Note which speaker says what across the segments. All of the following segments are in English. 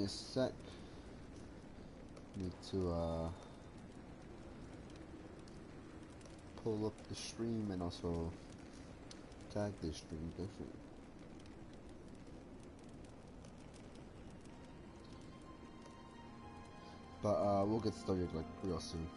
Speaker 1: a sec. Need to pull up the stream and also tag this stream different. But we'll get started like real soon.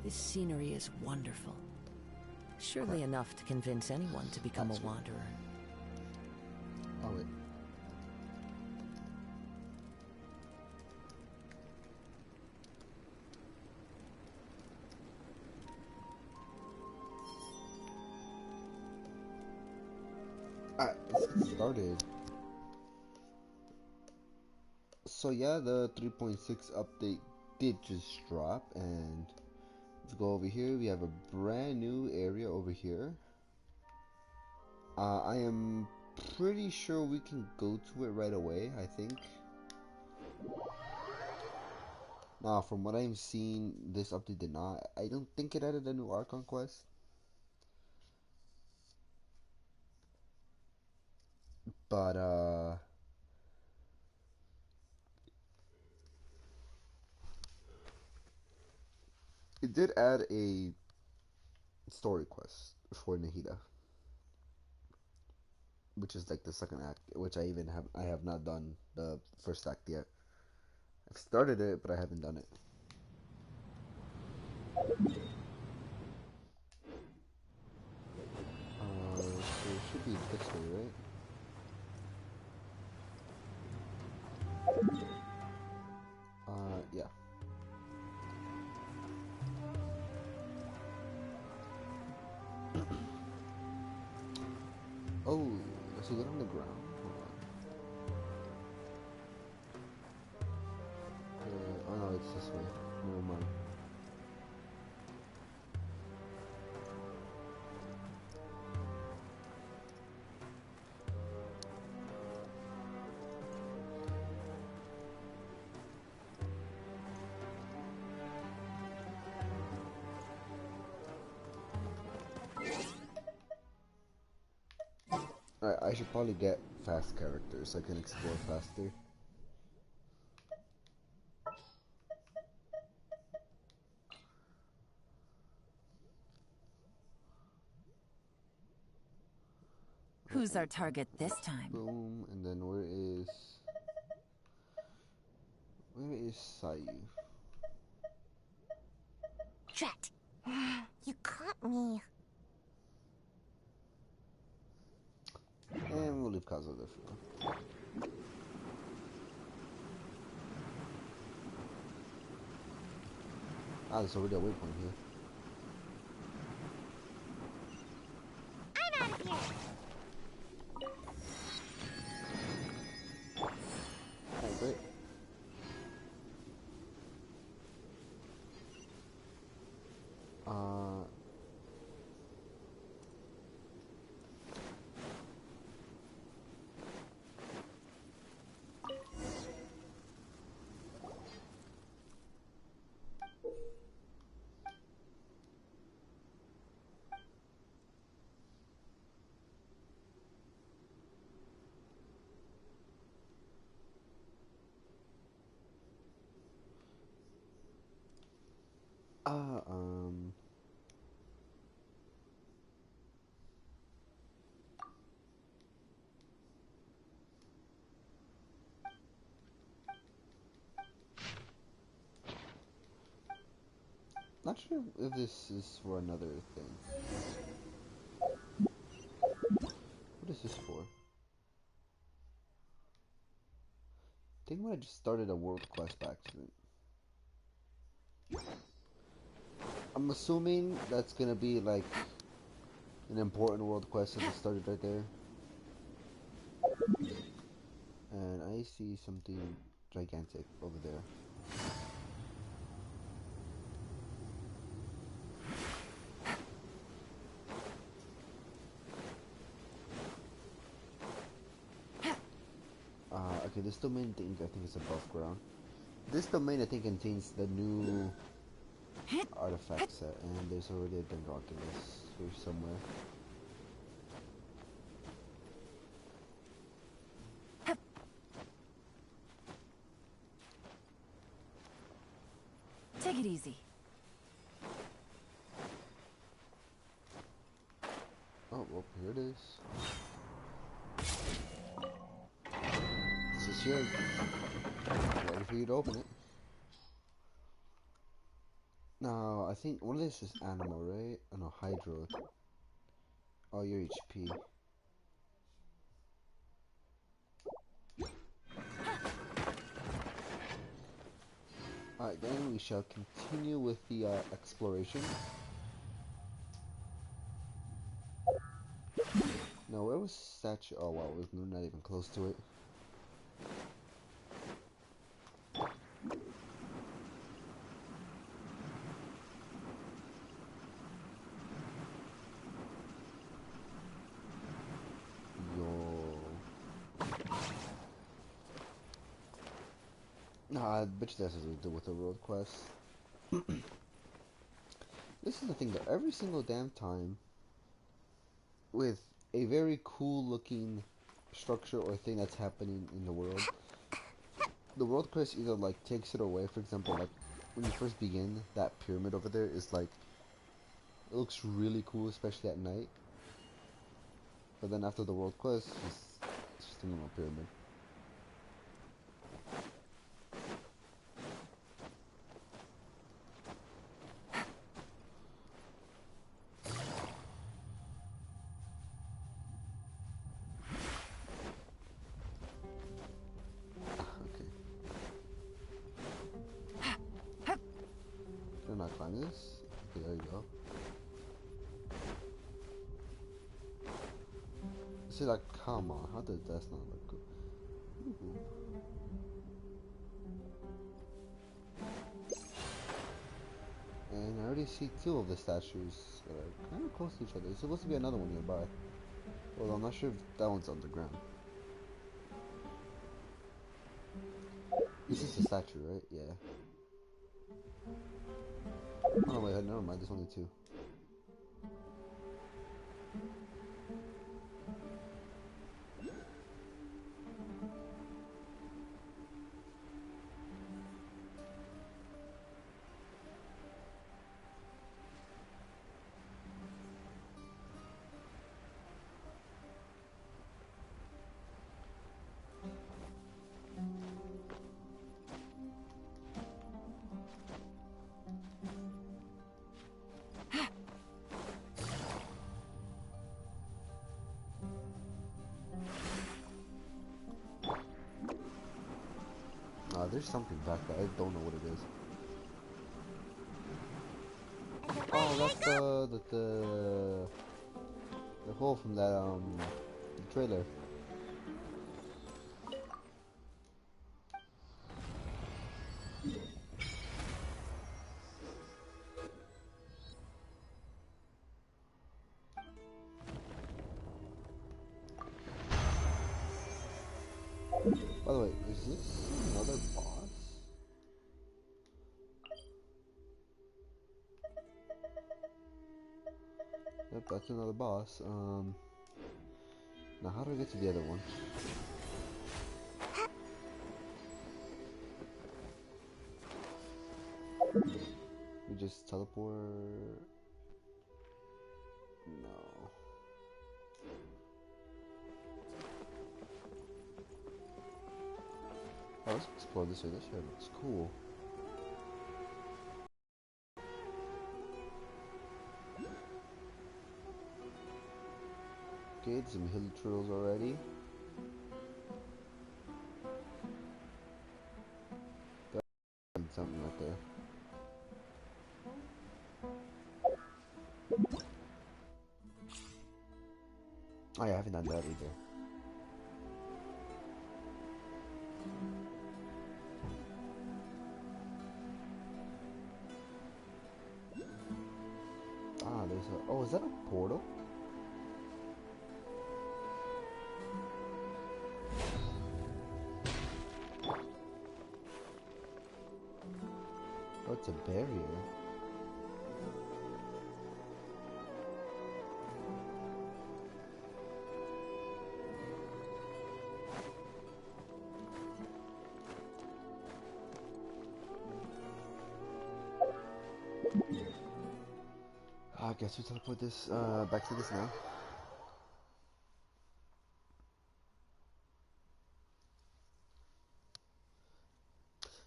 Speaker 2: This scenery is wonderful. Surely enough to convince anyone to become a wanderer.
Speaker 1: Oh wait. Alright, let's get started. So yeah, the 3.6 update did just drop, and let's go over here. We have a brand new area over here. I am pretty sure we can go to it right away, I think. Now, from what I'm seeing, this update did not. I don't think it added a new Archon quest. But, it did add a story quest for Nahida, which is like the second act, which I have not done the first act yet. I've started it, but I haven't done it. So it should be this way, right? Yeah. Oh, does he get on the ground? Hold on. Oh no, it's this way. Never mind. Alright, I should probably get fast characters so I can explore faster.
Speaker 3: Who's our target this time?
Speaker 1: Boom, and then where is Sayu?
Speaker 4: Drat! You caught me.
Speaker 1: And we'll leave Kazuo there for now. Ah, there's already a waypoint here.
Speaker 4: I'm out of here.
Speaker 1: Alright, great. Uh, uh, um... Not sure if this is for another thing. What is this for? I think I might have just started a world quest by accident. I'm assuming that's gonna be like an important world quest since it started right there. And I see something gigantic over there. Okay, this domain thing I think is above ground. This domain I think contains the new artifact set, and there's already a Dendroculus here somewhere.
Speaker 3: Take it easy.
Speaker 1: Oh, well, here it is. This is here. Ready for you to open it. Now, I think one of this is animal, right? Oh no, hydro. Oh, your HP. Alright, then we shall continue with the exploration. Now, where was statue? Oh wow, we're not even close to it. Nah, I bet you that's what we do with the road quest. This is the thing though, every single damn time with a very cool looking structure or thing that's happening in the world quest either like takes it away. For example, like when you first begin, that pyramid over there is like, it looks really cool, especially at night. But then after the world quest, it's just a normal pyramid. Can I climb this? Okay, there you go. See, like, come on, how did that not look good? Ooh. And I already see two of the statues that are kind of close to each other. There's supposed to be another one nearby. Well, I'm not sure if that one's underground. This is a statue, right? Yeah. Oh, no, wait, never mind. There's only two. There's something back there. I don't know what it is. Oh, that's the hole from that the trailer. By the way, is this another boss? Yep, that's another boss. Now how do I get to the other one? We just teleport? No. Oh, let's explore this way. This here looks cool. Okay, some hilly trails already. That's something right there. Oh yeah, I haven't done that either. There's a... Oh, is that a portal? Oh, it's a barrier. I guess we teleport this back to this now.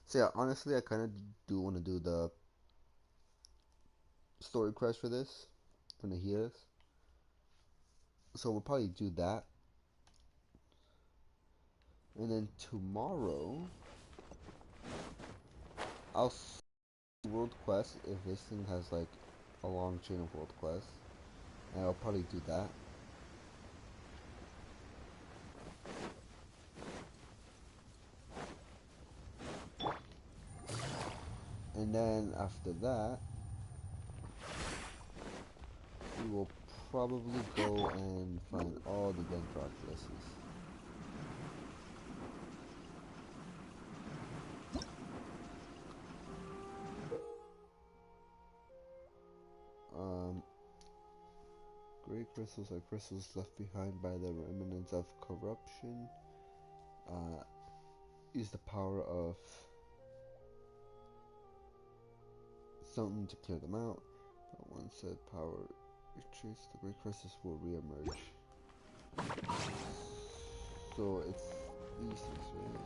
Speaker 1: So yeah, honestly, I kind of do want to do the story quest for this, for Nahia's. So we'll probably do that. And then tomorrow, I'll see world quest if this thing has like a long chain of world quests. And I'll probably do that. And then after that, we will probably go and find all the Dendrock places. Great crystals are crystals left behind by the remnants of corruption. Use the power of something to clear them out. But once said power retreats, the great crystals will re-emerge. So it's these things, right?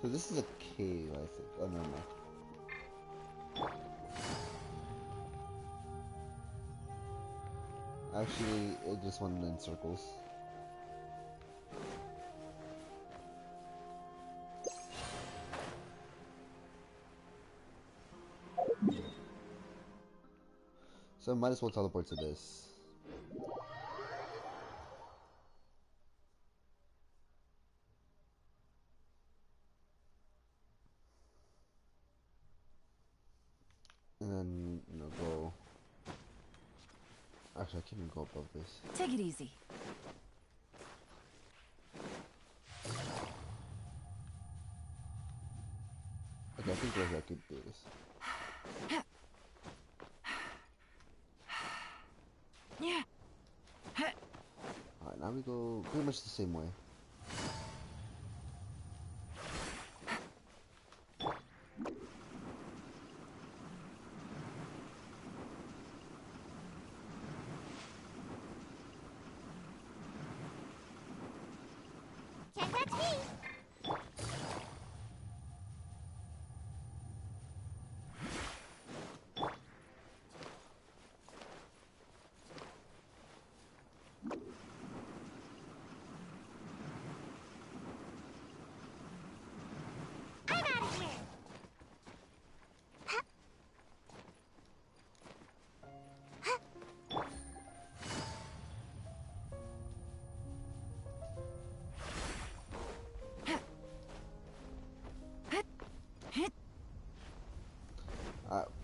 Speaker 1: So this is a cave, I think. Oh, no, no. Actually, it just went in circles. So I might as well teleport to this. And then, you know, go... Actually, I can't even go above this.
Speaker 3: Take it easy.
Speaker 1: Okay, I think I could do this.
Speaker 3: Yeah.
Speaker 1: Alright, now we go pretty much the same way.
Speaker 4: Can't catch me. I'm out of here.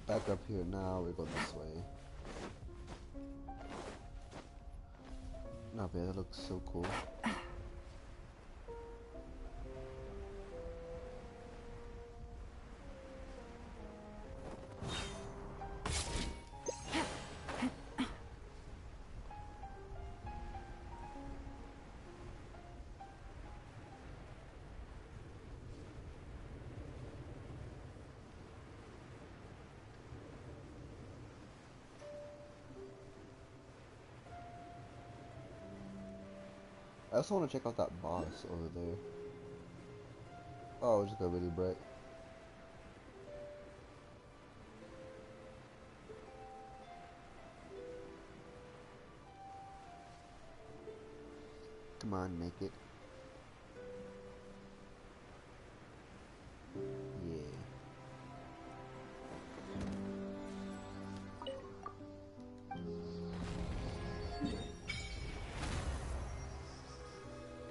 Speaker 1: Back up here now, we go this way. Not bad, that looks so cool. I also want to check out that boss over there. Oh, it just got really bright. Come on, make it. Yeah.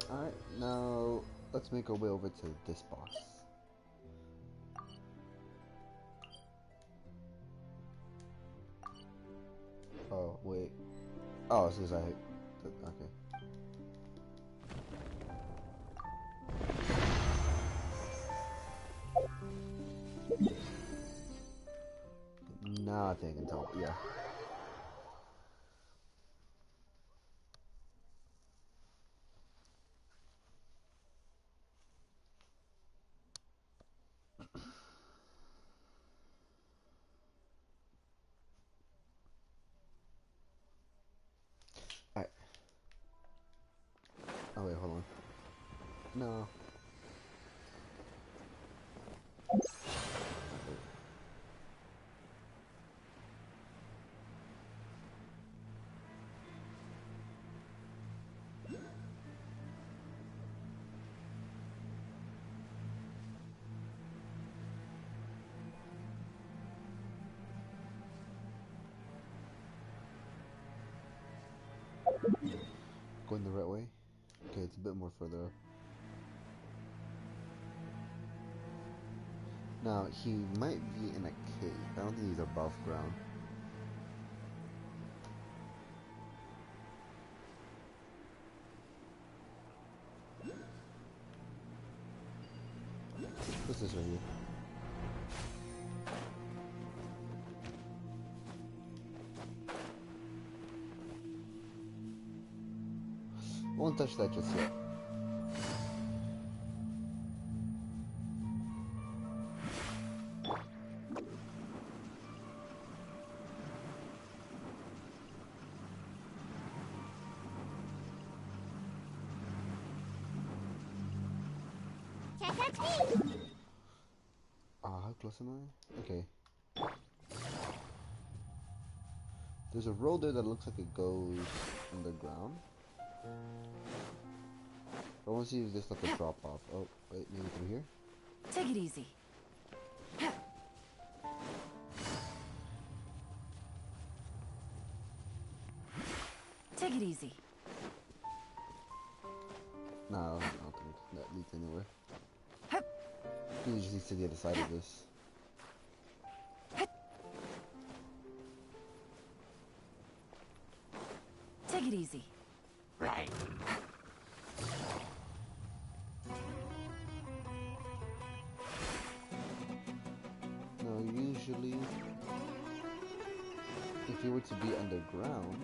Speaker 1: Alright, now let's make our way over to this boss. Oh, wait. Oh, as soon as I hit. Okay. Nothing can tell. Yeah. Alright. Oh, wait, hold on. No. Going the right way? Okay, it's a bit more further up. Now, he might be in a cave. I don't think he's above ground. What's this right here? Won't touch that just yet.
Speaker 4: Can't touch me!
Speaker 1: How close am I? Okay. There's a road there that looks like it goes underground. I want to see if there's like a drop off. Oh, wait, maybe through here?
Speaker 3: Take it easy. Take it easy.
Speaker 1: No, I don't think that leads anywhere. He just needs to the other side of this.
Speaker 3: Take it easy.
Speaker 5: Right.
Speaker 1: No, usually, if you were to be underground,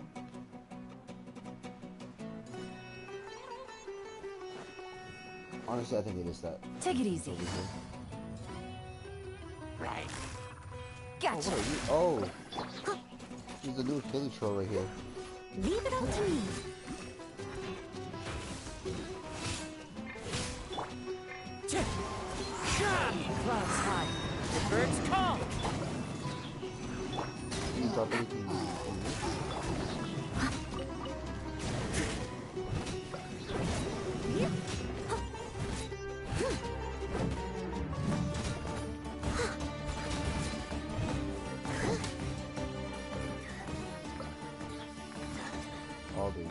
Speaker 1: honestly, I think it is that.
Speaker 3: Take it easy.
Speaker 1: Over here.
Speaker 5: Right.
Speaker 1: Oh,
Speaker 3: Gotcha.
Speaker 1: what are you? Oh! There's a new Achilles troll right here.
Speaker 4: Leave it all to me.
Speaker 2: Clouds high. The birds call.
Speaker 1: Can you drop anything in this? All they do.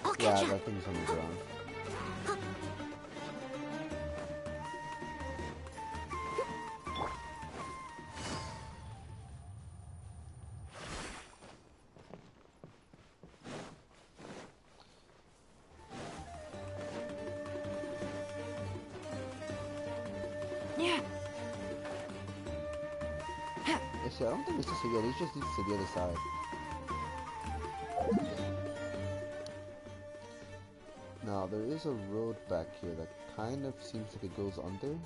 Speaker 4: I'll
Speaker 1: Yeah,
Speaker 4: catch up.
Speaker 1: that thing's on the ground.
Speaker 3: Yeah.
Speaker 1: Actually, I don't think it's this way yet. It just leads to the other side. Now, there is a road back here that kind of seems like it goes under.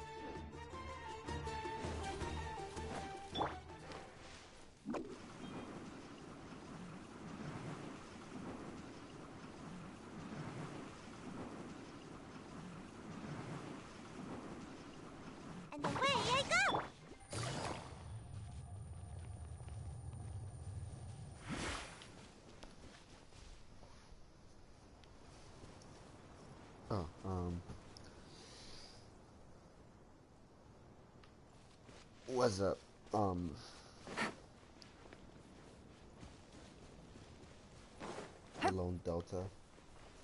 Speaker 4: And away I go!
Speaker 1: Oh, what's up? Lone Delta.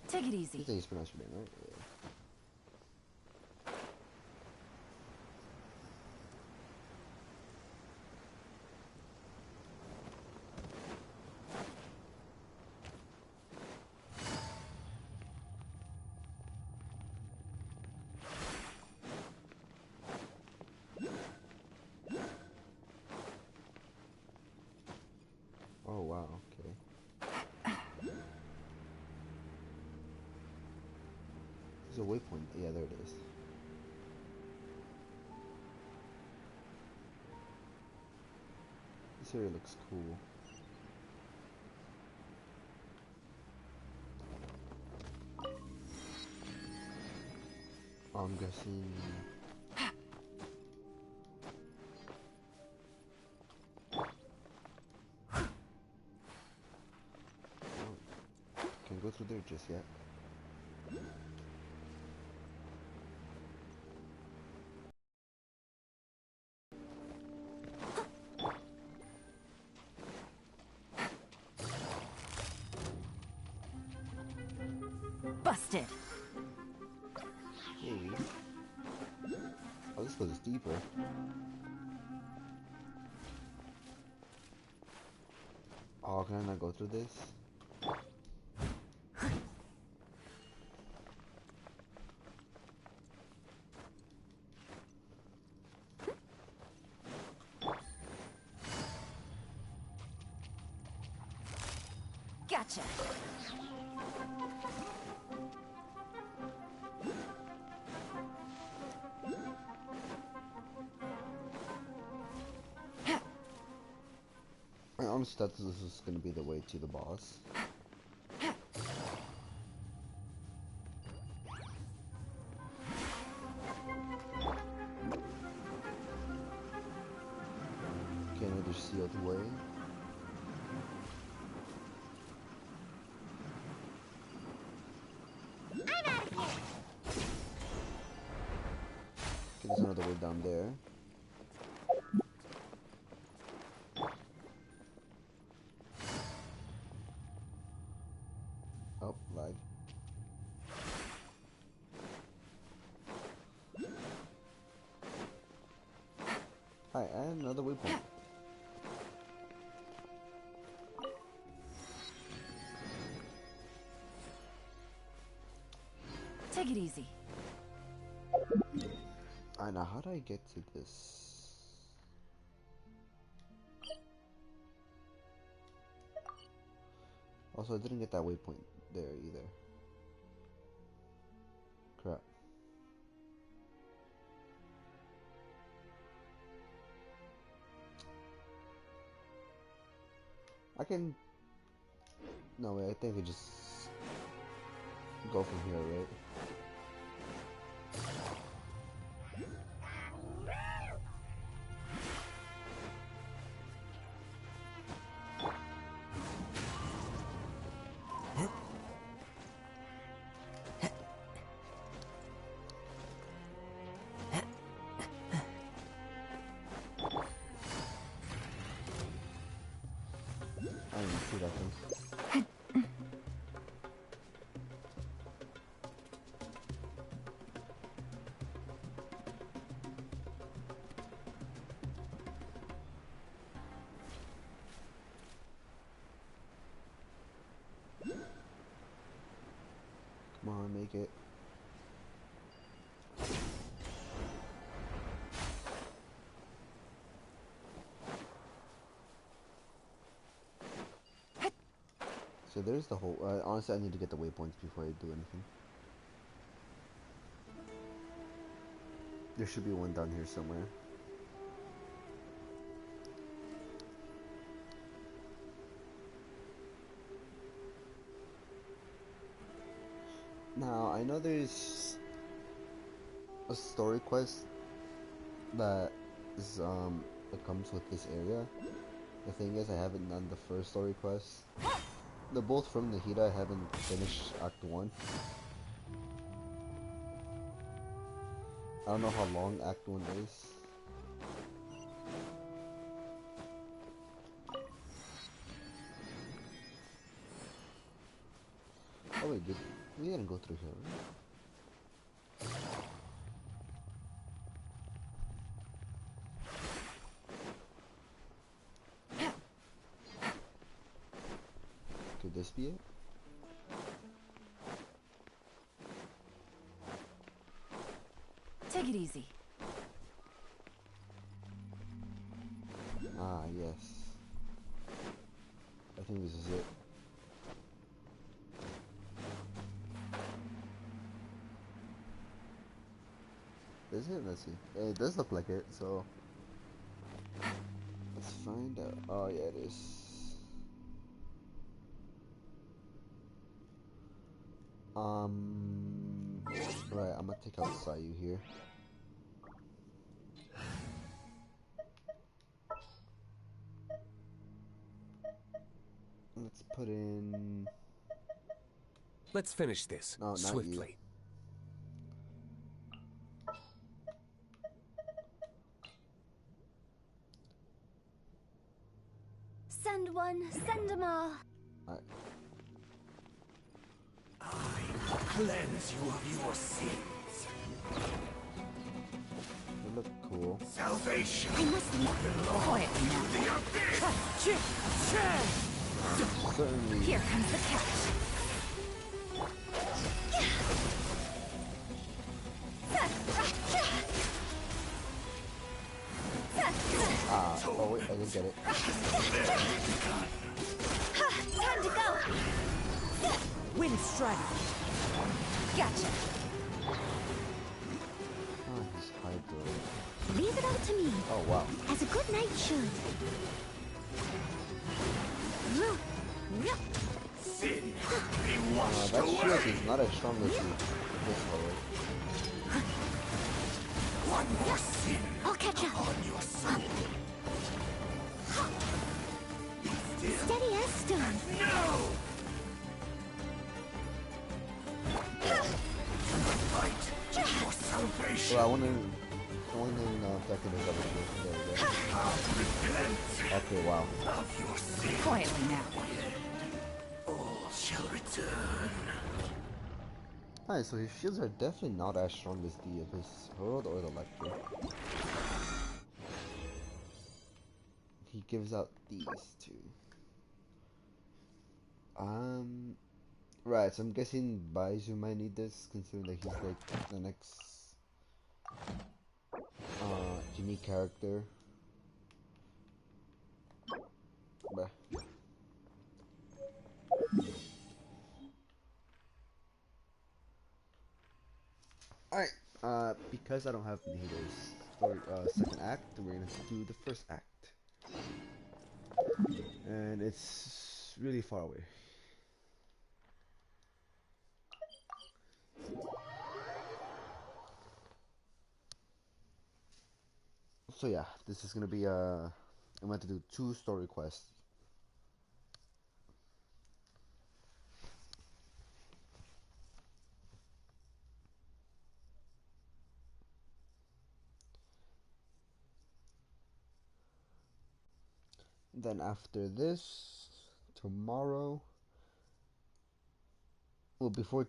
Speaker 3: Take it
Speaker 1: I
Speaker 3: easy.
Speaker 1: think you pronounce your name, right? Yeah. Oh wow, okay. There's a waypoint. Yeah, there it is. This area looks cool. I'm guessing. Oh, can't go through there just yet.
Speaker 3: Busted.
Speaker 1: Hey. Oh, this goes deeper. Oh, can I not go through this?
Speaker 3: Gotcha.
Speaker 1: I honestly thought this was gonna be the way to the boss. Okay, another sealed way.
Speaker 4: I'm out of here.
Speaker 1: Okay, there's another way down there. Oh, lag. Hi, and another waypoint.
Speaker 3: Take it easy.
Speaker 1: Alright, now how do I get to this? Also, I didn't get that waypoint there either. Crap. I can... No, wait, I think I just go from here, right? I didn't see that thing. Come on, make it. So there's the whole... honestly, I need to get the waypoints before I do anything. There should be one down here somewhere. Now, I know there's a story quest that is, that comes with this area. The thing is, I haven't done the first story quest. They're both from Nahida. I haven't finished Act 1. I don't know how long Act 1 is. Oh wait, We didn't go through here. Could this be it?
Speaker 3: Take it easy.
Speaker 1: Ah, yes. I think this is it. Is it? Let's see. It does look like it, so let's find out. Oh yeah, it is. Right, I'm gonna take out Sayu here. Let's put in.
Speaker 5: Let's finish this
Speaker 1: No, not
Speaker 5: swiftly.
Speaker 3: Send one, send 'em all.
Speaker 1: Alright.
Speaker 5: Cleanse you of your sins.
Speaker 1: They look cool.
Speaker 5: Salvation
Speaker 3: I must leave. Quietly now.
Speaker 5: the abyss.
Speaker 1: Certainly.
Speaker 3: Here comes the catch.
Speaker 1: Oh wait, I didn't get it.
Speaker 3: Time to go. Wind strider. Gotcha.
Speaker 1: Oh, he's Hydro.
Speaker 4: Leave it all to me,
Speaker 1: Oh wow.
Speaker 4: as a good knight should.
Speaker 5: Sin be washed
Speaker 1: That shield
Speaker 5: away.
Speaker 1: is not as strong as this color.
Speaker 5: One more sin
Speaker 4: I'll catch up.
Speaker 5: on your soul.
Speaker 4: Steady as stone.
Speaker 5: No! Fight for salvation.
Speaker 1: Well, I want to. Only thing affected is double shield. There we go.
Speaker 5: Repent
Speaker 1: Okay, wow.
Speaker 5: of your sin.
Speaker 3: Quietly now.
Speaker 5: All shall return.
Speaker 1: Alright, so his shields are definitely not as strong as the of his Herald or the Lector. He gives out these two. Right, so I'm guessing Baizu might need this, considering that he's like the next unique character. Bah. Alright, because I don't have Nado's second act, we're gonna do the first act. And it's really far away. So yeah, this is gonna be I'm going to do 2 story quests. Then after this, tomorrow, well before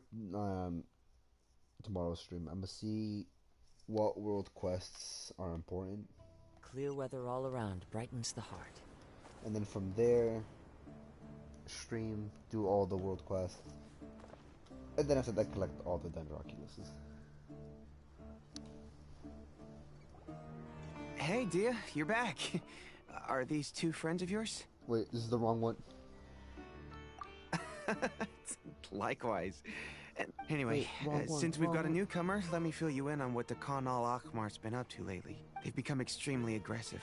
Speaker 1: tomorrow's stream, I'm gonna see what world quests are important,
Speaker 2: Clear weather all around brightens the heart.
Speaker 1: and then from there, stream, do all the world quests, and then after that collect all the Dendroculuses.
Speaker 6: Hey, Dia, you're back. Are these 2 friends of yours?
Speaker 1: Wait, this is the wrong one.
Speaker 6: Likewise. Anyway,
Speaker 1: Wait, wrong one,
Speaker 6: since we've
Speaker 1: wrong
Speaker 6: got a
Speaker 1: one.
Speaker 6: newcomer, let me fill you in on what the Khan al-Akhmar's been up to lately. They've become extremely aggressive.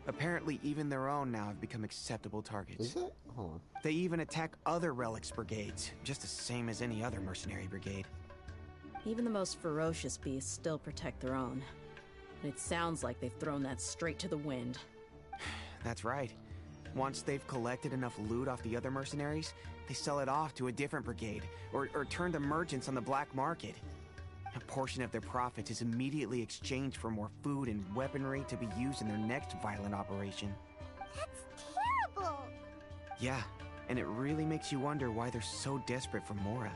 Speaker 6: Apparently, even their own now have become acceptable targets.
Speaker 1: Is it? Hold on.
Speaker 6: They even attack other relics brigades, just the same as any other mercenary brigade.
Speaker 7: Even the most ferocious beasts still protect their own. And it sounds like they've thrown that straight to the wind.
Speaker 6: That's right. Once they've collected enough loot off the other mercenaries, they sell it off to a different brigade, or turn to merchants on the black market. A portion of their profits is immediately exchanged for more food and weaponry to be used in their next violent operation.
Speaker 4: That's terrible.
Speaker 6: Yeah, and it really makes you wonder why they're so desperate for Mora.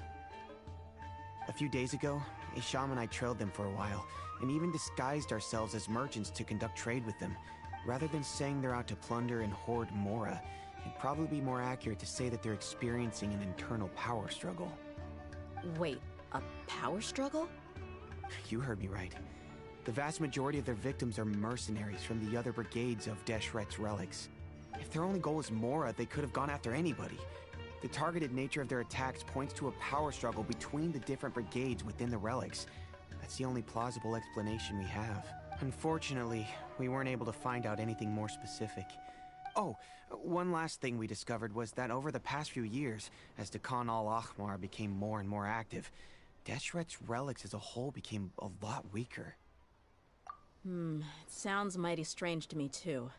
Speaker 6: A few days ago, Isham and I trailed them for a while, and even disguised ourselves as merchants to conduct trade with them. Rather than saying they're out to plunder and hoard Mora, it'd probably be more accurate to say that they're experiencing an internal power struggle.
Speaker 7: Wait, a power struggle?
Speaker 6: You heard me right. The vast majority of their victims are mercenaries from the other brigades of Deshret's relics. If their only goal was Mora, they could have gone after anybody. The targeted nature of their attacks points to a power struggle between the different brigades within the relics. That's the only plausible explanation we have. Unfortunately, we weren't able to find out anything more specific. Oh, one last thing we discovered was that over the past few years, as the Khan al-Ahmar became more and more active, Deshret's relics as a whole became a lot weaker.
Speaker 7: It sounds mighty strange to me, too.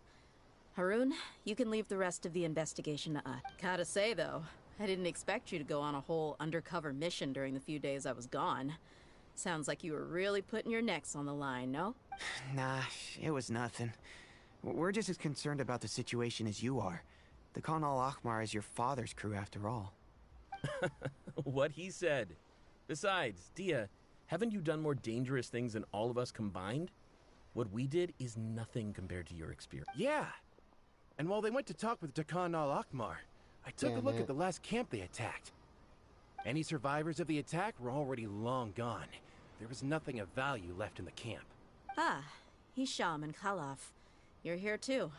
Speaker 7: Harun, you can leave the rest of the investigation to us. Gotta say, though, I didn't expect you to go on a whole undercover mission during the few days I was gone. Sounds like you were really putting your necks on the line, no?
Speaker 6: Nah, it was nothing. We're just as concerned about the situation as you are. The Khan al-Ahmar is your father's crew, after all.
Speaker 8: What he said. Besides, Dia, haven't you done more dangerous things than all of us combined? What we did is nothing compared to your experience.
Speaker 9: Yeah. And while they went to talk with Dakan al-Akmar, I took a look at the last camp they attacked. Any survivors of the attack were already long gone. There was nothing of value left in the camp.
Speaker 7: Ah, Hisham and Khalaf. You're here too.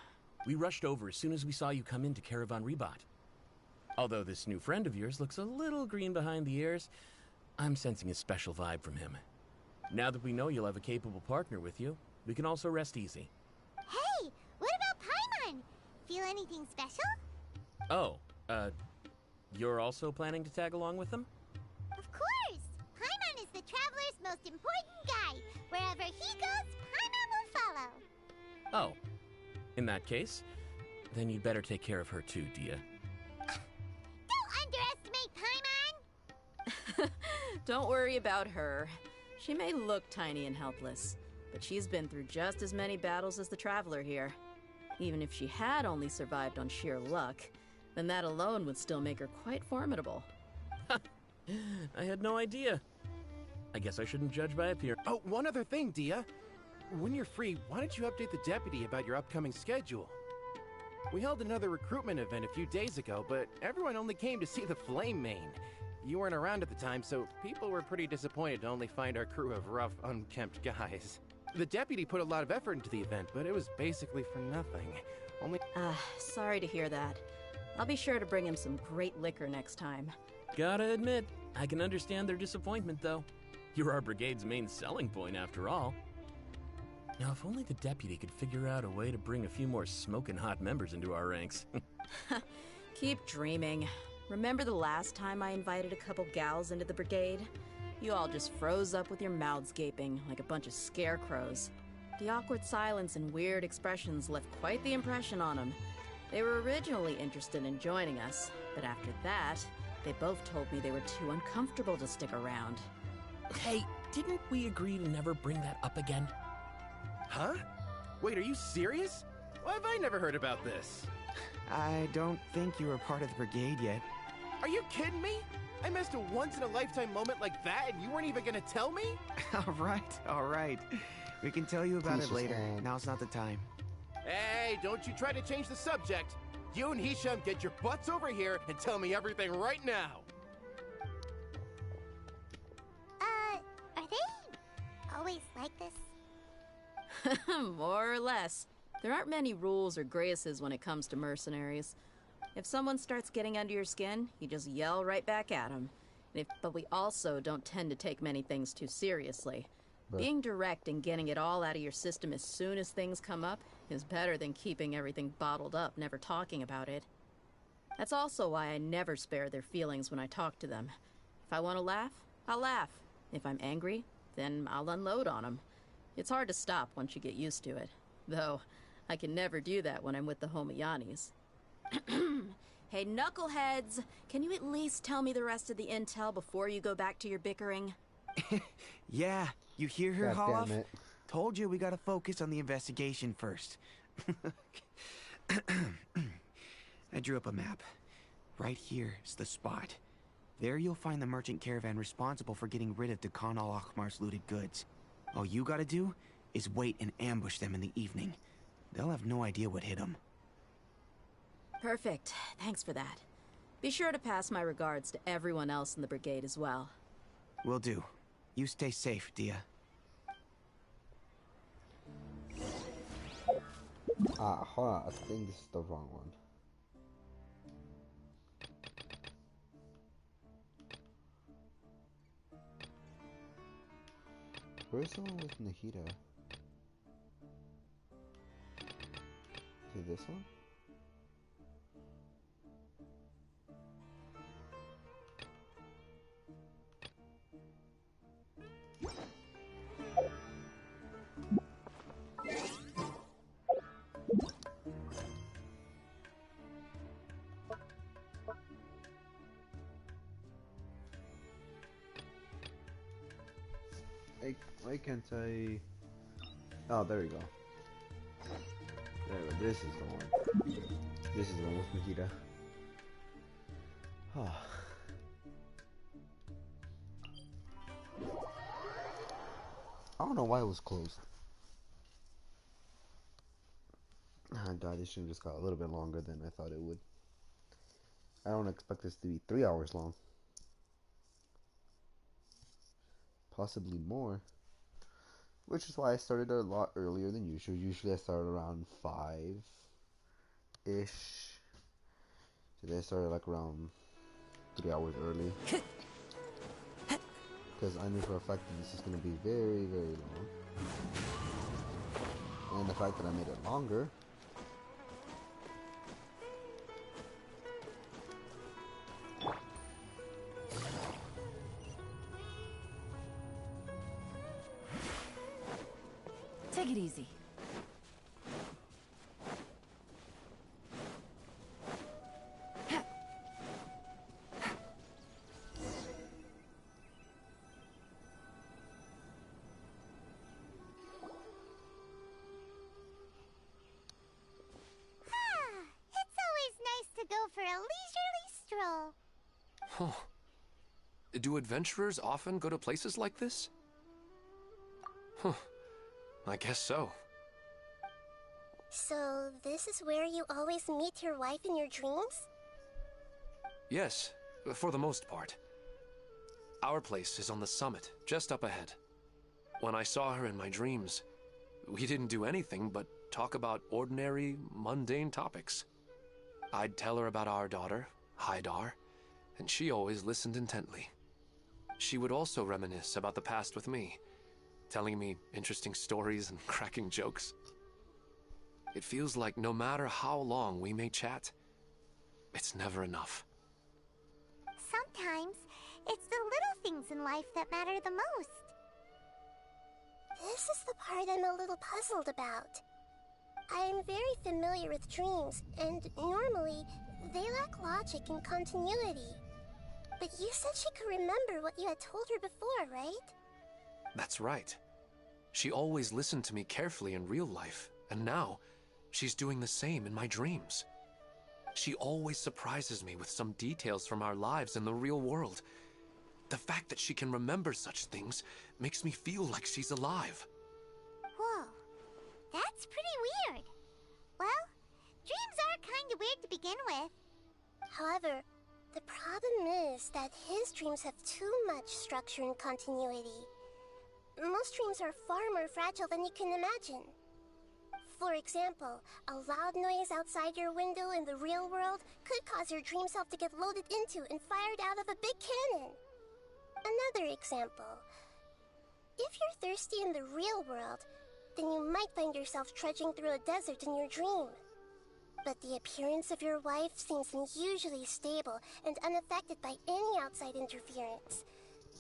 Speaker 8: We rushed over as soon as we saw you come into Caravan Ribat. Although this new friend of yours looks a little green behind the ears, I'm sensing a special vibe from him. Now that we know you'll have a capable partner with you, we can also rest easy.
Speaker 4: Hey, what about Paimon? Feel anything special?
Speaker 8: Oh, you're also planning to tag along with them?
Speaker 4: Of course! Paimon is the traveler's most important guide. Wherever he goes, Paimon will follow.
Speaker 8: Oh, in that case, then you'd better take care of her too, Dia.
Speaker 4: Don't underestimate Paimon!
Speaker 7: Don't worry about her. She may look tiny and helpless, but she's been through just as many battles as the traveler here. Even if she had only survived on sheer luck, then that alone would still make her quite formidable.
Speaker 8: I had no idea. I guess I shouldn't judge by appearance.
Speaker 9: Oh, one other thing, Dia. When you're free, why don't you update the deputy about your upcoming schedule? We held another recruitment event a few days ago, but everyone only came to see the Flame Mane. You weren't around at the time, so people were pretty disappointed to only find our crew of rough, unkempt guys. The deputy put a lot of effort into the event, but it was basically for nothing. Only...
Speaker 7: Sorry to hear that. I'll be sure to bring him some great liquor next time.
Speaker 8: Gotta admit, I can understand their disappointment, though. You're our brigade's main selling point, after all. Now, if only the deputy could figure out a way to bring a few more smoking hot members into our ranks.
Speaker 7: Keep dreaming. Remember the last time I invited a couple gals into the brigade? You all just froze up with your mouths gaping like a bunch of scarecrows. The awkward silence and weird expressions left quite the impression on them. They were originally interested in joining us, but after that, they both told me they were too uncomfortable to stick around.
Speaker 8: Hey, didn't we agree to never bring that up again?
Speaker 9: Huh? Wait, are you serious? Why have I never heard about this?
Speaker 6: I don't think you were part of the brigade yet.
Speaker 9: Are you kidding me? I missed a once-in-a-lifetime moment like that, and you weren't even gonna tell me?
Speaker 6: All right. We can tell you about
Speaker 1: Please
Speaker 6: it later.
Speaker 1: just
Speaker 6: Now's not the time.
Speaker 9: Hey, don't you try to change the subject. You and Hisham get your butts over here and tell me everything right now.
Speaker 4: Are they always like this?
Speaker 7: More or less. There aren't many rules or graces when it comes to mercenaries. If someone starts getting under your skin, you just yell right back at them. But we also don't tend to take many things too seriously. Being direct and getting it all out of your system as soon as things come up is better than keeping everything bottled up, never talking about it. That's also why I never spare their feelings when I talk to them. If I want to laugh, I'll laugh. If I'm angry, then I'll unload on them. It's hard to stop once you get used to it. Though, I can never do that when I'm with the Homayanis. Hey, knuckleheads! Can you at least tell me the rest of the intel before you go back to your bickering?
Speaker 6: Yeah, you hear her,
Speaker 1: God damn
Speaker 6: Holloff?
Speaker 1: it.
Speaker 6: Told you we gotta focus on the investigation first. I drew up a map. Right here is the spot. There you'll find the merchant caravan responsible for getting rid of Dakan al-Akhmar's looted goods. All you gotta do is wait and ambush them in the evening. They'll have no idea what hit them.
Speaker 7: Perfect. Thanks for that. Be sure to pass my regards to everyone else in the brigade as well.
Speaker 6: Will do. You stay safe, Dia.
Speaker 1: Hold on. I think this is the wrong one. Where's the one with Nahida? Is it this one? Why can't I? Oh, there we go. There we go. This is the one. This is the one with Mahita. Oh. I don't know why it was closed. Oh god, this stream just got a little bit longer than I thought it would. I don't expect this to be 3 hours long. Possibly more. Which is why I started a lot earlier than usual. Usually I start around 5-ish. Today I started like around 3 hours early. Because I knew for a fact that this is going to be very, very long. And the fact that I made it longer.
Speaker 3: Take it easy.
Speaker 4: It's always nice to go for a leisurely stroll.
Speaker 10: Huh. Do adventurers often go to places like this? Huh. I guess so.
Speaker 4: So, this is where you always meet your wife in your dreams?
Speaker 10: Yes, for the most part. Our place is on the summit, just up ahead. When I saw her in my dreams, we didn't do anything but talk about ordinary, mundane topics. I'd tell her about our daughter, Haidar, and she always listened intently. She would also reminisce about the past with me, telling me interesting stories and cracking jokes. It feels like no matter how long we may chat, it's never enough.
Speaker 4: Sometimes, it's the little things in life that matter the most. This is the part I'm a little puzzled about. I'm very familiar with dreams, and normally, they lack logic and continuity. But you said she could remember what you had told her before, right?
Speaker 10: That's right. She always listened to me carefully in real life, and now, she's doing the same in my dreams. She always surprises me with some details from our lives in the real world. The fact that she can remember such things makes me feel like she's alive.
Speaker 4: Whoa, that's pretty weird. Well, dreams are kind of weird to begin with. However, the problem is that his dreams have too much structure and continuity. Most dreams are far more fragile than you can imagine. For example, a loud noise outside your window in the real world could cause your dream self to get loaded into and fired out of a big cannon. Another example. If you're thirsty in the real world, then you might find yourself trudging through a desert in your dream. But the appearance of your wife seems unusually stable and unaffected by any outside interference.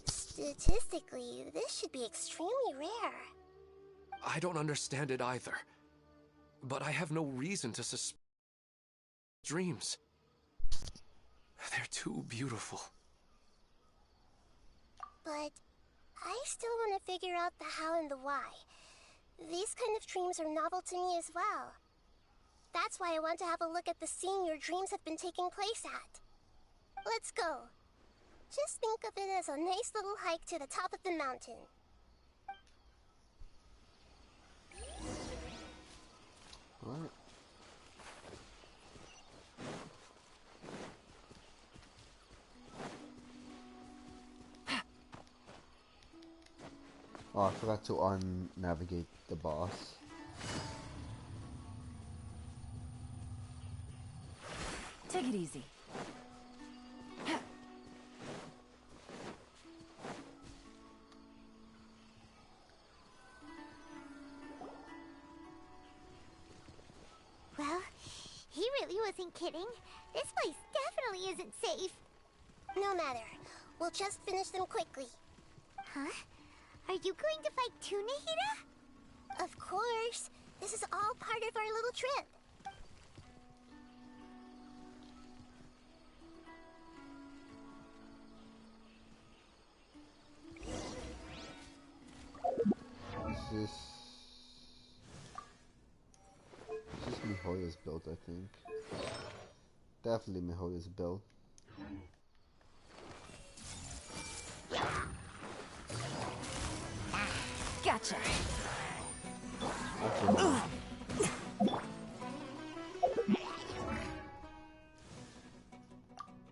Speaker 4: Statistically, this should be extremely rare.
Speaker 10: I don't understand it either. But I have no reason to suspect dreams. They're too beautiful.
Speaker 4: But I still want to figure out the how and the why. These kind of dreams are novel to me as well. That's why I want to have a look at the scene your dreams have been taking place at. Let's go. Just think of it as a nice little hike to the top of the mountain.
Speaker 1: Alright. Oh, I forgot to unnavigate the boss.
Speaker 3: Take it easy.
Speaker 4: Well, he really wasn't kidding. This place definitely isn't safe. No matter. We'll just finish them quickly. Huh? Are you going to fight too, Nahida? Of course. This is all part of our little trip.
Speaker 1: This is Mihoyo's build, I think. Definitely Mihoyo's build.
Speaker 3: Gotcha.
Speaker 1: Okay.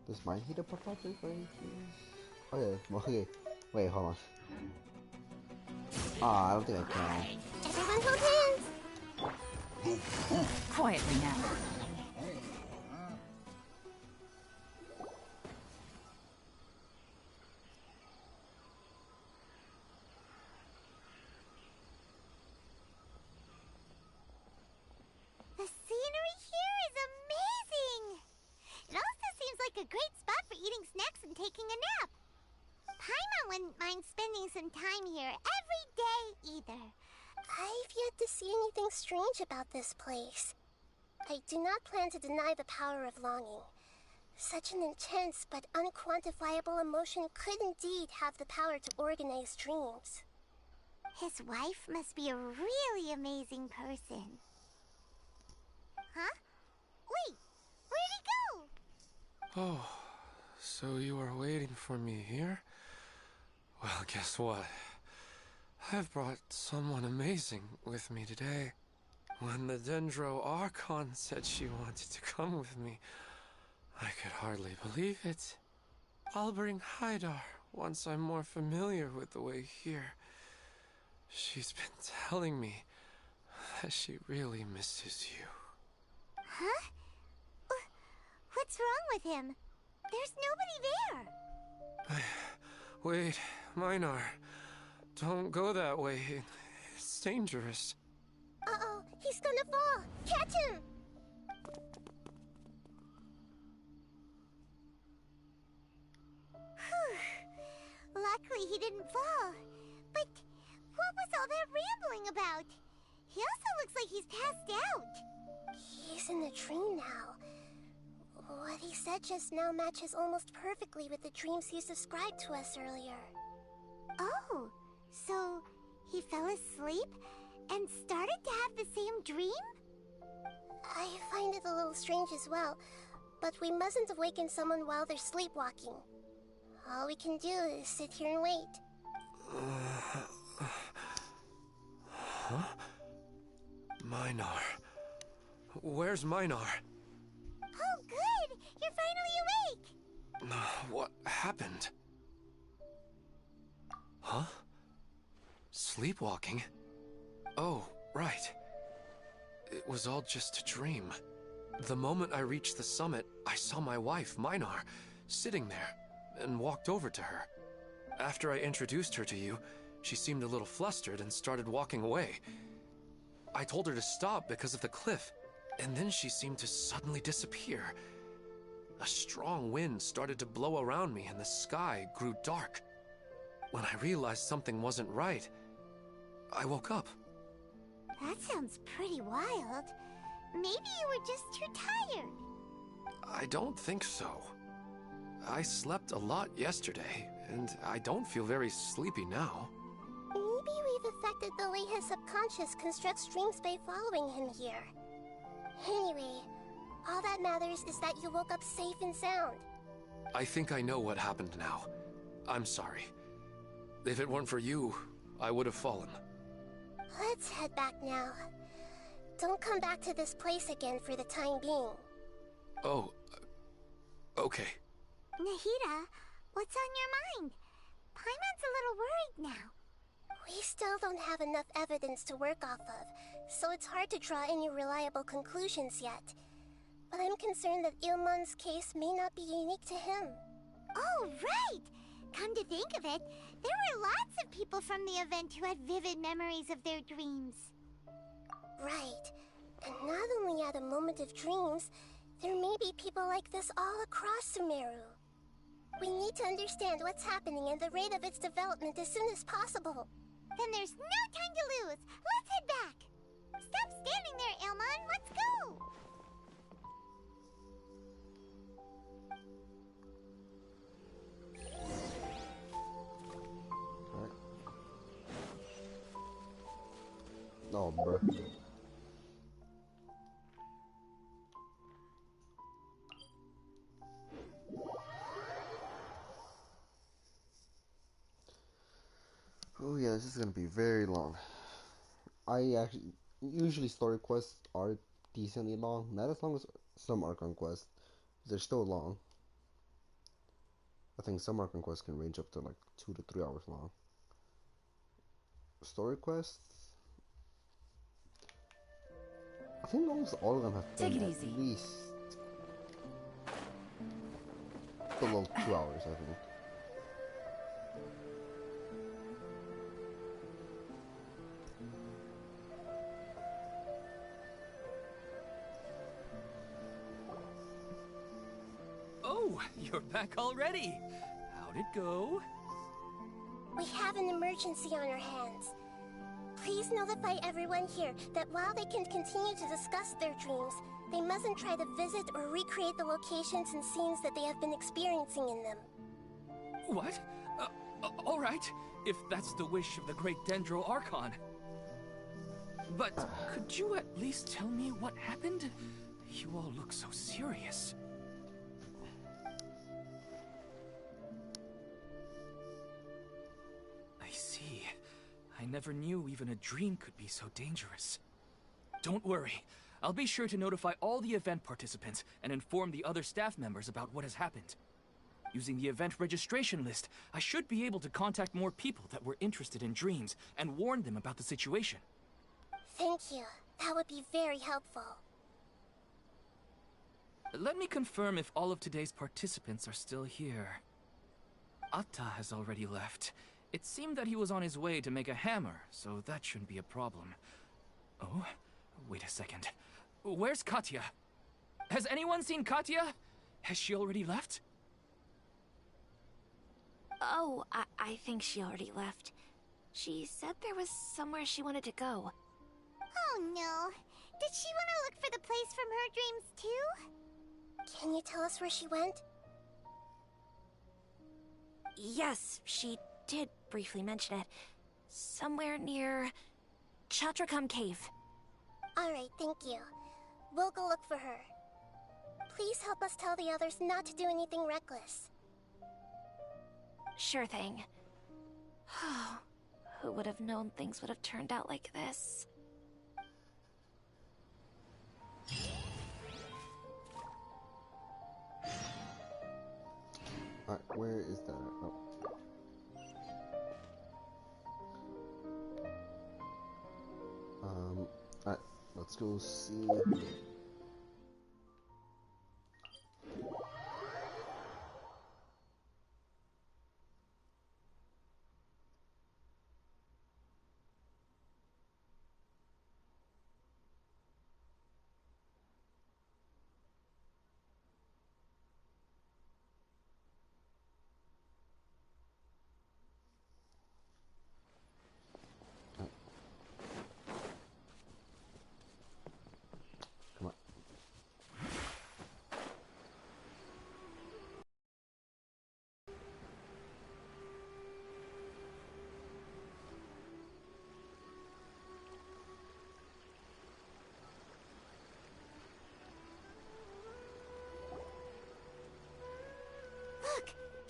Speaker 1: Does mine heat up properly for any please? Okay, okay. Wait, hold on. Ah, I don't think I can.
Speaker 4: Everyone hold hands!
Speaker 3: Quietly now.
Speaker 4: The scenery here is amazing! It also seems like a great spot for eating snacks and taking a nap. Paimon wouldn't mind spending some time here every day either. I've yet to see anything strange about this place. I do not plan to deny the power of longing. Such an intense but unquantifiable emotion could indeed have the power to organize dreams. His wife must be a really amazing person. Huh? Wait, where'd he go?
Speaker 10: Oh, so you are waiting for me here? Well, guess what? I've brought someone amazing with me today. When the Dendro Archon said she wanted to come with me, I could hardly believe it. I'll bring Haidar once I'm more familiar with the way here. She's been telling me that she really misses you.
Speaker 4: Huh? What's wrong with him? There's nobody there.
Speaker 10: Wait, Minar. Don't go that way. It's dangerous.
Speaker 4: Uh-oh, he's gonna fall. Catch him! Whew. Luckily he didn't fall. But what was all that rambling about? He also looks like he's passed out. He's in a dream now. What he said just now matches almost perfectly with the dreams he's described to us earlier. Oh, so he fell asleep and started to have the same dream? I find it a little strange as well, but we mustn't awaken someone while they're sleepwalking. All we can do is sit here and wait.
Speaker 10: Huh? Minar. Where's Minar?
Speaker 4: Oh, good! You're finally awake!
Speaker 10: What happened? Huh? Sleepwalking? Oh, right. It was all just a dream. The moment I reached the summit, I saw my wife, Minar, sitting there, and walked over to her. After I introduced her to you, she seemed a little flustered and started walking away. I told her to stop because of the cliff, and then she seemed to suddenly disappear. A strong wind started to blow around me and the sky grew dark. When I realized something wasn't right, I woke up.
Speaker 4: That sounds pretty wild. Maybe you were just too tired.
Speaker 10: I don't think so. I slept a lot yesterday, and I don't feel very sleepy now.
Speaker 4: Maybe we've affected the way his subconscious constructs dreams by following him here. Anyway, all that matters is that you woke up safe and sound.
Speaker 10: I think I know what happened now. I'm sorry. If it weren't for you, I would have fallen.
Speaker 4: Let's head back now. Don't come back to this place again for the time being.
Speaker 10: Oh, okay.
Speaker 4: Nahida, what's on your mind? Paimon's a little worried now. We still don't have enough evidence to work off of, so it's hard to draw any reliable conclusions yet. But I'm concerned that Ilmon's case may not be unique to him. Oh, right! Come to think of it, there were lots of people from the event who had vivid memories of their dreams. Right. And not only at a moment of dreams, there may be people like this all across Sumeru. We need to understand what's happening and the rate of its development as soon as possible. Then there's no time to lose. Let's head back. Stop standing there, Ilmon. Let's go.
Speaker 1: Oh, bro. Oh yeah, this is gonna be very long. Usually story quests are decently long, not as long as some Archon quests. They're still long. I think some Archon quests can range up to like 2 to 3 hours long. Story quests, I think almost all of them have been at least below 2 hours, I think.
Speaker 11: Oh, you're back already. How'd it go?
Speaker 4: We have an emergency on our hands. Please notify everyone here that while they can continue to discuss their dreams, they mustn't try to visit or recreate the locations and scenes that they have been experiencing in them.
Speaker 11: What? All right, if that's the wish of the great Dendro Archon. But could you at least tell me what happened? You all look so serious. I see. I never knew even a dream could be so dangerous. Don't worry. I'll be sure to notify all the event participants and inform the other staff members about what has happened. Using the event registration list, I should be able to contact more people that were interested in dreams and warn them about the situation.
Speaker 4: Thank you. That would be very helpful.
Speaker 11: Let me confirm if all of today's participants are still here. Atta has already left. It seemed that he was on his way to make a hammer, so that shouldn't be a problem. Oh, wait a second. Where's Katya? Has anyone seen Katya? Has she already left?
Speaker 12: Oh, I think she already left. She said there was somewhere she wanted to go.
Speaker 4: Oh no. Did she want to look for the place from her dreams too? Can you tell us where she went?
Speaker 12: Yes, she did briefly mention it. Somewhere near Chatrakam Cave.
Speaker 4: Alright, thank you. We'll go look for her. Please help us tell the others not to do anything reckless.
Speaker 12: Sure thing. Who would have known things would have turned out like this?
Speaker 1: Alright, where is that? Oh. Alright, let's go see. Come on.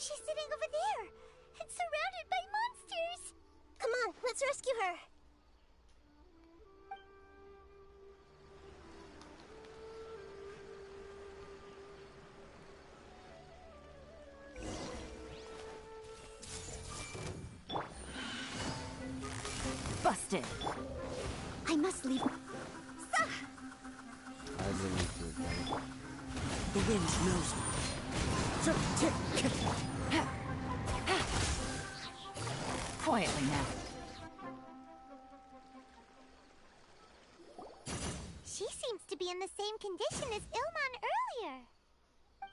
Speaker 4: She's sitting over there and surrounded by monsters. Come on, let's rescue her.
Speaker 3: Busted.
Speaker 4: I must leave.
Speaker 1: I didn't need to.
Speaker 2: The wind knows me.
Speaker 3: Quietly now.
Speaker 4: She seems to be in the same condition as Ilman earlier.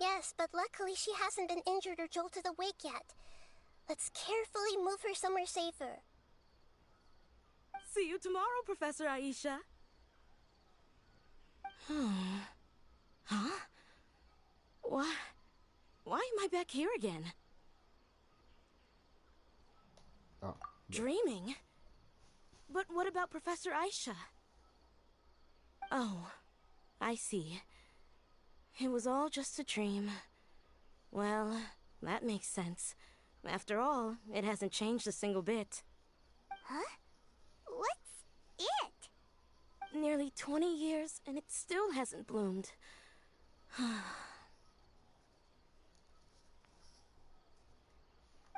Speaker 4: Yes, but luckily she hasn't been injured or jolted awake yet. Let's carefully move her somewhere safer.
Speaker 2: See you tomorrow, Professor Aisha. Huh? Why am I back here again?
Speaker 1: Oh.
Speaker 2: Dreaming? But what about Professor Aisha? Oh, I see. It was all just a dream. Well, that makes sense. After all, it hasn't changed a single bit.
Speaker 4: Huh? What's it?
Speaker 2: Nearly 20 years, and it still hasn't bloomed.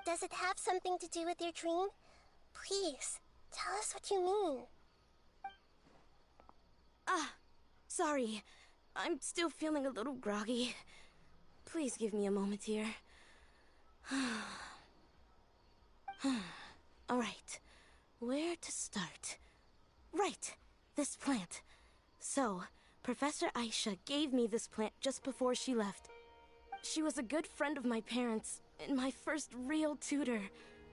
Speaker 4: Does it have something to do with your dream? Please, tell us what you mean.
Speaker 2: Sorry. I'm still feeling a little groggy. Please give me a moment here. Alright. Where to start? Right! This plant. So, Professor Aisha gave me this plant just before she left. She was a good friend of my parents, and my first real tutor.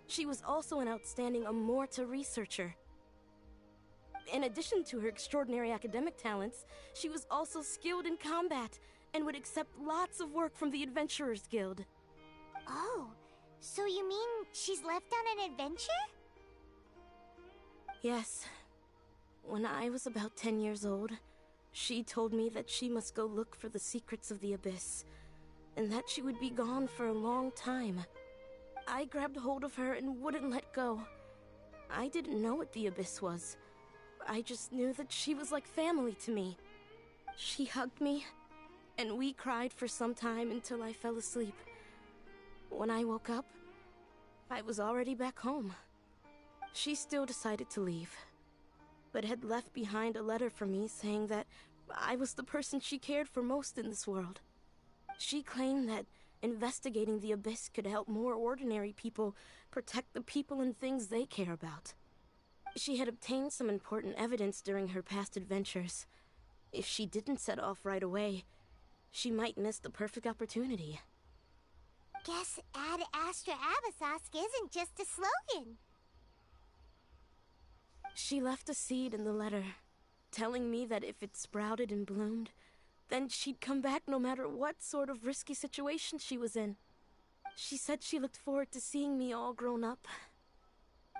Speaker 2: She was also an outstanding Amorta researcher. In addition to her extraordinary academic talents, she was also skilled in combat and would accept lots of work from the Adventurers Guild.
Speaker 4: Oh, so you mean she's left on an adventure?
Speaker 2: Yes. When I was about 10 years old, she told me that she must go look for the secrets of the Abyss, and that she would be gone for a long time. I grabbed hold of her and wouldn't let go. I didn't know what the Abyss was. I just knew that she was like family to me. She hugged me, and we cried for some time until I fell asleep. When I woke up, I was already back home. She still decided to leave, but had left behind a letter for me saying that I was the person she cared for most in this world. She claimed that investigating the Abyss could help more ordinary people protect the people and things they care about. She had obtained some important evidence during her past adventures. If she didn't set off right away, she might miss the perfect opportunity.
Speaker 4: Guess Ad Astra Abyssosque isn't just a slogan.
Speaker 2: She left a seed in the letter, telling me that if it sprouted and bloomed, then she'd come back no matter what sort of risky situation she was in. She said she looked forward to seeing me all grown up.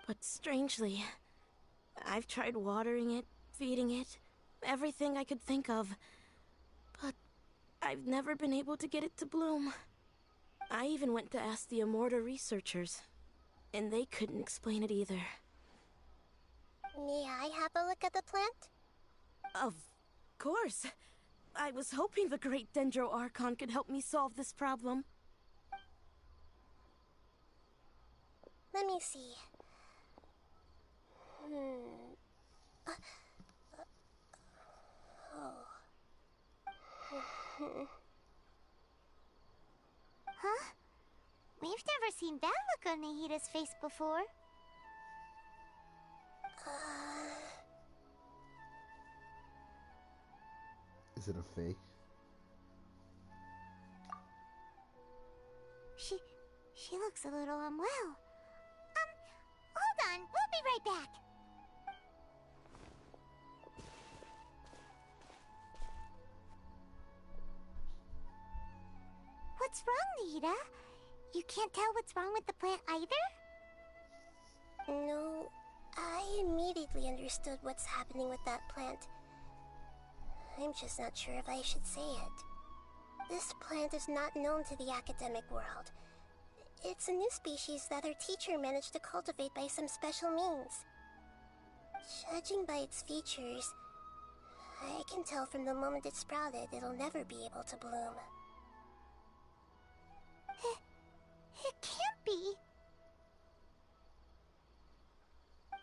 Speaker 2: But strangely, I've tried watering it, feeding it, everything I could think of. But I've never been able to get it to bloom. I even went to ask the Amorta researchers, and they couldn't explain it either.
Speaker 4: May I have a look at the plant?
Speaker 2: Of course. I was hoping the great Dendro Archon could help me solve this problem.
Speaker 4: Let me see. Huh? We've never seen that look on Nahida's face before.
Speaker 1: Is it a fake?
Speaker 4: She looks a little unwell. Hold on, we'll be right back. What's wrong, Nahida? You can't tell what's wrong with the plant either? No, I immediately understood what's happening with that plant. I'm just not sure if I should say it. This plant is not known to the academic world. It's a new species that our teacher managed to cultivate by some special means. Judging by its features, I can tell from the moment it sprouted it'll never be able to bloom. It can't be.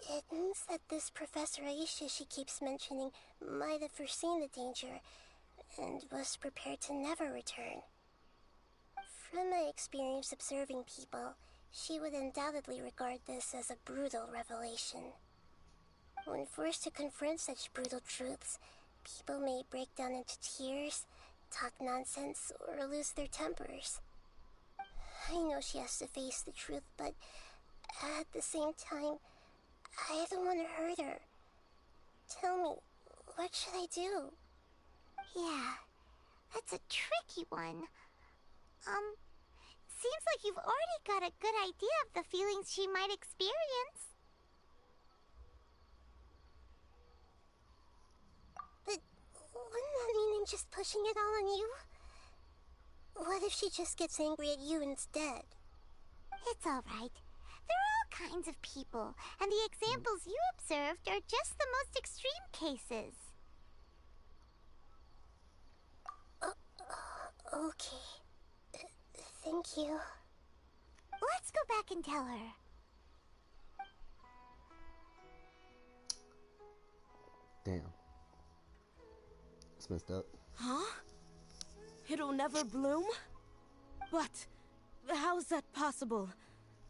Speaker 4: It means that this Professor Aisha she keeps mentioning might have foreseen the danger and was prepared to never return. From my experience observing people, she would undoubtedly regard this as a brutal revelation. When forced to confront such brutal truths, people may break down into tears, talk nonsense, or lose their tempers. I know she has to face the truth, but at the same time, I don't want to hurt her. Tell me, what should I do?
Speaker 13: Yeah, that's a tricky one. Seems like you've already got a good idea of the feelings she might experience.
Speaker 4: But wouldn't that mean I'm just pushing it all on you? What if she just gets angry at you instead?
Speaker 13: It's alright. There are all kinds of people, and the examples you observed are just the most extreme cases.
Speaker 4: Okay. Thank you.
Speaker 13: Let's go back and tell her.
Speaker 1: Damn. It's messed up.
Speaker 2: Huh? It'll never bloom? But how is that possible?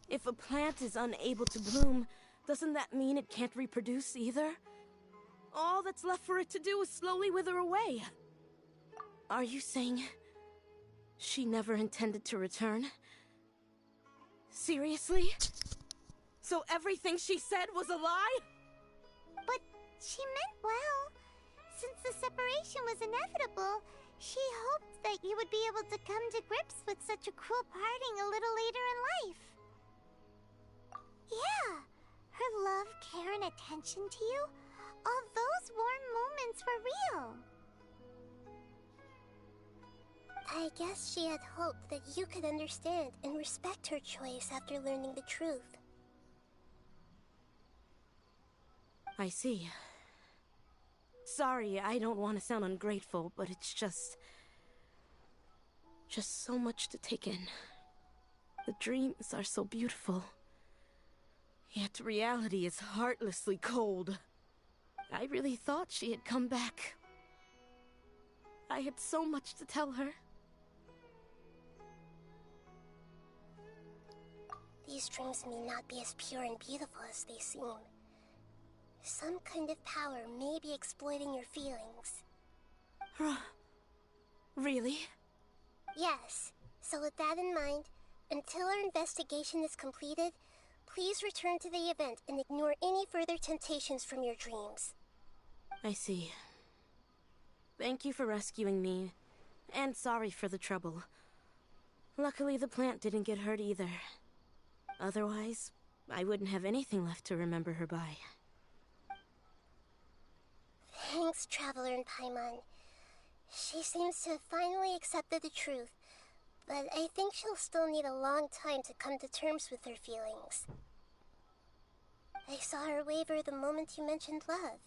Speaker 2: If a plant is unable to bloom, doesn't that mean it can't reproduce either? All that's left for it to do is slowly wither away. Are you saying she never intended to return? Seriously? So everything she said was a lie?
Speaker 13: But she meant well. Since the separation was inevitable, she hoped that you would be able to come to grips with such a cruel parting a little later in life. Yeah, her love, care, and attention to you, all those warm moments were real.
Speaker 4: I guess she had hoped that you could understand and respect her choice after learning the truth.
Speaker 2: I see. Sorry, I don't want to sound ungrateful, but it's just so much to take in. The dreams are so beautiful. Yet reality is heartlessly cold. I really thought she had come back. I had so much to tell her.
Speaker 4: These dreams may not be as pure and beautiful as they seem. Some kind of power may be exploiting your feelings.
Speaker 2: Really?
Speaker 4: Yes. So with that in mind, until our investigation is completed, please return to the event and ignore any further temptations from your dreams.
Speaker 2: I see. Thank you for rescuing me, and sorry for the trouble. Luckily, the plant didn't get hurt either. Otherwise, I wouldn't have anything left to remember her by.
Speaker 4: Thanks, Traveler and Paimon. She seems to have finally accepted the truth, but I think she'll still need a long time to come to terms with her feelings. I saw her waver the moment you mentioned love.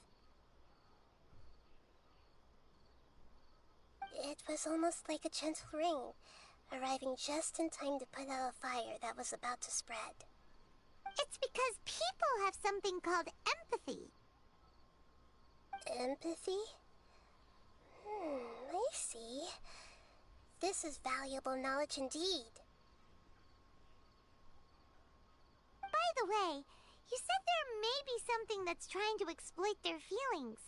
Speaker 4: It was almost like a gentle rain, arriving just in time to put out a fire that was about to spread.
Speaker 13: It's because people have something called empathy.
Speaker 4: Empathy? I see. This is valuable knowledge indeed.
Speaker 13: By the way, you said there may be something that's trying to exploit their feelings.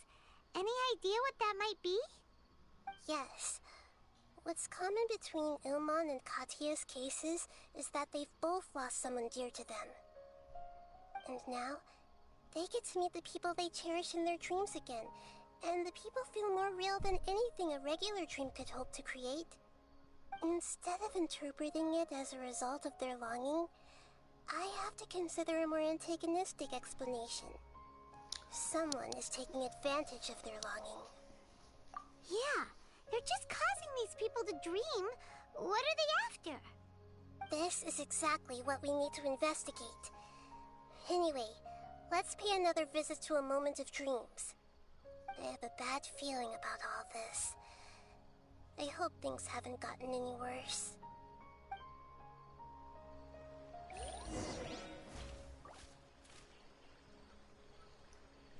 Speaker 13: Any idea what that might be?
Speaker 4: Yes. What's common between Ilmon and Katia's cases is that they've both lost someone dear to them. And now, they get to meet the people they cherish in their dreams again, and the people feel more real than anything a regular dream could hope to create. Instead of interpreting it as a result of their longing, I have to consider a more antagonistic explanation. Someone is taking advantage of their longing.
Speaker 13: Yeah, they're just causing these people to dream. What are they after?
Speaker 4: This is exactly what we need to investigate. Anyway, let's pay another visit to a moment of dreams. I have a bad feeling about all this. I hope things haven't gotten any worse.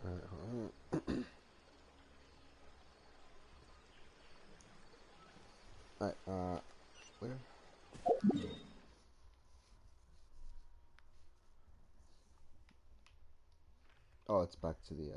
Speaker 1: Alright, hold on. Alright, where? Oh, it's back to the,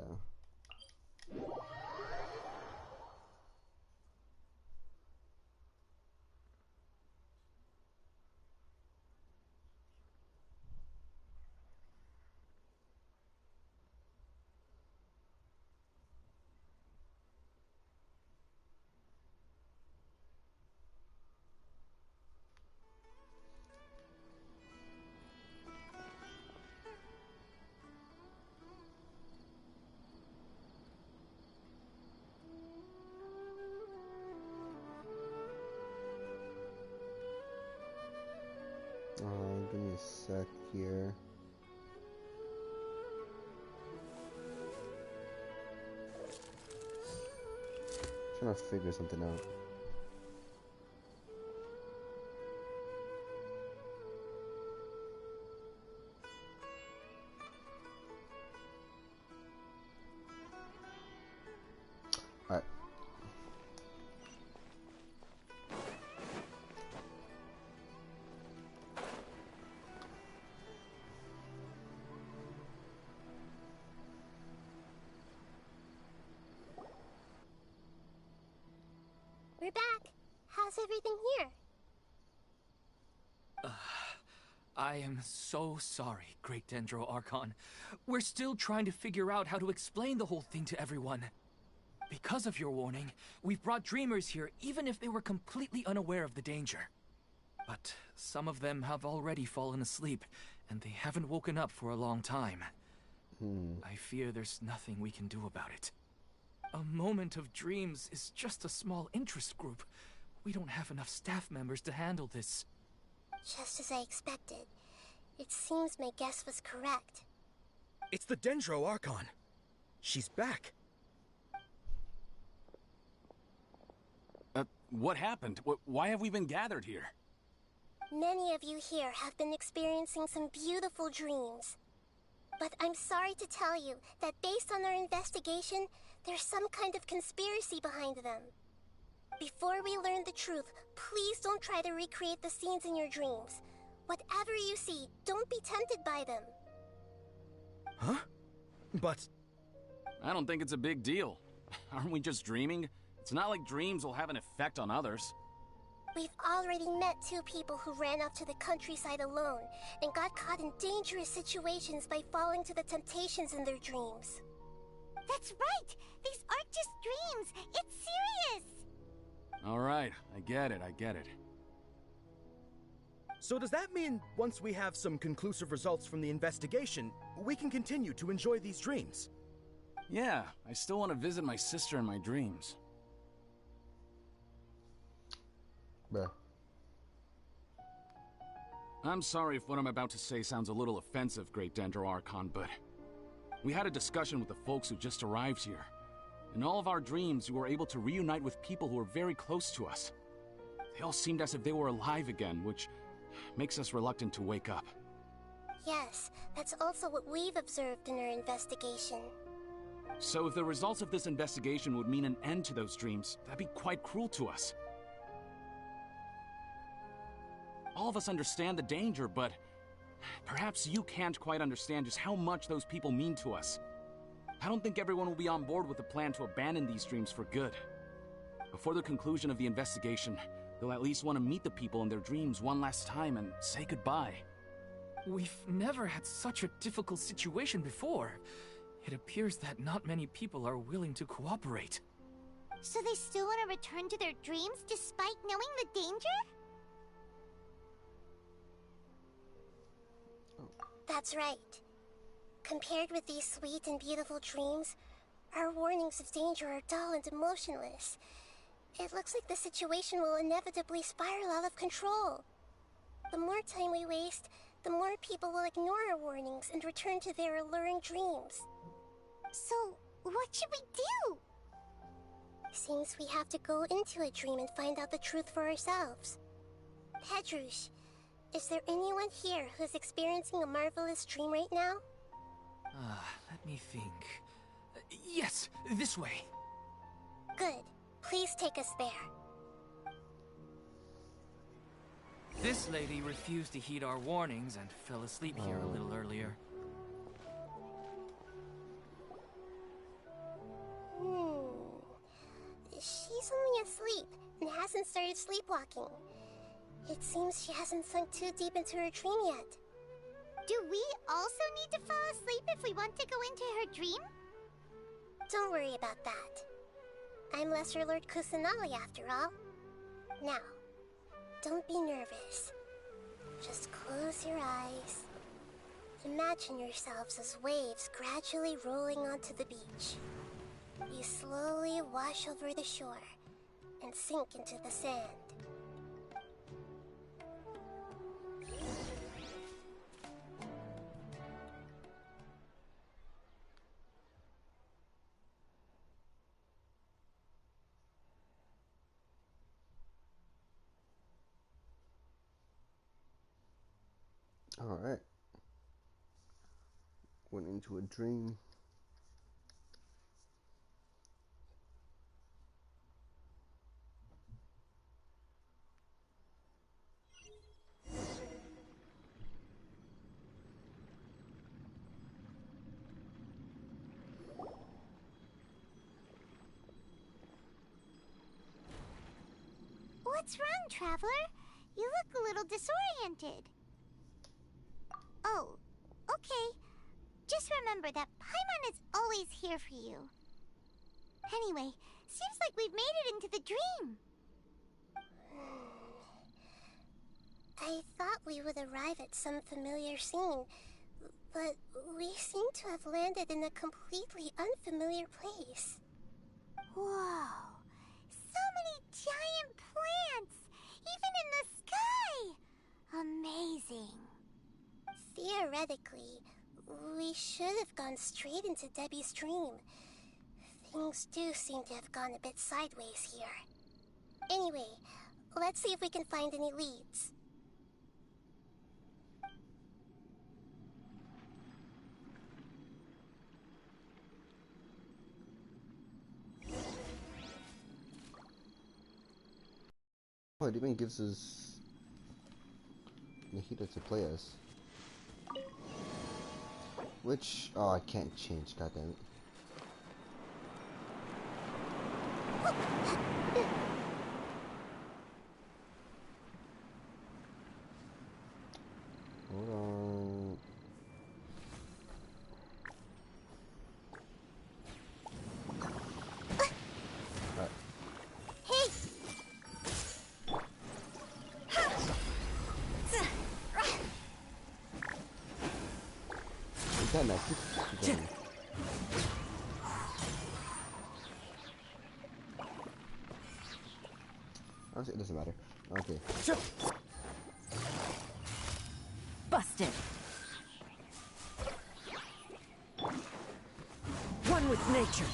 Speaker 1: give me a sec here. Trying to figure something out. Alright.
Speaker 4: We're back. How's everything here?
Speaker 11: I am so sorry, Great Dendro Archon. We're still trying to figure out how to explain the whole thing to everyone. Because of your warning, we've brought dreamers here even if they were completely unaware of the danger. But some of them have already fallen asleep, and they haven't woken up for a long time. I fear there's nothing we can do about it. A moment of dreams is just a small interest group. We don't have enough staff members to handle this.
Speaker 4: Just as I expected. It seems my guess was correct.
Speaker 14: It's the Dendro Archon. She's back.
Speaker 15: What happened? Why have we been gathered here?
Speaker 4: Many of you here have been experiencing some beautiful dreams. But I'm sorry to tell you that based on our investigation, there's some kind of conspiracy behind them. Before we learn the truth, please don't try to recreate the scenes in your dreams. Whatever you see, don't be tempted by them.
Speaker 14: Huh? But...
Speaker 15: I don't think it's a big deal. Aren't we just dreaming? It's not like dreams will have an effect on others.
Speaker 4: We've already met 2 people who ran off to the countryside alone and got caught in dangerous situations by falling to the temptations in their dreams.
Speaker 13: That's right! These aren't just dreams! It's serious!
Speaker 15: Alright, I get it.
Speaker 14: So does that mean once we have some conclusive results from the investigation, we can continue to enjoy these dreams?
Speaker 15: Yeah, I still want to visit my sister in my dreams.
Speaker 1: Bruh.
Speaker 15: I'm sorry if what I'm about to say sounds a little offensive, Great Dendro Archon, but we had a discussion with the folks who just arrived here. In all of our dreams, we were able to reunite with people who were very close to us. They all seemed as if they were alive again, which makes us reluctant to wake up.
Speaker 4: Yes, that's also what we've observed in our investigation.
Speaker 15: So if the results of this investigation would mean an end to those dreams, that'd be quite cruel to us. All of us understand the danger, but perhaps you can't quite understand just how much those people mean to us. I don't think everyone will be on board with the plan to abandon these dreams for good. Before the conclusion of the investigation, they'll at least want to meet the people in their dreams one last time and say goodbye.
Speaker 11: We've never had such a difficult situation before. It appears that not many people are willing to cooperate.
Speaker 13: So they still want to return to their dreams despite knowing the danger?
Speaker 4: That's right. Compared with these sweet and beautiful dreams, our warnings of danger are dull and emotionless. It looks like the situation will inevitably spiral out of control. The more time we waste, the more people will ignore our warnings and return to their alluring dreams.
Speaker 13: So, what should we do?
Speaker 4: Seems we have to go into a dream and find out the truth for ourselves. Pedrush, is there anyone here who's experiencing a marvelous dream right now?
Speaker 11: Let me think. Yes, this way.
Speaker 4: Good. Please take us there.
Speaker 11: This lady refused to heed our warnings and fell asleep here a little earlier.
Speaker 4: She's only asleep and hasn't started sleepwalking. It seems she hasn't sunk too deep into her dream yet.
Speaker 13: Do we also need to fall asleep if we want to go into her dream?
Speaker 4: Don't worry about that. I'm Lesser Lord Kusanali after all. Now, don't be nervous. Just close your eyes. Imagine yourselves as waves gradually rolling onto the beach. You slowly wash over the shore and sink into the sand.
Speaker 1: Alright. Went into a dream.
Speaker 13: What's wrong, Traveler? You look a little disoriented. Oh, okay. Just remember that Paimon is always here for you. Anyway, seems like we've made it into the dream.
Speaker 4: I thought we would arrive at some familiar scene, but we seem to have landed in a completely unfamiliar place.
Speaker 13: Whoa! So many giant plants! Even in the sky! Amazing.
Speaker 4: Theoretically, we should have gone straight into Debbie's dream. Things do seem to have gone a bit sideways here. Anyway, let's see if we can find any leads.
Speaker 1: Oh, it even gives us Nahida to play as. Which, oh, I can't change, goddammit. Hold on. Right.
Speaker 4: Hey!
Speaker 1: You can't mess with it. Honestly, it doesn't matter. Okay.
Speaker 3: Busted. One with nature.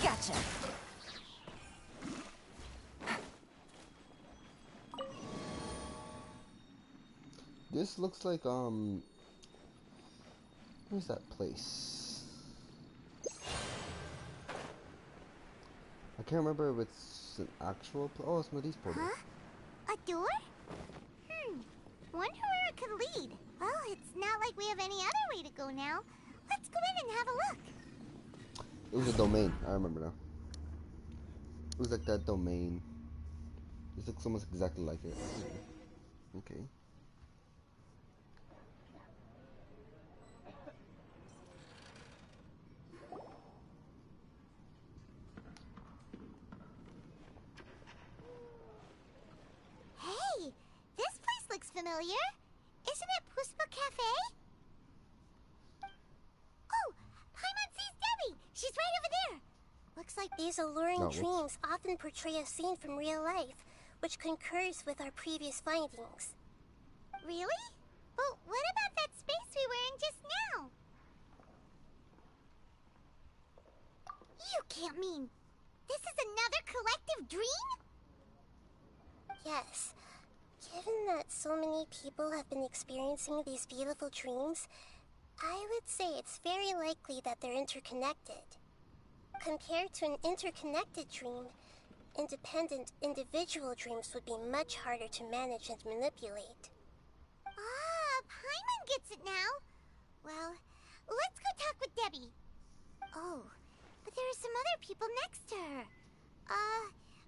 Speaker 3: Gotcha.
Speaker 1: This looks like, where's that place? I can't remember if it's an actual oh, it's Modis portal.
Speaker 13: Huh? A door? Wonder where it could lead. Well, it's not like we have any other way to go now. Let's go in and have a look.
Speaker 1: It was a domain, I remember now. It was like that domain. This looks almost exactly like it. Okay.
Speaker 13: Hey, this place looks familiar. Isn't it Puspa Cafe? Oh, Paimon sees Debbie. She's right over there. What
Speaker 4: Looks like these alluring
Speaker 1: No,
Speaker 4: dreams often portray a scene from real life, which concurs with our previous findings. Really? But what about that space we were in just now? You can't mean this is another collective dream? Yes. Given that so many people have been experiencing these beautiful dreams, I would say it's very likely that they're interconnected. Compared to an interconnected dream, independent individual dreams would be much harder to manage and manipulate. Ah, Paimon gets it now. Well, let's go talk with Debbie. Oh, but there are some other people next to her.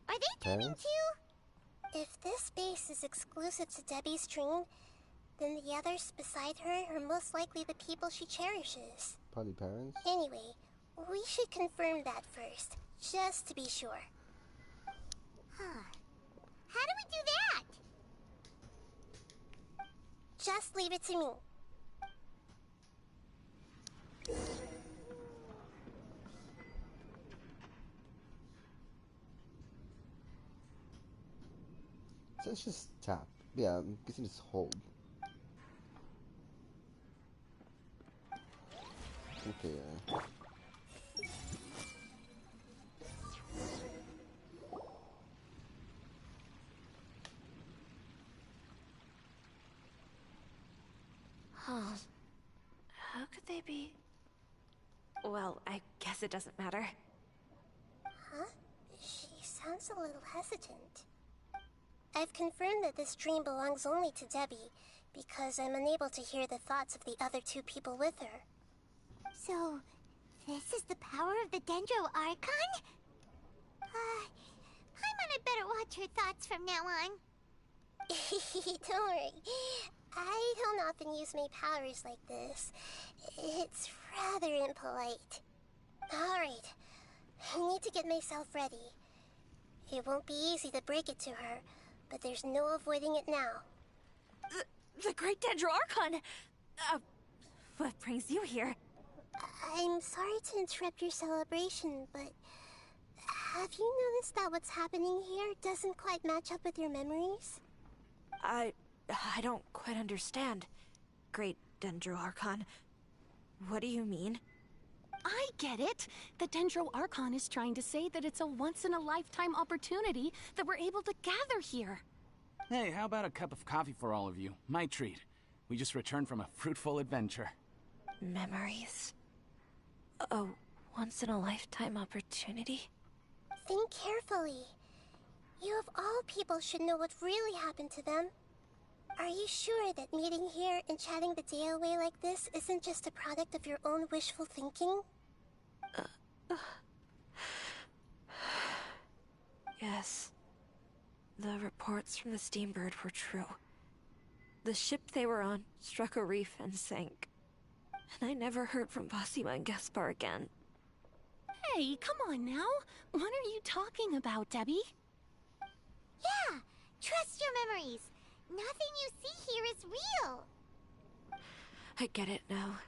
Speaker 4: Are they dreaming too? If this space is exclusive to Debbie's dream, then the others beside her are most likely the people she cherishes.
Speaker 1: Probably parents.
Speaker 4: Anyway, we should confirm that first, just to be sure. Huh. How do we do that? Just leave it to me.
Speaker 1: So let's just tap. Yeah, I'm guessing just hold. Okay,
Speaker 12: Huh. How could they be? Well, I guess it doesn't matter.
Speaker 4: Huh? She sounds a little hesitant. I've confirmed that this dream belongs only to Debbie, because I'm unable to hear the thoughts of the other two people with her. So, this is the power of the Dendro Archon? Paimon had better watch her thoughts from now on. Don't worry. I don't often use my powers like this. It's rather impolite. Alright, I need to get myself ready. It won't be easy to break it to her, but there's no avoiding it now.
Speaker 12: The Great Dendro Archon! What brings you here?
Speaker 4: I'm sorry to interrupt your celebration, but have you noticed that what's happening here doesn't quite match up with your memories?
Speaker 12: I don't quite understand. Great Dendro Archon. What do you mean?
Speaker 16: I get it. The Dendro Archon is trying to say that it's a once-in-a-lifetime opportunity that we're able to gather here.
Speaker 15: Hey, how about a cup of coffee for all of you? My treat. We just returned from a fruitful adventure.
Speaker 12: Memories? A once-in-a-lifetime opportunity?
Speaker 4: Think carefully. You of all people should know what really happened to them. Are you sure that meeting here and chatting the day away like this isn't just a product of your own wishful thinking?
Speaker 12: Yes. The reports from the Steambird were true. The ship they were on struck a reef and sank. And I never heard from Basima and Gaspar again.
Speaker 16: Hey, come on now. What are you talking about, Debbie?
Speaker 4: Yeah, trust your memories. Nothing you see here is real.
Speaker 12: I get it now.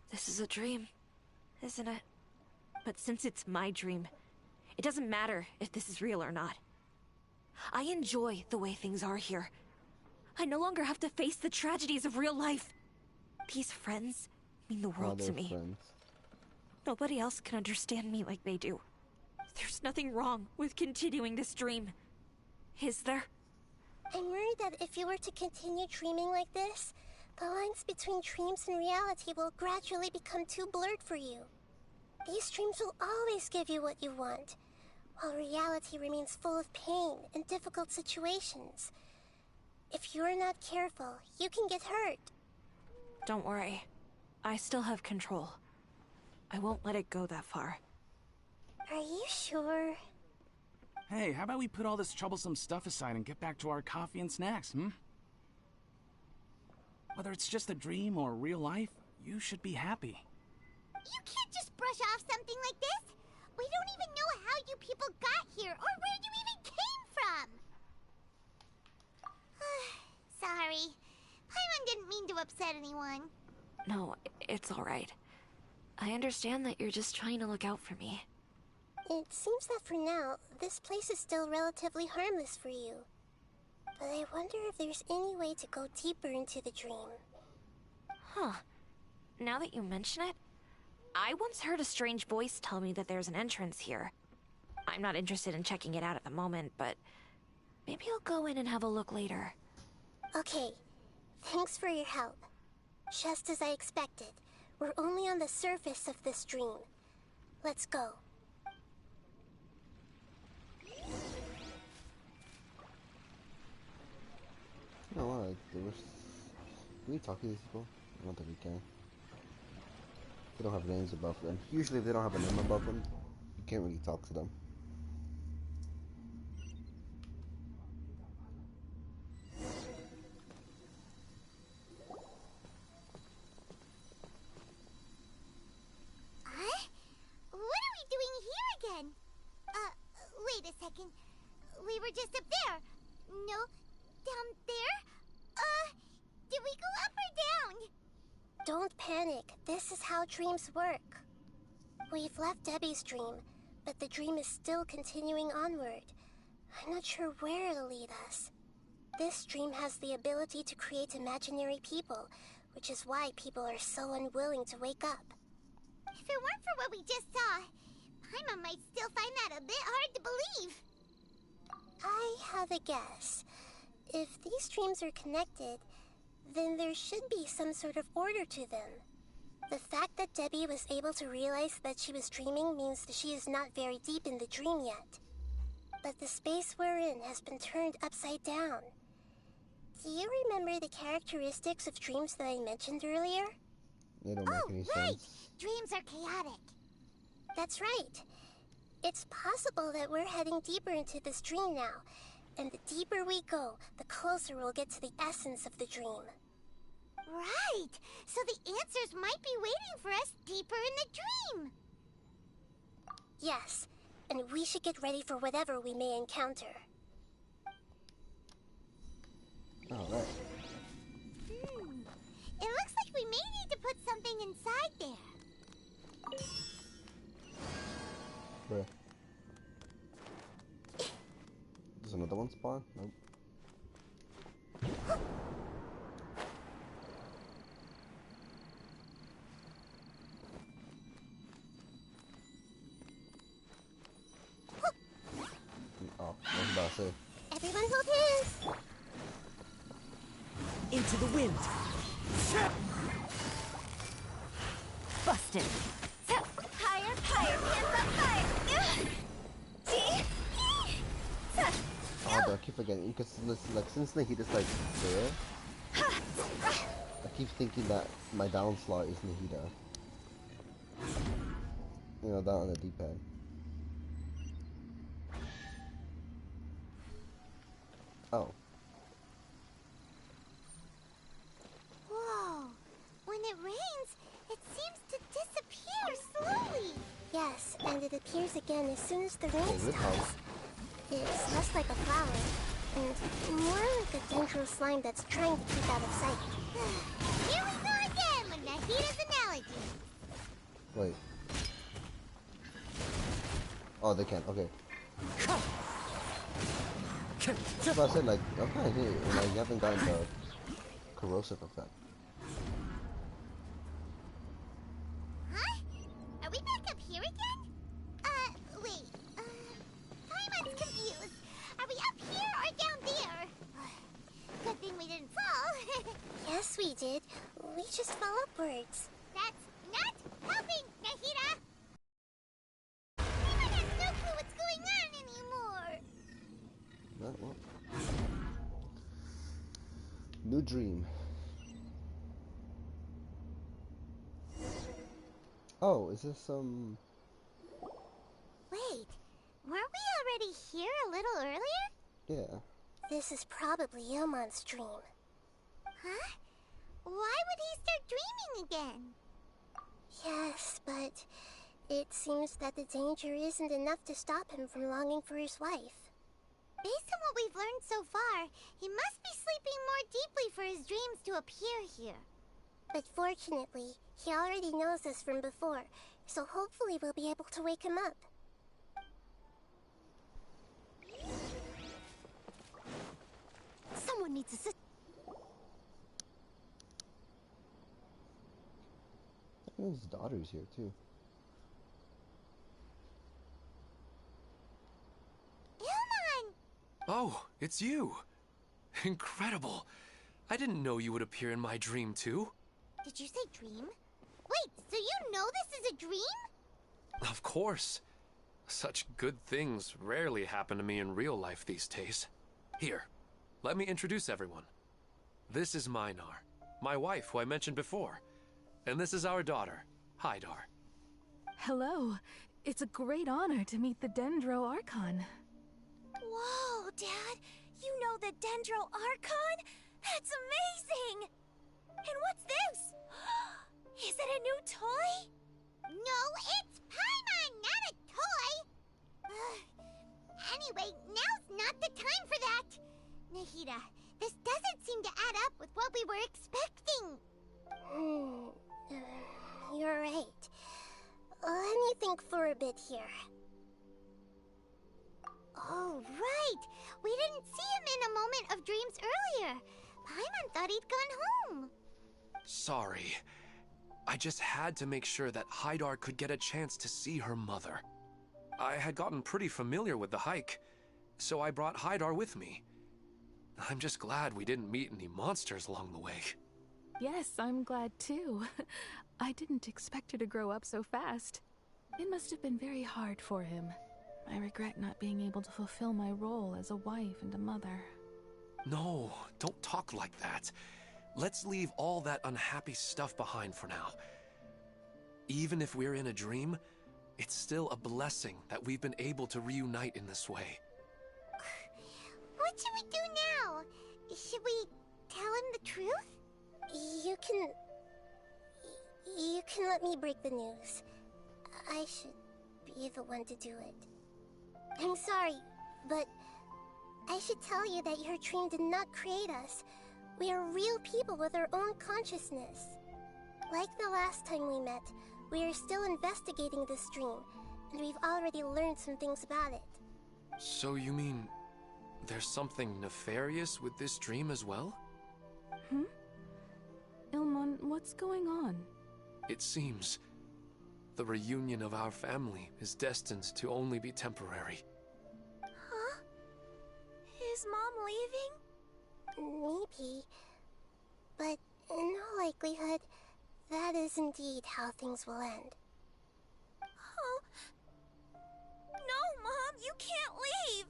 Speaker 12: This is a dream, isn't it? But since it's my dream, it doesn't matter if this is real or not. I enjoy the way things are here. I no longer have to face the tragedies of real life. These friends mean the world to me.
Speaker 1: Friends.
Speaker 12: Nobody else can understand me like they do. There's nothing wrong with continuing this dream. Is there?
Speaker 4: I'm worried that if you were to continue dreaming like this, the lines between dreams and reality will gradually become too blurred for you. These dreams will always give you what you want, while reality remains full of pain and difficult situations. If you're not careful, you can get hurt.
Speaker 12: Don't worry. I still have control. I won't let it go that far.
Speaker 4: Are you sure?
Speaker 15: Hey, how about we put all this troublesome stuff aside and get back to our coffee and snacks, Whether it's just a dream or real life, you should be happy.
Speaker 4: You can't just brush off something like this. We don't even know how you people got here or where you even came from. Sorry. Paimon didn't mean to upset anyone.
Speaker 12: No, it's alright. I understand that you're just trying to look out for me.
Speaker 4: It seems that for now, this place is still relatively harmless for you. But I wonder if there's any way to go deeper into the dream.
Speaker 12: Huh. Now that you mention it, I once heard a strange voice tell me that there's an entrance here. I'm not interested in checking it out at the moment, but maybe I'll go in and have a look later.
Speaker 4: Okay, thanks for your help. Just as I expected, we're only on the surface of this dream. Let's go.
Speaker 1: You know what? Can we talk to these people? I don't think we can. They don't have names above them. Usually if they don't have a name above them, you can't really talk to them.
Speaker 13: Huh? What are we doing here again? Wait a second. We were just up there. No, down there? Did we go up or down?
Speaker 4: Don't panic. This is how dreams work. We've left Debbie's dream, but the dream is still continuing onward. I'm not sure where it'll lead us. This dream has the ability to create imaginary people, which is why people are so unwilling to wake up.
Speaker 13: If it weren't for what we just saw, Paimon might still find that a bit hard to believe.
Speaker 4: I have a guess. If these dreams are connected, then there should be some sort of order to them. The fact that Debbie was able to realize that she was dreaming means that she is not very deep in the dream yet. But the space we're in has been turned upside down. Do you remember the characteristics of dreams that I mentioned earlier?
Speaker 1: They don't make any sense.
Speaker 4: Dreams are chaotic. That's right. It's possible that we're heading deeper into this dream now, and the deeper we go, the closer we'll get to the essence of the dream.
Speaker 13: Right! So the answers might be waiting for us deeper in the dream!
Speaker 4: Yes, and we should get ready for whatever we may encounter.
Speaker 1: Alright.
Speaker 13: It looks like we may need to put something inside there.
Speaker 1: Where? Does another one spawn? Nope. Oh, I was about to say.
Speaker 4: Everyone hold hands!
Speaker 3: Into the wind. Busted.
Speaker 13: Higher, higher, hands up high!
Speaker 1: Oh, I keep forgetting because like since Nahida's like there, I keep thinking that my down slot is Nahida. You know, down on the D-pad. Oh.
Speaker 13: Whoa! When it rains, it seems to disappear slowly.
Speaker 4: Yes, and it appears again as soon as the rain
Speaker 1: Oh, this
Speaker 4: stops.
Speaker 1: house.
Speaker 4: It's less like a flower, and more like a dangerous slime that's trying to keep out of sight.
Speaker 13: Here we go again with Nahida's analogy.
Speaker 1: Wait. Oh, they can't. Okay. But I said like I'm kind of here, and like you haven't gotten the corrosive effect.
Speaker 13: Huh? Are we back up here again? Wait. Paimon's confused. Are we up here or down there? Good thing we didn't fall.
Speaker 4: Yes, we did. We just fell upwards.
Speaker 13: That's not helping, Nahida! Paimon has no clue what's going on anymore.
Speaker 1: Right, well. New dream. Oh, is this
Speaker 13: Wait, weren't we already here a little earlier?
Speaker 1: yeah.
Speaker 4: This is probably Ilmon's dream.
Speaker 13: Huh? Why would he start dreaming again?
Speaker 4: Yes, but it seems that the danger isn't enough to stop him from longing for his wife.
Speaker 13: Based on what we've learned so far, he must be sleeping more deeply for his dreams to appear here.
Speaker 4: But fortunately, he already knows us from before, so hopefully we'll be able to wake him up. Someone needs assistance.
Speaker 1: I think his daughter's here too.
Speaker 4: Ilman!
Speaker 10: Oh, it's you! Incredible! I didn't know you would appear in my dream too.
Speaker 4: Did you say dream? Wait, so you know this is a dream?
Speaker 10: Of course. Such good things rarely happen to me in real life these days. Here, let me introduce everyone. This is Minar, my wife who I mentioned before. And this is our daughter, Hydar.
Speaker 16: Hello. It's a great honor to meet the Dendro Archon.
Speaker 4: Whoa, Dad! You know the Dendro Archon? That's amazing! And what's this? Is it a new toy? No, it's Paimon, not a toy! Anyway, now's not the time for that! Nahida, this doesn't seem to add up with what we were expecting. You're right. Let me think for a bit here. Oh, right! We didn't see him in a moment of dreams earlier. Paimon thought he'd gone home.
Speaker 10: Sorry. I just had to make sure that Hydar could get a chance to see her mother. I had gotten pretty familiar with the hike, so I brought Hydar with me. I'm just glad we didn't meet any monsters along the way.
Speaker 16: Yes, I'm glad too. I didn't expect her to grow up so fast. It must have been very hard for him. I regret not being able to fulfill my role as a wife and a mother.
Speaker 10: No, don't talk like that. Let's leave all that unhappy stuff behind for now. Even if we're in a dream, it's still a blessing that we've been able to reunite in this way.
Speaker 4: What should we do now? Should we tell him the truth? You can let me break the news. I should be the one to do it. I'm sorry, but I should tell you that your dream did not create us. We are real people with our own consciousness. Like the last time we met, we are still investigating this dream, and we've already learned some things about it.
Speaker 10: So you mean there's something nefarious with this dream as well?
Speaker 16: Ilmon, what's going on?
Speaker 10: It seems the reunion of our family is destined to only be temporary.
Speaker 4: Huh? Is Mom leaving? Maybe. But in all likelihood, that is indeed how things will end. Oh. No, Mom, you can't leave!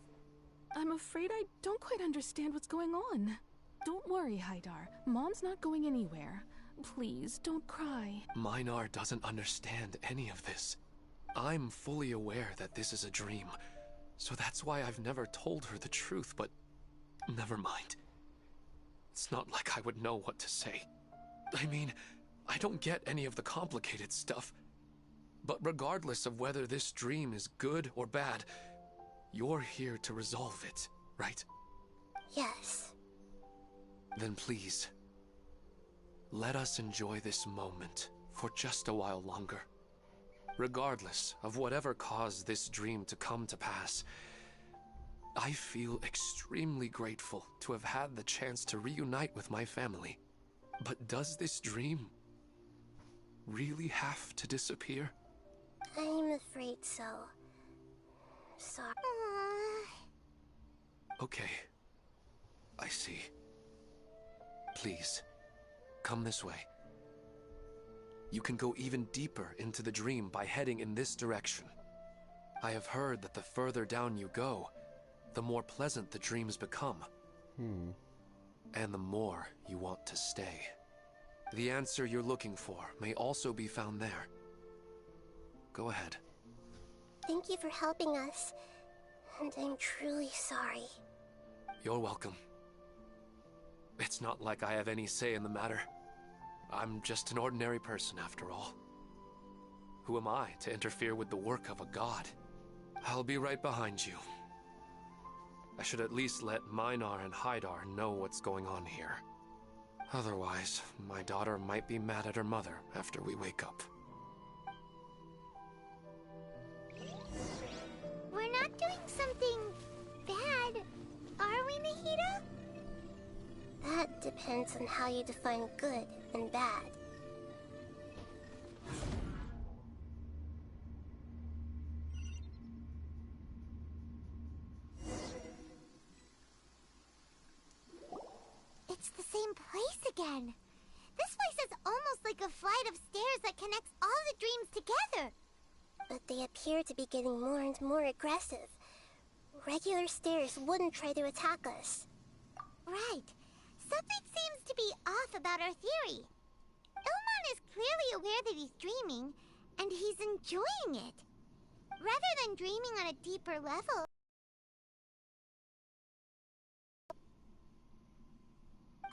Speaker 16: I'm afraid I don't quite understand what's going on. Don't worry, Hydar. Mom's not going anywhere. Please, don't cry.
Speaker 10: Minar doesn't understand any of this. I'm fully aware that this is a dream, so that's why I've never told her the truth, but never mind. It's not like I would know what to say. I mean, I don't get any of the complicated stuff. But regardless of whether this dream is good or bad, you're here to resolve it, right?
Speaker 4: Yes.
Speaker 10: Then please, let us enjoy this moment for just a while longer. Regardless of whatever caused this dream to come to pass, I feel extremely grateful to have had the chance to reunite with my family. But does this dream really have to disappear?
Speaker 4: I'm afraid so. Sorry.
Speaker 10: Okay. I see. Please, come this way. You can go even deeper into the dream by heading in this direction. I have heard that the further down you go, the more pleasant the dreams become. And the more you want to stay. The answer you're looking for may also be found there. Go ahead.
Speaker 4: Thank you for helping us. And I'm truly sorry.
Speaker 10: You're welcome. It's not like I have any say in the matter. I'm just an ordinary person after all. Who am I to interfere with the work of a god? I'll be right behind you. I should at least let Minar and Hydar know what's going on here. Otherwise, my daughter might be mad at her mother after we wake up.
Speaker 4: We're not doing something bad, are we, Nahida? That depends on how you define good and bad. It's the same place again. This place is almost like a flight of stairs that connects all the dreams together. But they appear to be getting more and more aggressive. Regular stairs wouldn't try to attack us. Right. Something seems to be off about our theory. Ilmon is clearly aware that he's dreaming, and he's enjoying it. Rather than dreaming on a deeper level.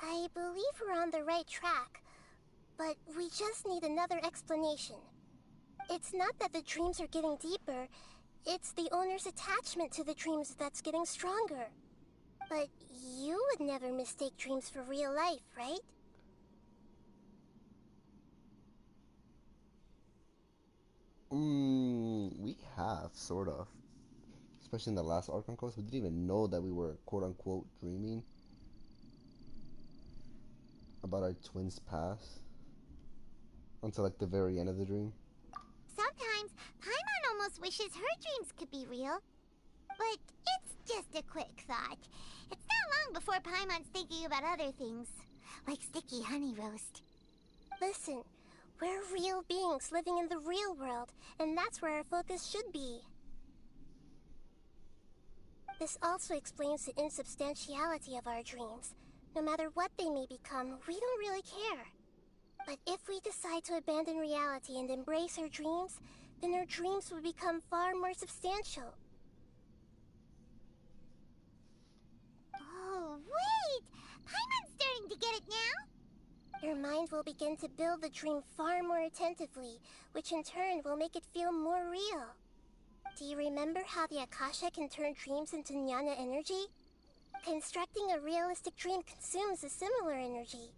Speaker 4: I believe we're on the right track, but we just need another explanation. It's not that the dreams are getting deeper, it's the owner's attachment to the dreams that's getting stronger. But you would never mistake dreams for real life, right?
Speaker 1: We have, sort of. Especially in the last Archon Coast, we didn't even know that we were quote-unquote dreaming about our twins' past until like the very end of the dream.
Speaker 13: Sometimes, Paimon almost wishes her dreams could be real. But it's just a quick thought. It's not long before Paimon's thinking about other things, like sticky honey roast.
Speaker 4: Listen, we're real beings living in the real world, and that's where our focus should be. This also explains the insubstantiality of our dreams. No matter what they may become, we don't really care. But if we decide to abandon reality and embrace our dreams, then our dreams will become far more substantial.
Speaker 13: Oh, wait! Paimon's starting to get it now?
Speaker 4: Your mind will begin to build the dream far more attentively, which in turn will make it feel more real. Do you remember how the Akasha can turn dreams into jnana energy? Constructing a realistic dream consumes a similar energy.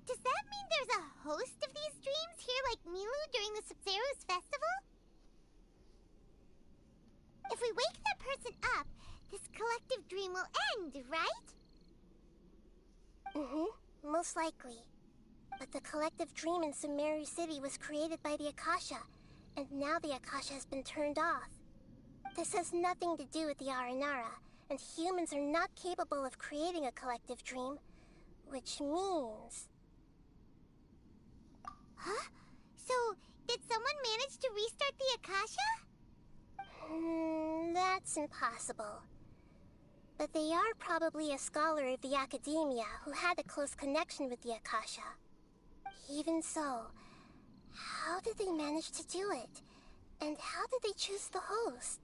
Speaker 13: Does that mean there's a host of these dreams here like Milu during the Sub-Zero's festival? If we wake that person up, this collective dream will end, right?
Speaker 4: Most likely. But the collective dream in Sumeru City was created by the Akasha, and now the Akasha has been turned off. This has nothing to do with the Aranara, and humans are not capable of creating a collective dream, which means...
Speaker 13: Huh? So, did someone manage to restart the Akasha?
Speaker 4: That's impossible. But they are probably a scholar of the academia who had a close connection with the Akasha. Even so, how did they manage to do it? And how did they choose the host?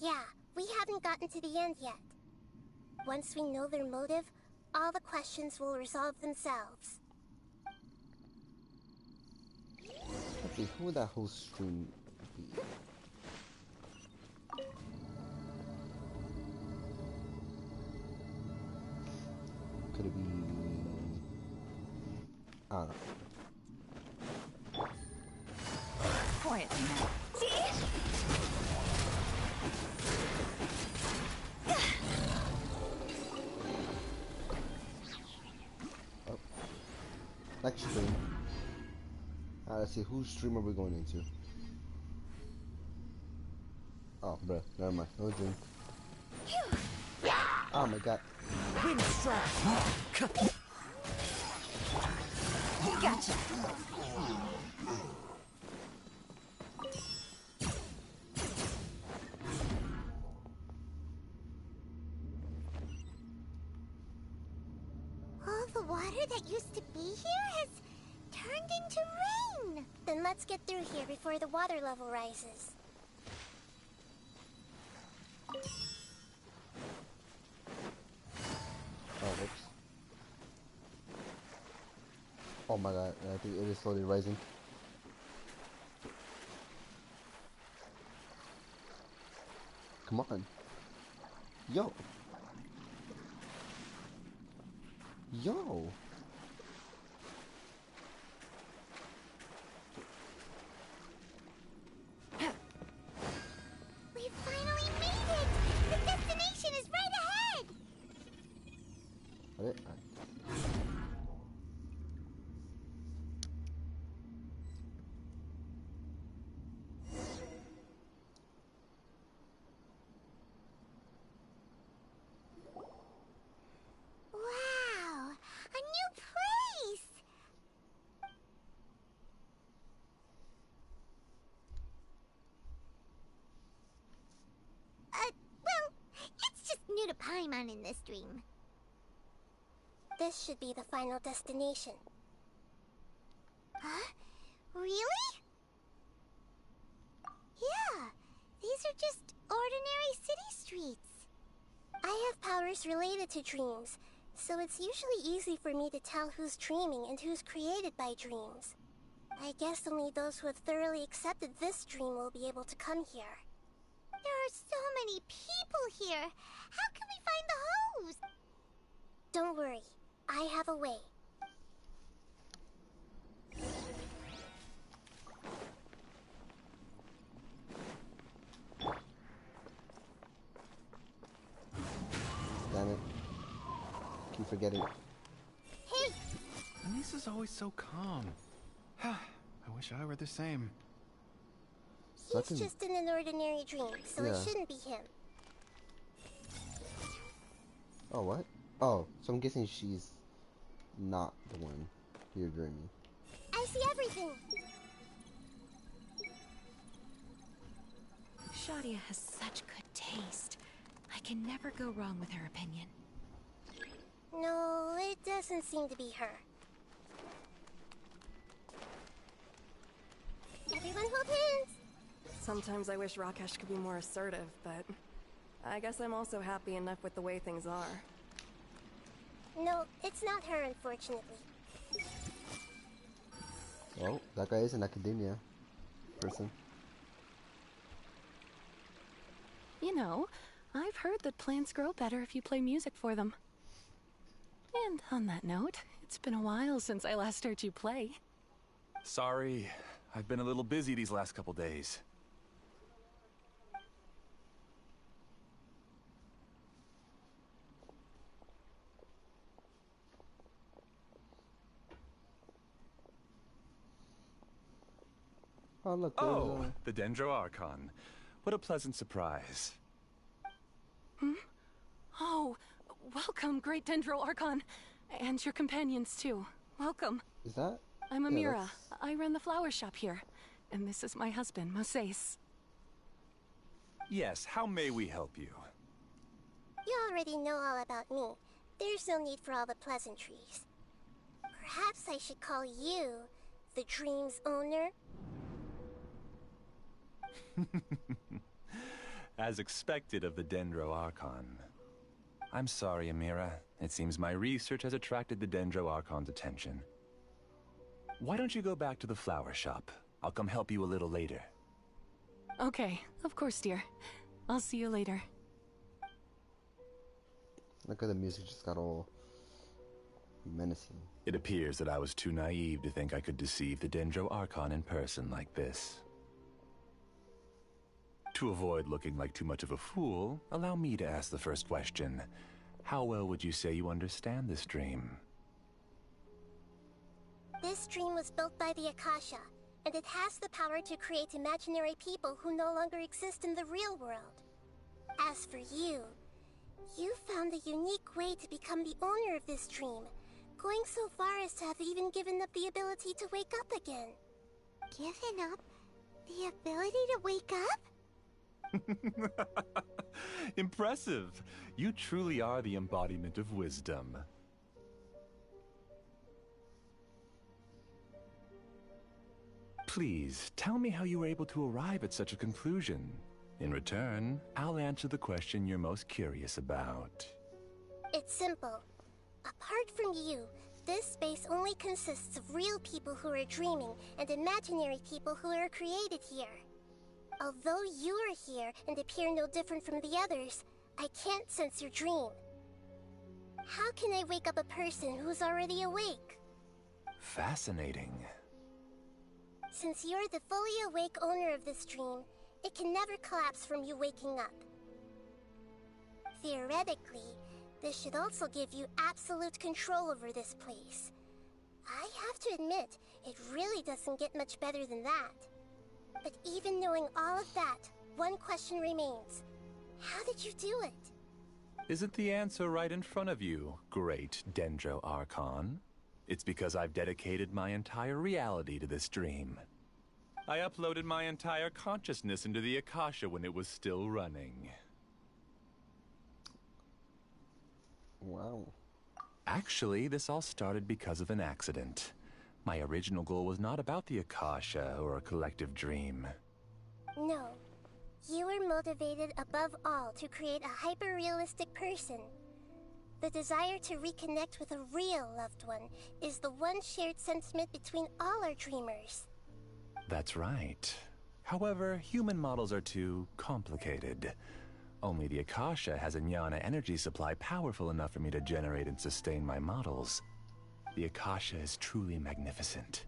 Speaker 4: Yeah, we haven't gotten to the end yet. Once we know their motive, all the questions will resolve themselves.
Speaker 1: Okay, who would that host stream be? Could it be... I don't know.
Speaker 3: Quietly now.
Speaker 1: Oh. Next stream. Let's see, whose stream are we going into? Oh, bruh, never mind. No dream. Oh my god.
Speaker 3: Gotcha.
Speaker 13: All the water that used to be here has turned into rain.
Speaker 4: Then let's get through here before the water level rises.
Speaker 1: Oh, whoops. Oh my god, I think it is slowly rising. Come on. Yo. Yo.
Speaker 13: We finally made it! The destination
Speaker 1: Alright.
Speaker 13: Wow, a new place! Well, it's just new to Paimon in this dream.
Speaker 4: This should be the final destination.
Speaker 13: Huh? Really? Yeah, these are just ordinary city streets.
Speaker 4: I have powers related to dreams, so it's usually easy for me to tell who's dreaming and who's created by dreams. I guess only those who have thoroughly accepted this dream will be able to come here.
Speaker 13: There are so many people here. How can we find the host?
Speaker 4: Don't worry, I have a way.
Speaker 1: Damn it. Keep forgetting.
Speaker 13: Hey!
Speaker 17: Anissa's always so calm. I wish I were the same.
Speaker 4: He's just in an ordinary dream, so it shouldn't be him.
Speaker 1: Oh, what? Oh, so I'm guessing she's not the one you're dreaming.
Speaker 4: I see everything!
Speaker 12: Shadia has such good taste. I can never go wrong with her opinion.
Speaker 4: No, it doesn't seem to be her. Everyone hold hands!
Speaker 18: Sometimes I wish Rakesh could be more assertive, but I guess I'm also happy enough with the way things are.
Speaker 4: No, it's not her, unfortunately.
Speaker 1: Well, that guy is an academia person.
Speaker 16: You know, I've heard that plants grow better if you play music for them. And on that note, it's been a while since I last heard you play.
Speaker 17: Sorry, I've been a little busy these last couple days.
Speaker 1: Oh, look.
Speaker 17: Oh, the Dendro Archon. What a pleasant surprise.
Speaker 16: Hmm? Oh, welcome, Great Dendro Archon. And your companions, too. Welcome.
Speaker 1: Is that?
Speaker 16: I'm
Speaker 1: Yeah,
Speaker 16: Amira. I run the flower shop here. And this is my husband, Moses.
Speaker 17: Yes, how may we help you?
Speaker 4: You already know all about me. There's no need for all the pleasantries. Perhaps I should call you the dream's owner?
Speaker 17: As expected of the Dendro Archon. I'm sorry, Amira. It seems my research has attracted the Dendro Archon's attention. Why don't you go back to the flower shop? I'll come help you a little later.
Speaker 16: Okay, of course, dear. I'll see you later.
Speaker 1: Look at the music just got all menacing.
Speaker 17: It appears that I was too naive to think I could deceive the Dendro Archon in person like this. To avoid looking like too much of a fool, allow me to ask the first question. How well would you say you understand this dream?
Speaker 4: This dream was built by the Akasha, and it has the power to create imaginary people who no longer exist in the real world. As for you, you found a unique way to become the owner of this dream, going so far as to have even given up the ability to wake up again.
Speaker 13: Given up the ability to wake up?
Speaker 17: Impressive! You truly are the embodiment of wisdom. Please, tell me how you were able to arrive at such a conclusion. In return, I'll answer the question you're most curious about.
Speaker 4: It's simple. Apart from you, this space only consists of real people who are dreaming and imaginary people who are created here. Although you are here and appear no different from the others, I can't sense your dream. How can I wake up a person who's already awake?
Speaker 17: Fascinating.
Speaker 4: Since you're the fully awake owner of this dream, it can never collapse from you waking up. Theoretically, This should also give you absolute control over this place. I have to admit, it really doesn't get much better than that. But even knowing all of that, one question remains. How did you do it?
Speaker 17: Isn't the answer right in front of you, great Dendro Archon? It's because I've dedicated my entire reality to this dream. I uploaded my entire consciousness into the Akasha when it was still running.
Speaker 1: Wow.
Speaker 17: Actually, this all started because of an accident. My original goal was not about the Akasha or a collective dream.
Speaker 4: No. You were motivated above all to create a hyper-realistic person. The desire to reconnect with a real loved one is the one shared sentiment between all our dreamers.
Speaker 17: That's right. However, human models are too complicated. Only the Akasha has a jnana energy supply powerful enough for me to generate and sustain my models. The Akasha is truly magnificent.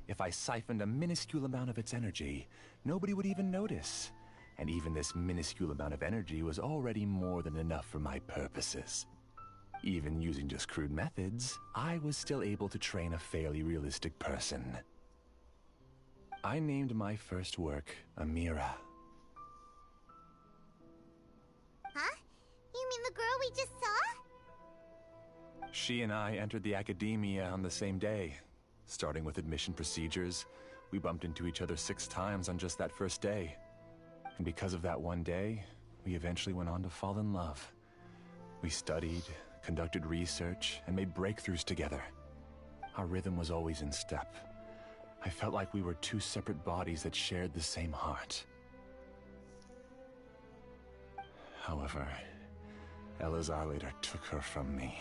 Speaker 17: If I siphoned a minuscule amount of its energy, nobody would even notice. And even this minuscule amount of energy was already more than enough for my purposes. Even using just crude methods, I was still able to train a fairly realistic person. I named my first work Amira.
Speaker 4: Huh? You mean the girl we just saw?
Speaker 17: She and I entered the academia on the same day. Starting with admission procedures, we bumped into each other 6 times on just that first day. And because of that one day, we eventually went on to fall in love. We studied, conducted research, and made breakthroughs together. Our rhythm was always in step. I felt like we were 2 separate bodies that shared the same heart. However, Elazar later took her from me.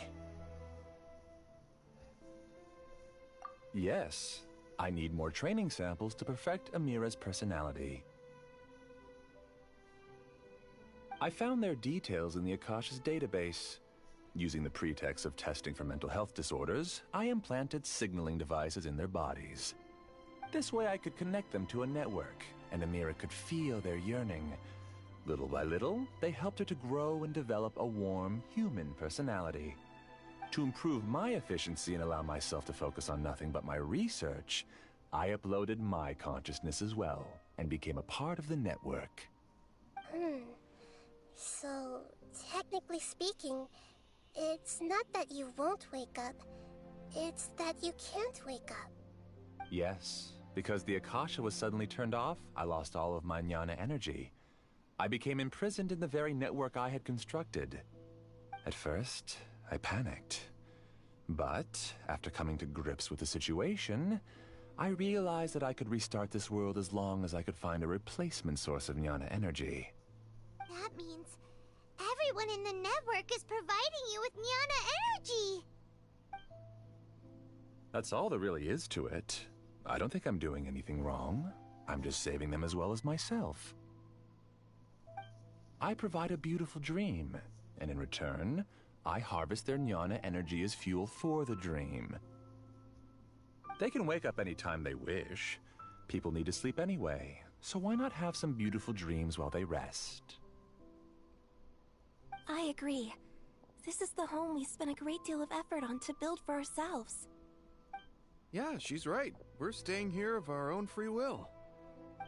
Speaker 17: Yes, I need more training samples to perfect Amira's personality. I found their details in the Akasha's database. Using the pretext of testing for mental health disorders, I implanted signaling devices in their bodies. This way I could connect them to a network, and Amira could feel their yearning. Little by little, they helped her to grow and develop a warm, human personality. To improve my efficiency and allow myself to focus on nothing but my research, I uploaded my consciousness as well, and became a part of the network.
Speaker 4: So, technically speaking, it's not that you won't wake up, it's that you can't wake up.
Speaker 17: Yes, because the Akasha was suddenly turned off, I lost all of my jnana energy. I became imprisoned in the very network I had constructed. At first, I panicked. But, after coming to grips with the situation, I realized that I could restart this world as long as I could find a replacement source of jnana energy.
Speaker 4: That means everyone in the network is providing you with jnana energy!
Speaker 17: That's all there really is to it. I don't think I'm doing anything wrong. I'm just saving them as well as myself. I provide a beautiful dream, and in return, I harvest their jnana energy as fuel for the dream. They can wake up any time they wish. People need to sleep anyway, so why not have some beautiful dreams while they rest?
Speaker 12: I agree. This is the home we spent a great deal of effort on to build for ourselves.
Speaker 9: Yeah, she's right. We're staying here of our own free will.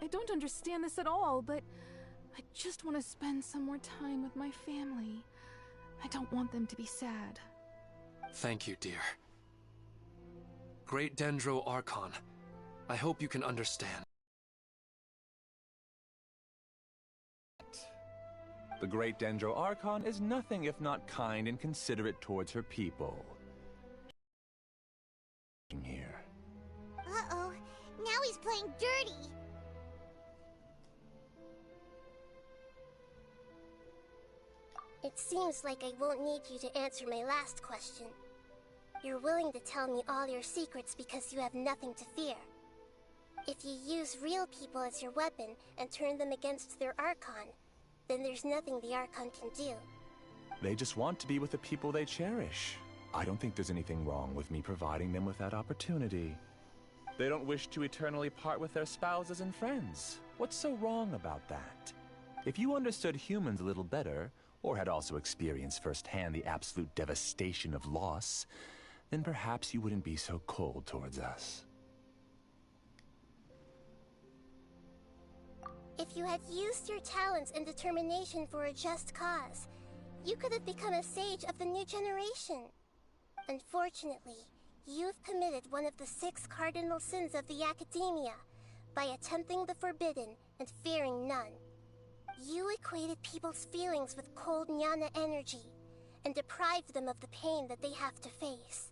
Speaker 16: I don't understand this at all, but I just want to spend some more time with my family. I don't want them to be sad.
Speaker 10: Thank you, dear. Great Dendro Archon, I hope you can understand.
Speaker 17: The great Dendro Archon is nothing if not kind and considerate towards her people. Here.
Speaker 4: Uh-oh, now he's playing dirty. It seems like I won't need you to answer my last question. You're willing to tell me all your secrets because you have nothing to fear. If you use real people as your weapon and turn them against their Archon, then there's nothing the Archon can do.
Speaker 17: They just want to be with the people they cherish. I don't think there's anything wrong with me providing them with that opportunity. They don't wish to eternally part with their spouses and friends. What's so wrong about that? If you understood humans a little better, or had also experienced firsthand the absolute devastation of loss, then perhaps you wouldn't be so cold towards us.
Speaker 4: If you had used your talents and determination for a just cause, you could have become a sage of the new generation. Unfortunately, you've committed one of the 6 cardinal sins of the Academia by attempting the forbidden and fearing none. You equated people's feelings with cold Jnana energy and deprived them of the pain that they have to face.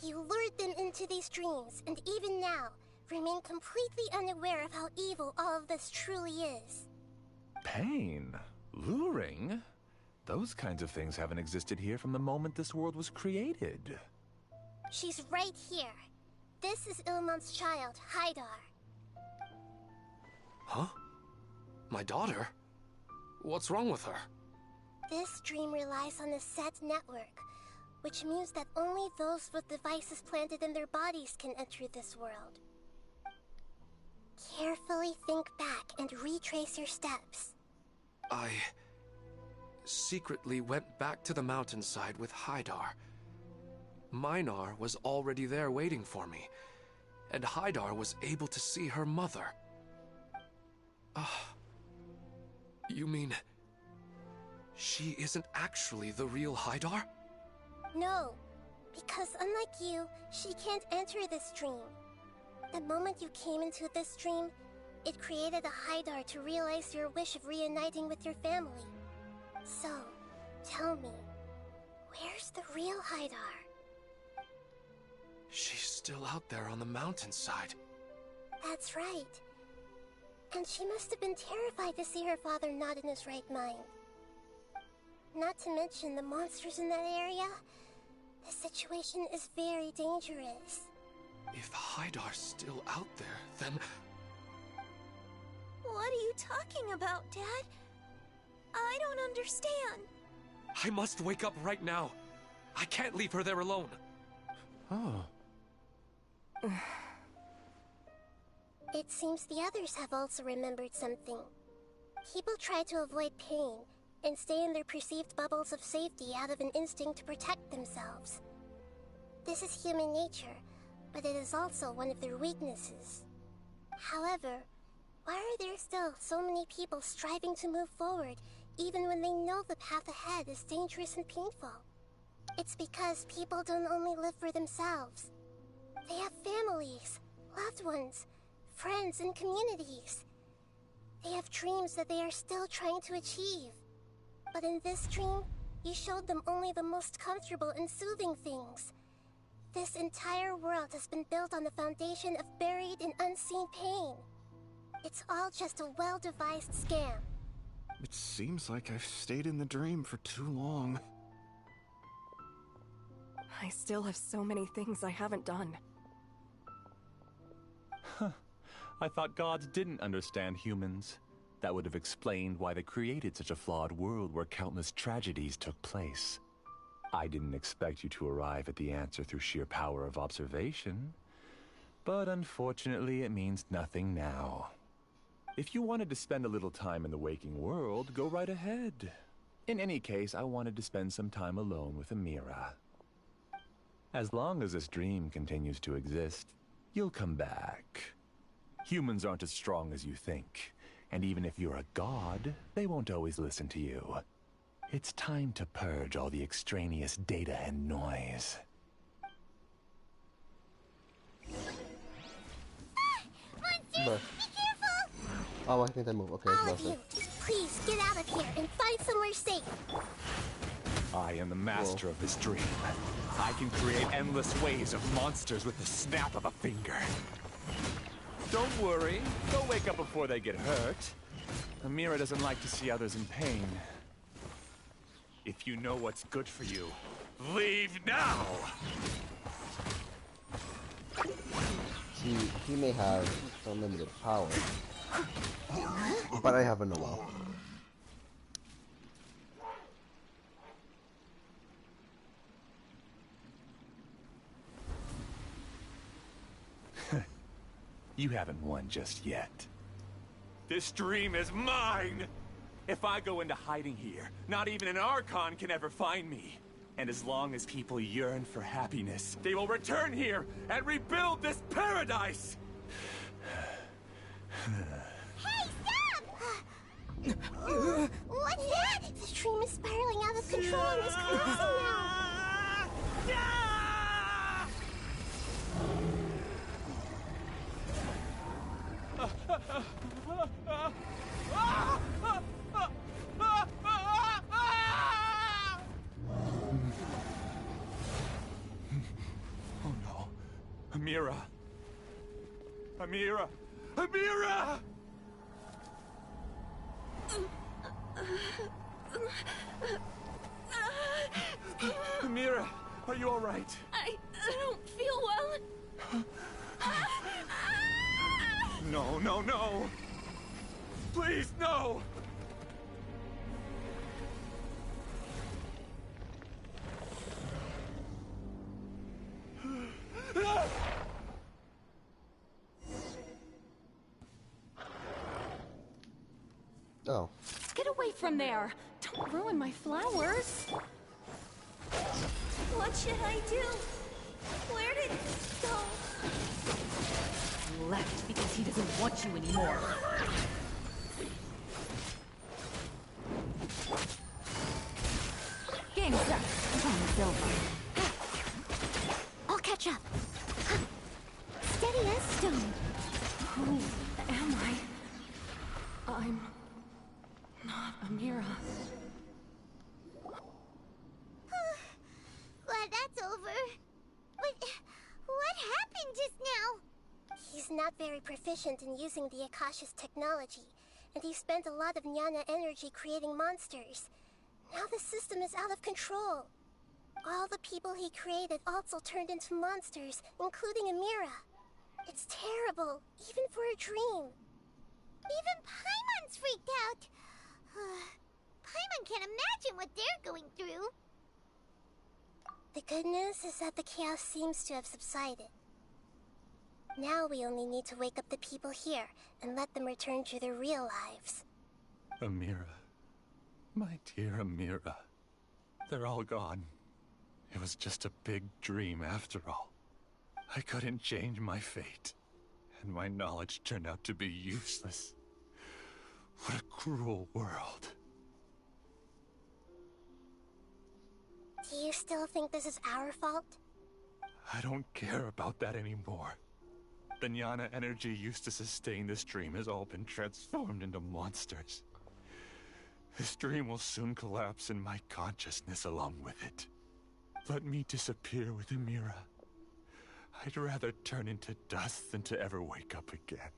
Speaker 4: You lured them into these dreams, and even now, remain completely unaware of how evil all of this truly is.
Speaker 17: Pain? Luring? Those kinds of things haven't existed here from the moment this world was created.
Speaker 4: She's right here. This is Ilmon's child, Haidar.
Speaker 10: Huh? My daughter? What's wrong with her?
Speaker 4: This dream relies on a set network, which means that only those with devices planted in their bodies can enter this world. Carefully think back and retrace your steps.
Speaker 10: I secretly went back to the mountainside with Haidar. Minar was already there waiting for me, and Haidar was able to see her mother. You mean she isn't actually the real Haidar?
Speaker 4: No, because unlike you, she can't enter this dream. The moment you came into this dream, it created a Haidar to realize your wish of reuniting with your family. So, tell me, where's the real Haidar?
Speaker 10: She's still out there on the mountainside.
Speaker 4: That's right. And she must have been terrified to see her father not in his right mind. Not to mention the monsters in that area. The situation is very dangerous.
Speaker 10: If Haidar's still out there, then...
Speaker 13: What are you talking about, Dad? I don't understand.
Speaker 10: I must wake up right now. I can't leave her there alone.
Speaker 17: Oh.
Speaker 4: It seems the others have also remembered something. People try to avoid pain and stay in their perceived bubbles of safety out of an instinct to protect themselves. This is human nature, but it is also one of their weaknesses. However, why are there still so many people striving to move forward even when they know the path ahead is dangerous and painful? It's because people don't only live for themselves. They have families, loved ones, friends, and communities. They have dreams that they are still trying to achieve. But in this dream, you showed them only the most comfortable and soothing things. This entire world has been built on the foundation of buried and unseen pain. It's all just a well-devised scam.
Speaker 19: It seems like I've stayed in the dream for too long.
Speaker 18: I still have so many things I haven't done.
Speaker 17: Huh. I thought gods didn't understand humans. That would have explained why they created such a flawed world where countless tragedies took place. I didn't expect you to arrive at the answer through sheer power of observation. But unfortunately, it means nothing now. If you wanted to spend a little time in the waking world, go right ahead. In any case, I wanted to spend some time alone with Amira. As long as this dream continues to exist, you'll come back. Humans aren't as strong as you think, and even if you're a god, they won't always listen to you. It's time to purge all the extraneous data and noise.
Speaker 4: Monsters! Be careful!
Speaker 1: Oh, why can't I move? Okay,
Speaker 4: all of you, please get out of here and find somewhere safe.
Speaker 17: I am the master of this dream. I can create endless waves of monsters with the snap of a finger. Don't worry, they'll wake up before they get hurt. Amira doesn't like to see others in pain. If you know what's good for you, leave now!
Speaker 1: See, he may have unlimited power, but I have a Noel.
Speaker 17: You haven't won just yet. This dream is mine!
Speaker 15: If I go into hiding here, not even an Archon can ever find me. And as long as people yearn for happiness, they will return here and rebuild this paradise!
Speaker 4: Hey, stop! What's that? The stream is spiraling out of control and is collapsing now.
Speaker 15: Oh no. Amira. Amira! Amira! Amira, are you all right?
Speaker 12: I don't feel well.
Speaker 15: No, no, no! Please, no!
Speaker 1: Oh.
Speaker 12: Get away from there! Don't ruin my flowers!
Speaker 4: What should I do? Where did it go?
Speaker 12: He left because he doesn't want you anymore. Game's up. Time's over.
Speaker 4: I'll catch up. Steady as stone.
Speaker 12: Who am I? I'm not Amira.
Speaker 4: Glad that's over. But what happened just now? He's not very proficient in using the Akasha's technology, and he spent a lot of Jnana energy creating monsters. Now the system is out of control. All the people he created also turned into monsters, including Amira. It's terrible, even for a dream. Even Paimon's freaked out. Paimon can't imagine what they're going through. The good news is that the chaos seems to have subsided. Now we only need to wake up the people here and let them return to their real lives.
Speaker 17: Amira. My dear Amira. They're all gone. It was just a big dream after all. I couldn't change my fate, and my knowledge turned out to be useless. What a cruel world.
Speaker 4: Do you still think this is our fault?
Speaker 17: I don't care about that anymore. The Jnana energy used to sustain this dream has all been transformed into monsters. This dream will soon collapse and my consciousness along with it. Let me disappear with Amira. I'd rather turn into dust than to ever wake up again.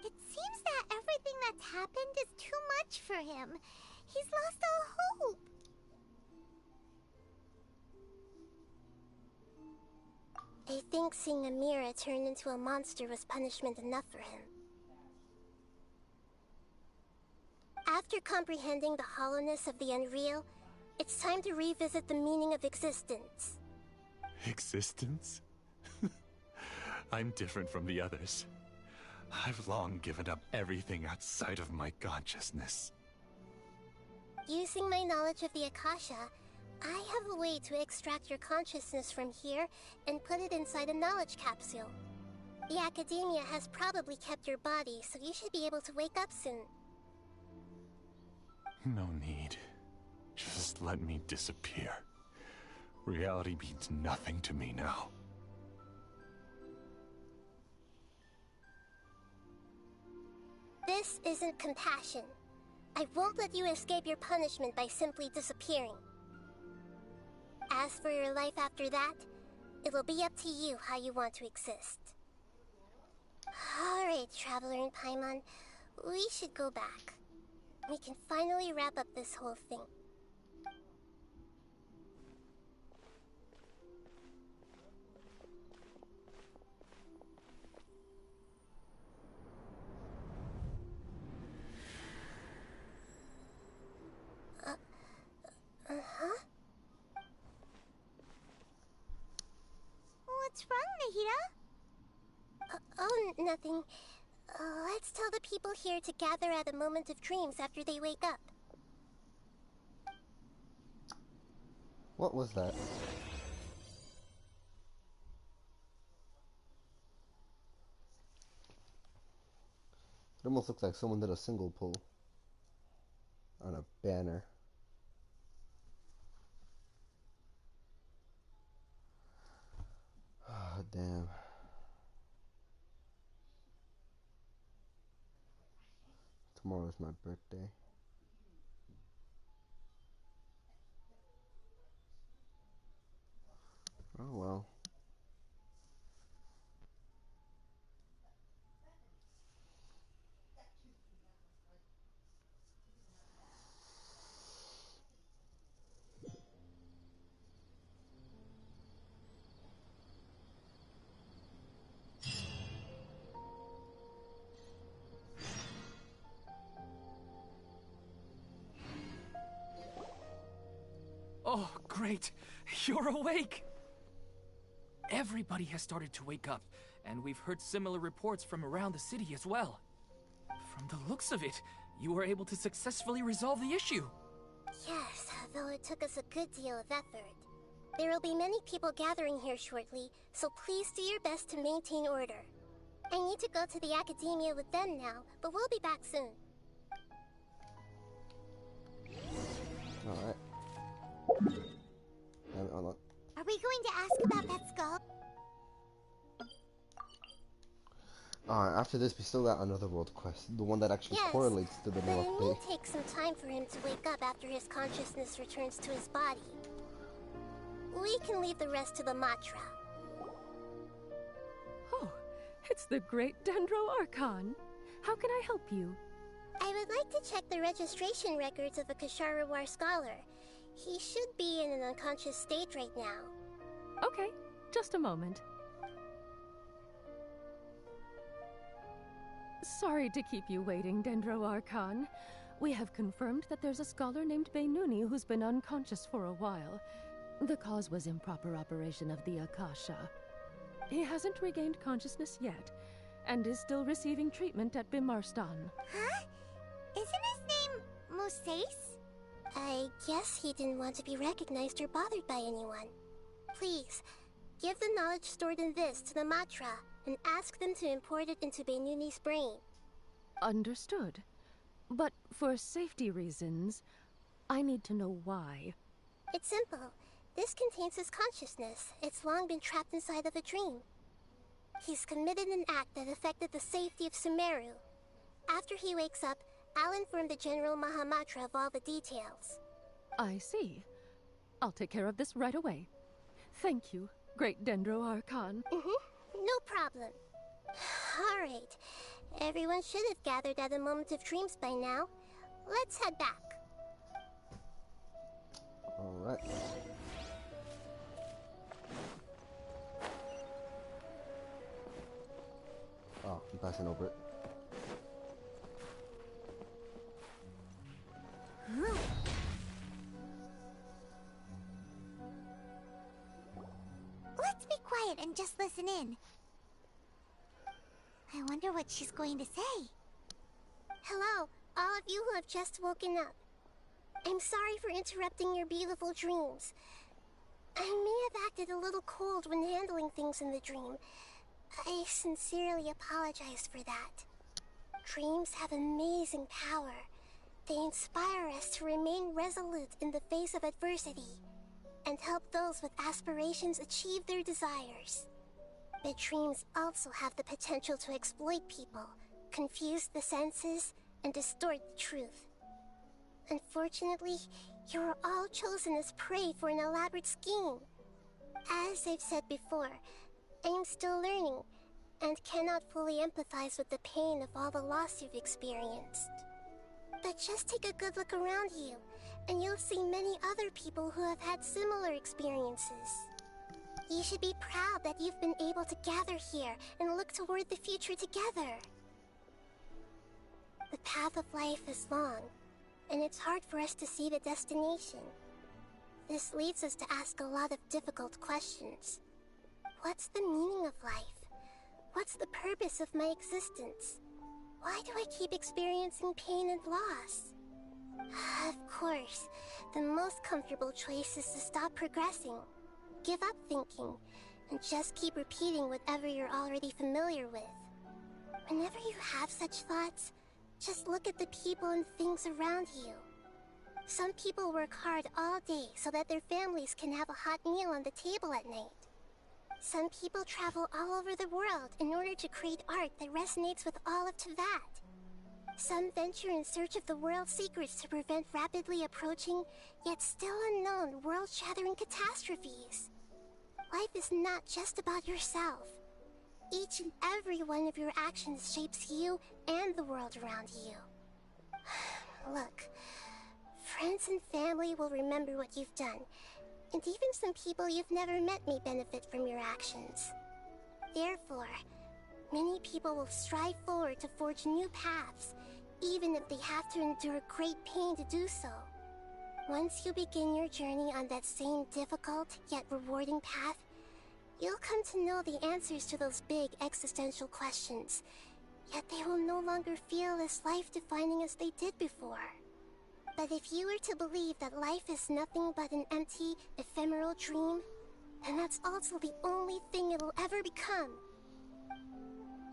Speaker 4: It seems that everything that's happened is too much for him. He's lost all hope. I think seeing Amira turn into a monster was punishment enough for him. After comprehending the hollowness of the unreal, it's time to revisit the meaning of existence.
Speaker 17: Existence? I'm different from the others. I've long given up everything outside of my consciousness.
Speaker 4: Using my knowledge of the Akasha, I have a way to extract your consciousness from here and put it inside a knowledge capsule. The Academia has probably kept your body, so you should be able to wake up soon.
Speaker 17: No need. Just let me disappear. Reality means nothing to me now.
Speaker 4: This isn't compassion. I won't let you escape your punishment by simply disappearing. As for your life after that, it'll be up to you how you want to exist. Alright, Traveler and Paimon, we should go back. We can finally wrap up this whole thing. Uh-huh? What's wrong, Nahida? Oh, nothing. Let's people here to gather at a moment of dreams after they wake up.
Speaker 1: What was that? It almost looks like someone did a single pull on a banner. Ah, damn. Tomorrow's my birthday. Oh well.
Speaker 11: Oh, great! You're awake! Everybody has started to wake up, and we've heard similar reports from around the city as well. From the looks of it, you were able to successfully resolve the issue.
Speaker 4: Yes, though it took us a good deal of effort. There will be many people gathering here shortly, so please do your best to maintain order. I need to go to the academia with them now, but we'll be back soon.
Speaker 1: Alright.
Speaker 4: Are we going to ask about that skull?
Speaker 1: Alright, after this we still got another world quest. The one that actually correlates to the
Speaker 4: but
Speaker 1: North
Speaker 4: it
Speaker 1: Bay.
Speaker 4: may take some time for him to wake up after his consciousness returns to his body. We can leave the rest to the Matra.
Speaker 20: Oh, it's the great Dendro Archon. How can I help you?
Speaker 4: I would like to check the registration records of a Kasharawar scholar. He should be in an unconscious state right now.
Speaker 20: Okay, just a moment. Sorry to keep you waiting, Dendro Archon. We have confirmed that there's a scholar named Beinuni who's been unconscious for a while. The cause was improper operation of the Akasha. He hasn't regained consciousness yet, and is still receiving treatment at Bimarstan.
Speaker 4: Huh? Isn't his name Moses? I guess he didn't want to be recognized or bothered by anyone. Please, give the knowledge stored in this to the Matra, and ask them to import it into Beinuni's brain.
Speaker 20: Understood. But for safety reasons, I need to know why.
Speaker 4: It's simple. This contains his consciousness. It's long been trapped inside of a dream. He's committed an act that affected the safety of Sumeru. After he wakes up, I'll inform the General Mahamatra of all the details.
Speaker 20: I see. I'll take care of this right away. Thank you, great Dendro Archon.
Speaker 4: No problem. Alright. Everyone should have gathered at a moment of dreams by now. Let's head back.
Speaker 1: Alright. Oh, I'm passing over it.
Speaker 13: Let's be quiet and just listen in. I wonder what she's going to say.
Speaker 4: Hello, all of you who have just woken up. I'm sorry for interrupting your beautiful dreams. I may have acted a little cold when handling things in the dream. I sincerely apologize for that. Dreams have amazing power. They inspire us to remain resolute in the face of adversity and help those with aspirations achieve their desires. But dreams also have the potential to exploit people, confuse the senses, and distort the truth. Unfortunately, you are all chosen as prey for an elaborate scheme. As I've said before, I am still learning and cannot fully empathize with the pain of all the loss you've experienced. But just take a good look around you, and you'll see many other people who have had similar experiences. You should be proud that you've been able to gather here and look toward the future together. The path of life is long, and it's hard for us to see the destination. This leads us to ask a lot of difficult questions. What's the meaning of life? What's the purpose of my existence? Why do I keep experiencing pain and loss? Of course, the most comfortable choice is to stop progressing, give up thinking, and just keep repeating whatever you're already familiar with. Whenever you have such thoughts, just look at the people and things around you. Some people work hard all day so that their families can have a hot meal on the table at night. Some people travel all over the world in order to create art that resonates with all of Teyvat. Some venture in search of the world's secrets to prevent rapidly approaching, yet still unknown, world-shattering catastrophes. Life is not just about yourself. Each and every one of your actions shapes you and the world around you. Look, friends and family will remember what you've done, and even some people you've never met may benefit from your actions. Therefore, many people will strive forward to forge new paths, even if they have to endure great pain to do so. Once you begin your journey on that same difficult yet rewarding path, you'll come to know the answers to those big existential questions, yet they will no longer feel as life-defining as they did before. But if you were to believe that life is nothing but an empty, ephemeral dream, then that's also the only thing it'll ever become.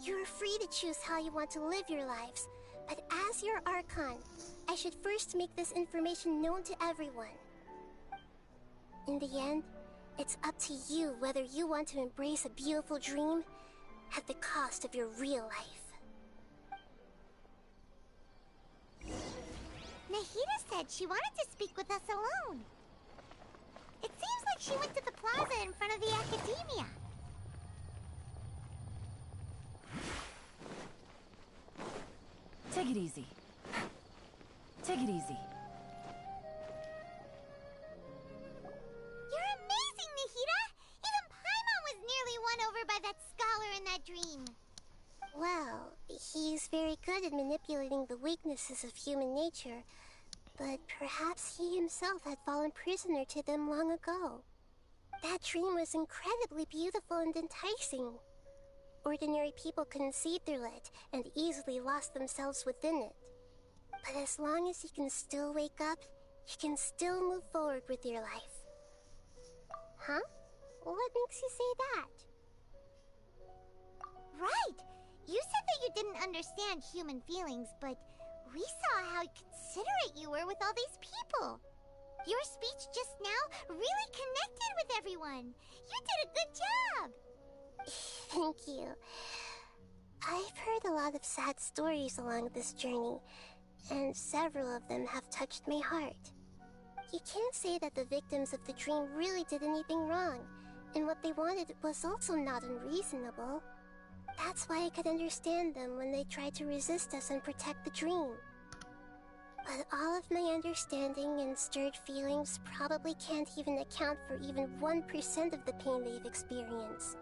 Speaker 4: You're free to choose how you want to live your lives, but as your Archon, I should first make this information known to everyone. In the end, it's up to you whether you want to embrace a beautiful dream at the cost of your real life.
Speaker 13: Nahida said she wanted to speak with us alone. It seems like she went to the plaza in front of the academia.
Speaker 3: Take it easy. Take it easy.
Speaker 13: You're amazing, Nahida! Even Paimon was nearly won over by that scholar in that dream.
Speaker 4: Well, he's very good at manipulating the weaknesses of human nature, but perhaps he himself had fallen prisoner to them long ago. That dream was incredibly beautiful and enticing. Ordinary people couldn't see through it and easily lost themselves within it. But as long as you can still wake up, you can still move forward with your life. Huh? What makes you say that?
Speaker 13: Right! You said that you didn't understand human feelings, but we saw how considerate you were with all these people. Your speech just now really connected with everyone. You did a good job!
Speaker 4: Thank you. I've heard a lot of sad stories along this journey, and several of them have touched my heart. You can't say that the victims of the dream really did anything wrong, and what they wanted was also not unreasonable. That's why I could understand them when they tried to resist us and protect the dream. But all of my understanding and stirred feelings probably can't even account for even 1% of the pain they've experienced.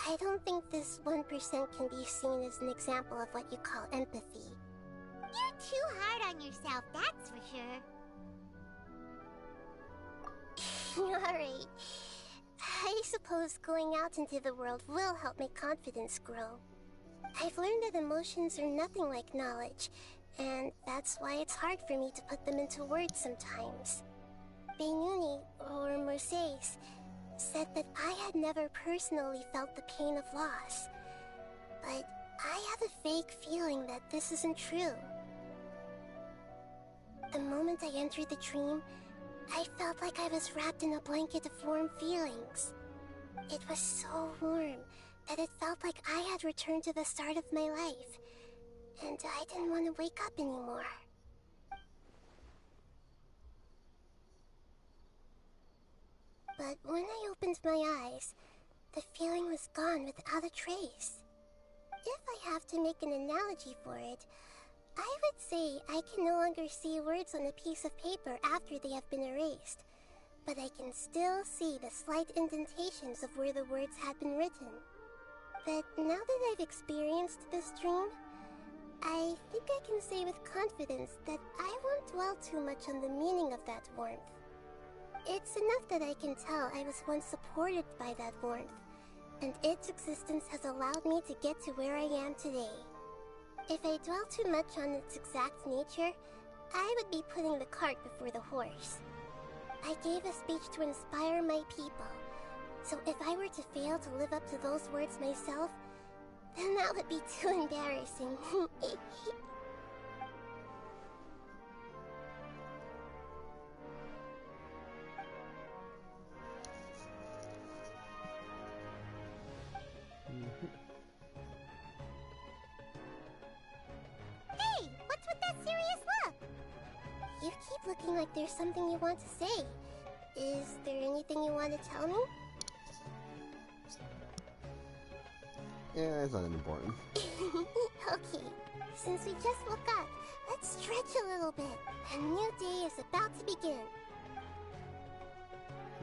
Speaker 4: I don't think this 1% can be seen as an example of what you call empathy.
Speaker 13: You're too hard on yourself, that's for sure.
Speaker 4: Alright. I suppose going out into the world will help my confidence grow. I've learned that emotions are nothing like knowledge, and that's why it's hard for me to put them into words sometimes. Benuni, or Mercedes, said that I had never personally felt the pain of loss, but I have a vague feeling that this isn't true. The moment I entered the dream, I felt like I was wrapped in a blanket of warm feelings. It was so warm that it felt like I had returned to the start of my life, and I didn't want to wake up anymore. But when I opened my eyes, the feeling was gone without a trace. If I have to make an analogy for it, I would say I can no longer see words on a piece of paper after they have been erased, but I can still see the slight indentations of where the words had been written. But now that I've experienced this dream, I think I can say with confidence that I won't dwell too much on the meaning of that warmth. It's enough that I can tell I was once supported by that warmth, and its existence has allowed me to get to where I am today. If I dwell too much on its exact nature, I would be putting the cart before the horse. I gave a speech to inspire my people, so if I were to fail to live up to those words myself, then that would be too embarrassing. Hey, what's with that serious look? You keep looking like there's something you want to say. Is there anything you want to tell me?
Speaker 1: Yeah, it's not important.
Speaker 4: Okay, since we just woke up, let's stretch a little bit. A new day is about to begin.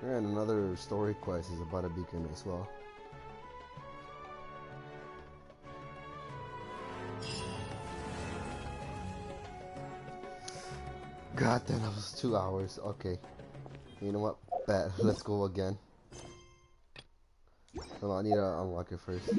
Speaker 1: And another story quest is about to begin as well. God damn, that was 2 hours. Okay. You know what? Bet. Let's go again. Hold on, I need to unlock it first.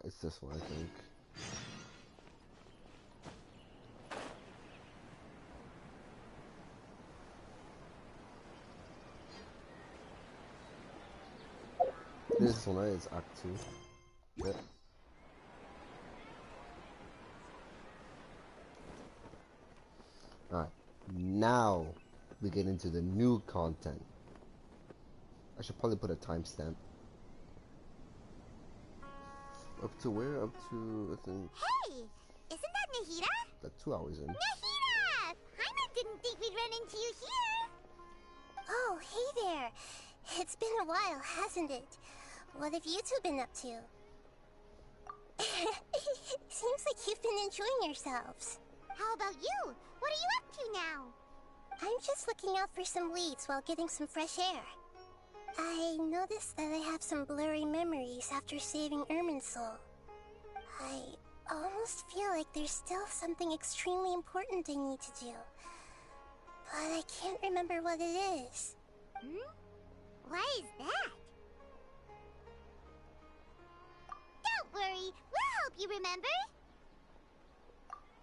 Speaker 1: It's this one, I think. This one, right? It's Act 2. Yep. Alright. Now we get into the new content. I should probably put a timestamp. Up to where? Up to, I think...
Speaker 13: Hey! Isn't that Nahida?
Speaker 1: Like 2 hours in.
Speaker 13: Nahida! Paimon didn't think we'd run into you here!
Speaker 4: Oh, hey there. It's been a while, hasn't it? What have you two been up to? Seems like you've been enjoying yourselves.
Speaker 13: How about you? What are you up to now?
Speaker 4: I'm just looking out for some leads while getting some fresh air. I noticed that I have some blurry memories after saving Irminsul. I almost feel like there's still something extremely important I need to do. But I can't remember what it is.
Speaker 13: Why is that? Don't worry, we'll help you remember.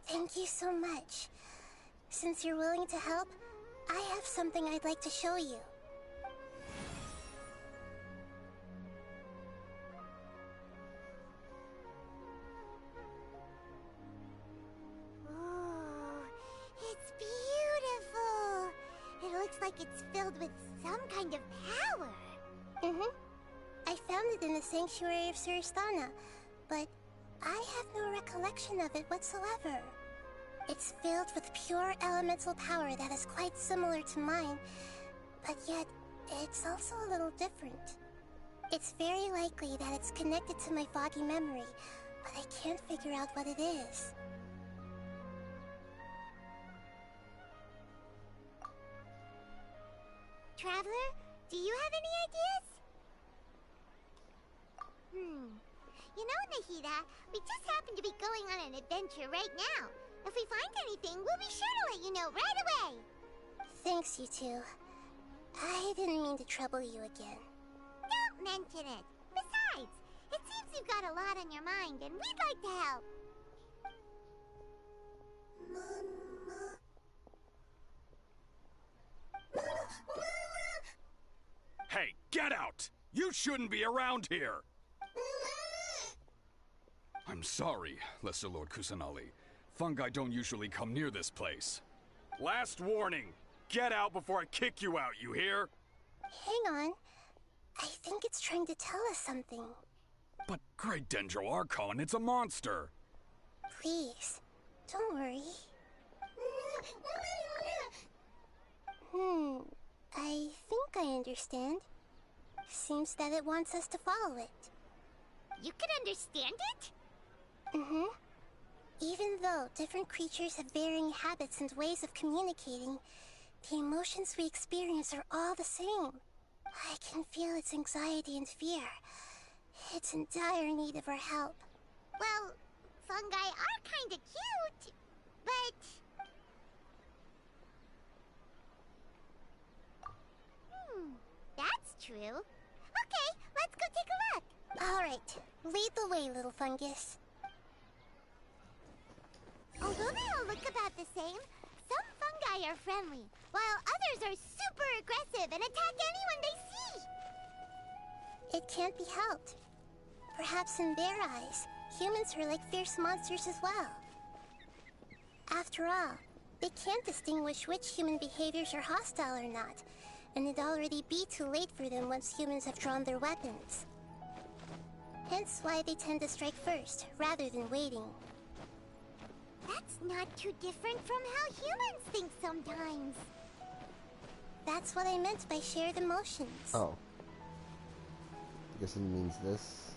Speaker 4: Thank you so much. Since you're willing to help, I have something I'd like to show you.
Speaker 13: Oh, it's beautiful. It looks like it's filled with some kind of power.
Speaker 4: I found it in the sanctuary of Suristana, but I have no recollection of it whatsoever. It's filled with pure elemental power that is quite similar to mine, but yet it's also a little different. It's very likely that it's connected to my foggy memory, but I can't figure out what it is.
Speaker 13: Traveler, do you have any ideas? You know, Nahida, we just happen to be going on an adventure right now. If we find anything, we'll be sure to let you know right away.
Speaker 4: Thanks, you two. I didn't mean to trouble you again.
Speaker 13: Don't mention it. Besides, it seems you've got a lot on your mind, and we'd like to help.
Speaker 15: Hey, get out! You shouldn't be around here!
Speaker 21: I'm sorry, Lesser Lord Kusanali. Fungi don't usually come near this place.
Speaker 15: Last warning! Get out before I kick you out, you hear?
Speaker 4: Hang on. I think it's trying to tell us something.
Speaker 21: But Great Dendro Archon, it's a monster!
Speaker 4: Please, don't worry. I think I understand. Seems that it wants us to follow it.
Speaker 13: You can understand it?
Speaker 4: Even though different creatures have varying habits and ways of communicating, the emotions we experience are all the same. I can feel its anxiety and fear. It's in dire need of our help.
Speaker 13: Well, fungi are kinda cute. But... that's true. Okay, let's go take a look. Alright, lead the way, little fungus. Although they all look about the same, some fungi are friendly, while others are super aggressive and attack anyone they see. It can't be helped. Perhaps in their eyes, humans are like fierce monsters as well. After all, they can't distinguish which human behaviors are hostile or not, and it'd already be too late for them once humans have drawn their weapons. Hence why they tend to strike first, rather than waiting. That's not too different from how humans think sometimes. That's what I meant by shared emotions.
Speaker 1: Oh. I guess it means this.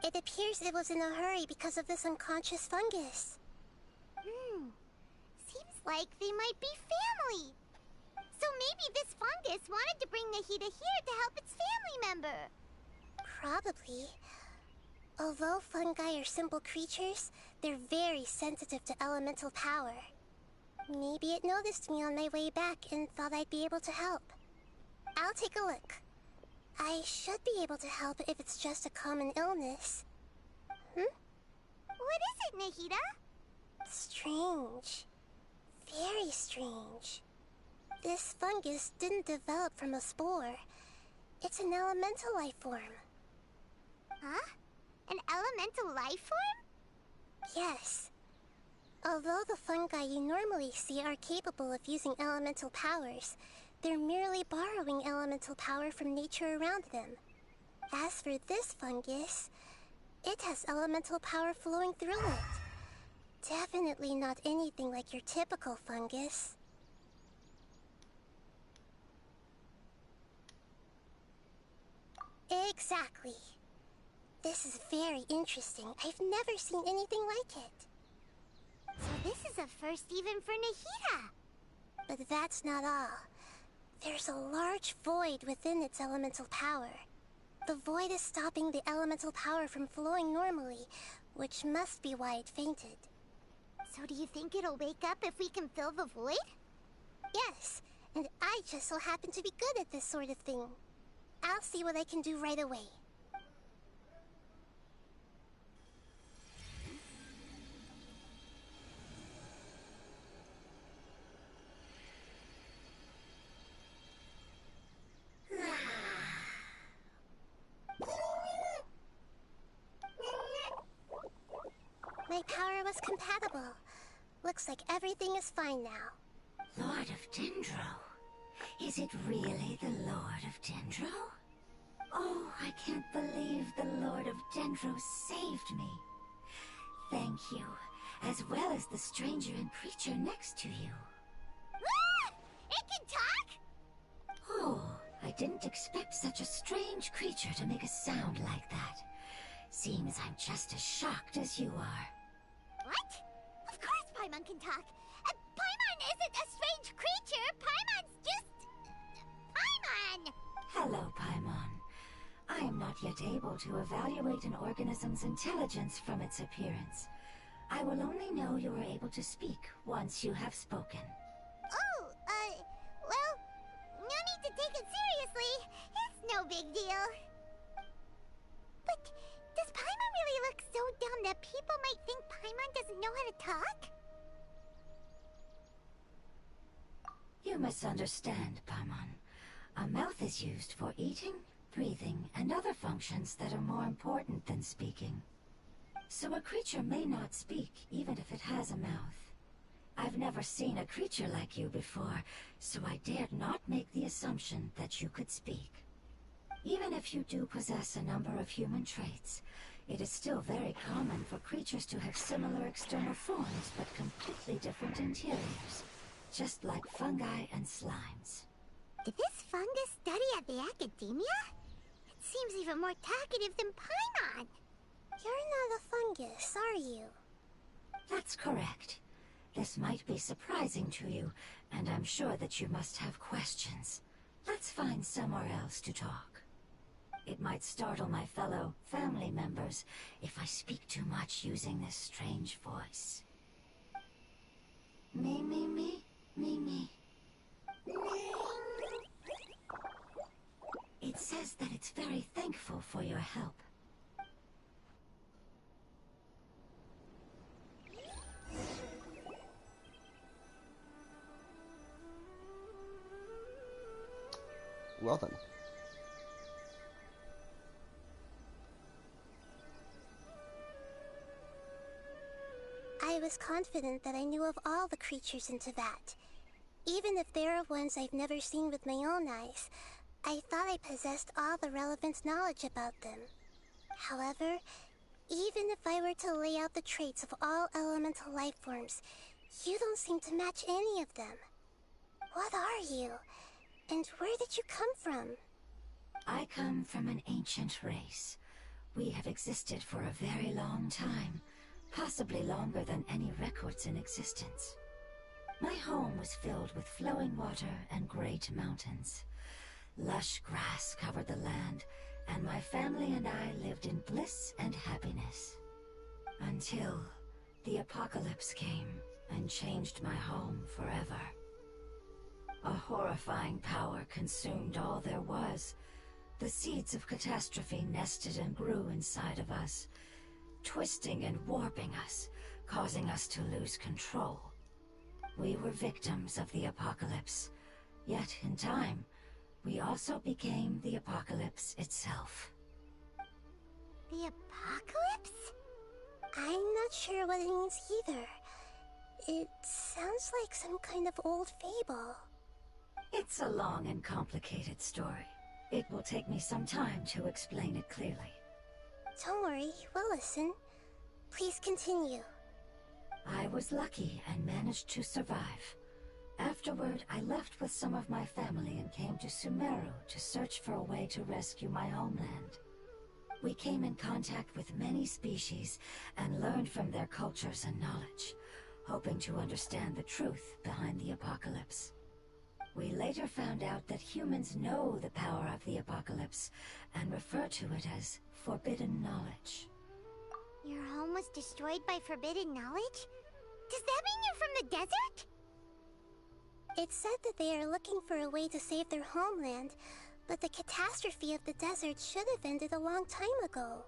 Speaker 13: It appears it was in a hurry because of this unconscious fungus. Seems like they might be family. So maybe this fungus wanted to bring Nahida here to help its family member. Probably. Although fungi are simple creatures, they're very sensitive to elemental power. Maybe it noticed me on my way back and thought I'd be able to help. I'll take a look. I should be able to help if it's just a common illness. What is it, Nahida? Strange. Very strange. This fungus didn't develop from a spore. It's an elemental life form. Huh? An elemental life form? Yes. Although the fungi you normally see are capable of using elemental powers, they're merely borrowing elemental power from nature around them. As for this fungus, it has elemental power flowing through it. Definitely not anything like your typical fungus. Exactly. This is very interesting. I've never seen anything like it. So this is a first even for Nahida. But that's not all. There's a large void within its elemental power. The void is stopping the elemental power from flowing normally, which must be why it fainted. So do you think it'll wake up if we can fill the void? Yes, and I just so happen to be good at this sort of thing. I'll see what I can do right away. My power was compatible. Looks like everything is fine now.
Speaker 5: Lord of Dendro? Is it really the Lord of Dendro? Oh, I can't believe the Lord of Dendro saved me. Thank you, as well as the stranger and creature next to you.
Speaker 13: Ah! It can talk?
Speaker 5: Oh, I didn't expect such a strange creature to make a sound like that. Seems I'm just as shocked as you are.
Speaker 13: What? Of course Paimon can talk. Paimon isn't a strange creature. Paimon's just... Paimon!
Speaker 5: Hello, Paimon. I am not yet able to evaluate an organism's intelligence from its appearance. I will only know you are able to speak once you have spoken.
Speaker 13: Oh, well, no need to take it seriously. It's no big deal. But does Paimon really look so dumb that people might think Paimon doesn't know how to talk?
Speaker 5: You misunderstand, Paimon. A mouth is used for eating, breathing, and other functions that are more important than speaking. So a creature may not speak, even if it has a mouth. I've never seen a creature like you before, so I dared not make the assumption that you could speak. Even if you do possess a number of human traits, it is still very common for creatures to have similar external forms but completely different interiors, just like fungi and slimes.
Speaker 13: Did this fungus study at the academia? It seems even more talkative than Paimon. You're not a fungus, are you?
Speaker 5: That's correct. This might be surprising to you, And I'm sure that you must have questions. Let's find somewhere else to talk. It might startle my fellow family members if I speak too much using this strange voice. Me, me, me, me, me. It says that it's very thankful for your help.
Speaker 1: Well then.
Speaker 4: I was confident that I knew of all the creatures in Teyvat. Even if there are ones I've never seen with my own eyes, I thought I possessed all the relevant knowledge about them. However, even if I were to lay out the traits of all elemental life forms, you don't seem to match any of them. What are you? And where did you come from?
Speaker 5: I come from an ancient race. We have existed for a very long time, possibly longer than any records in existence. My home was filled with flowing water and great mountains. Lush grass covered the land, and my family and I lived in bliss and happiness. Until the apocalypse came and changed my home forever. A horrifying power consumed all there was. The seeds of catastrophe nested and grew inside of us, twisting and warping us, causing us to lose control. We were victims of the apocalypse, yet in time, we also became the apocalypse itself.
Speaker 4: The apocalypse? I'm not sure what it means either. It sounds like some kind of old fable.
Speaker 5: It's a long and complicated story. It will take me some time to explain it clearly.
Speaker 4: Don't worry, we'll listen. Please continue.
Speaker 5: I was lucky and managed to survive. Afterward, I left with some of my family and came to Sumeru to search for a way to rescue my homeland. We came in contact with many species and learned from their cultures and knowledge, hoping to understand the truth behind the apocalypse. We later found out that humans know the power of the apocalypse and refer to it as forbidden knowledge.
Speaker 13: Your home was destroyed by forbidden knowledge? Does that mean you're from the desert?
Speaker 4: It said that they are looking for a way to save their homeland, but the catastrophe of the desert should have ended a long time ago.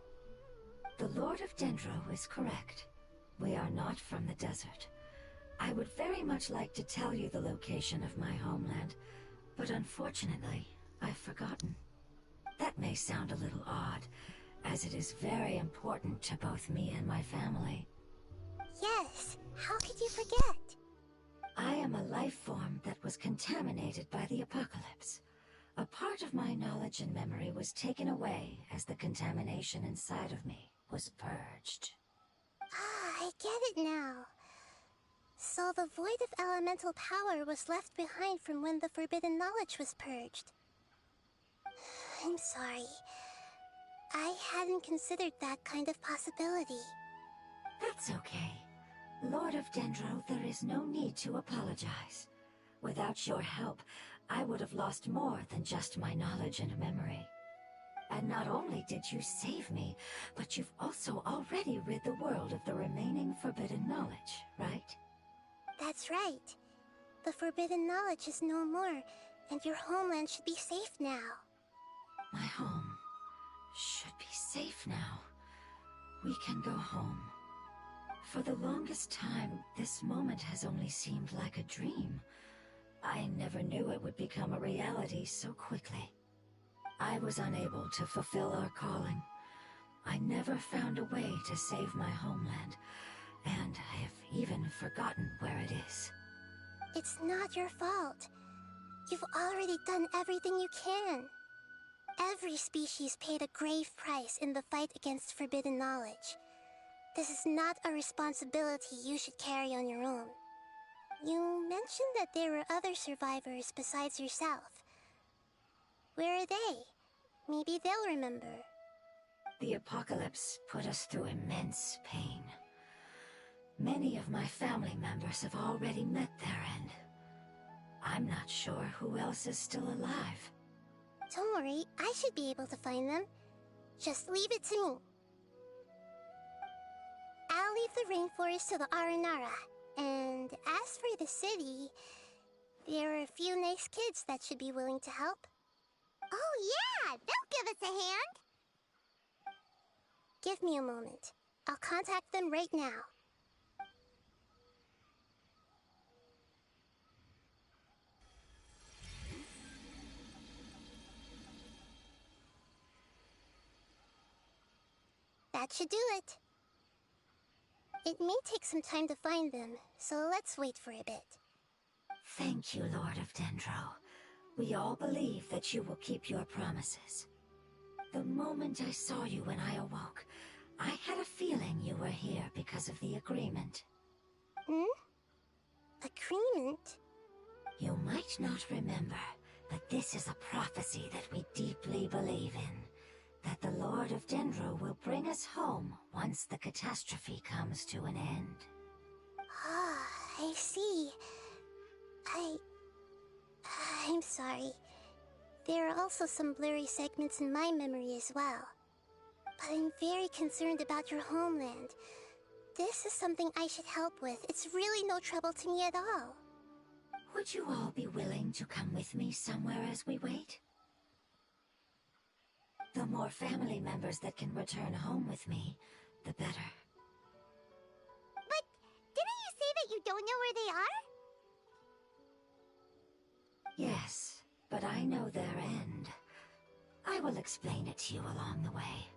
Speaker 5: The Lord of Dendro is correct. We are not from the desert. I would very much like to tell you the location of my homeland, but unfortunately, I've forgotten. That may sound a little odd, as it is very important to both me and my family.
Speaker 4: Yes, how could you forget?
Speaker 5: I am a life form that was contaminated by the apocalypse. A part of my knowledge and memory was taken away as the contamination inside of me was purged.
Speaker 4: Ah, I get it now. So the void of elemental power was left behind from when the forbidden knowledge was purged. I'm sorry. I hadn't considered that kind of possibility.
Speaker 5: That's okay. Lord of Dendro, there is no need to apologize. Without your help, I would have lost more than just my knowledge and memory. And not only did you save me, but you've also already rid the world of the remaining forbidden knowledge, right?
Speaker 4: That's right. The forbidden knowledge is no more, and your homeland should be safe now.
Speaker 5: My home should be safe now. We can go home. For the longest time, this moment has only seemed like a dream. I never knew it would become a reality so quickly. I was unable to fulfill our calling. I never found a way to save my homeland, and I have even forgotten where it is.
Speaker 4: It's not your fault. You've already done everything you can. Every species paid a grave price in the fight against forbidden knowledge. This is not a responsibility you should carry on your own. You mentioned that there were other survivors besides yourself. Where are they? Maybe they'll remember.
Speaker 5: The apocalypse put us through immense pain. Many of my family members have already met their end. I'm not sure who else is still alive.
Speaker 4: Don't worry, I should be able to find them. Just leave it to me. I'll leave the rainforest to the Aranara. And as for the city, there are a few nice kids that should be willing to help.
Speaker 13: Oh yeah, they'll give us a hand.
Speaker 4: Give me a moment. I'll contact them right now. That should do it. It may take some time to find them, so let's wait for a bit.
Speaker 5: Thank you, Lord of Dendro. We all believe that you will keep your promises. The moment I saw you when I awoke, I had a feeling you were here because of the agreement.
Speaker 4: Agreement?
Speaker 5: You might not remember, but this is a prophecy that we deeply believe in. That the Lord of Dendro will bring us home once the catastrophe comes to an end.
Speaker 4: Ah, I see. I'm sorry. There are also some blurry segments in my memory as well. But I'm very concerned about your homeland. This is something I should help with. It's really no trouble to me at all.
Speaker 5: Would you all be willing to come with me somewhere as we wait? The more family members that can return home with me, the better.
Speaker 13: But didn't you say that you don't know where they are?
Speaker 5: Yes, but I know their end. I will explain it to you along the way.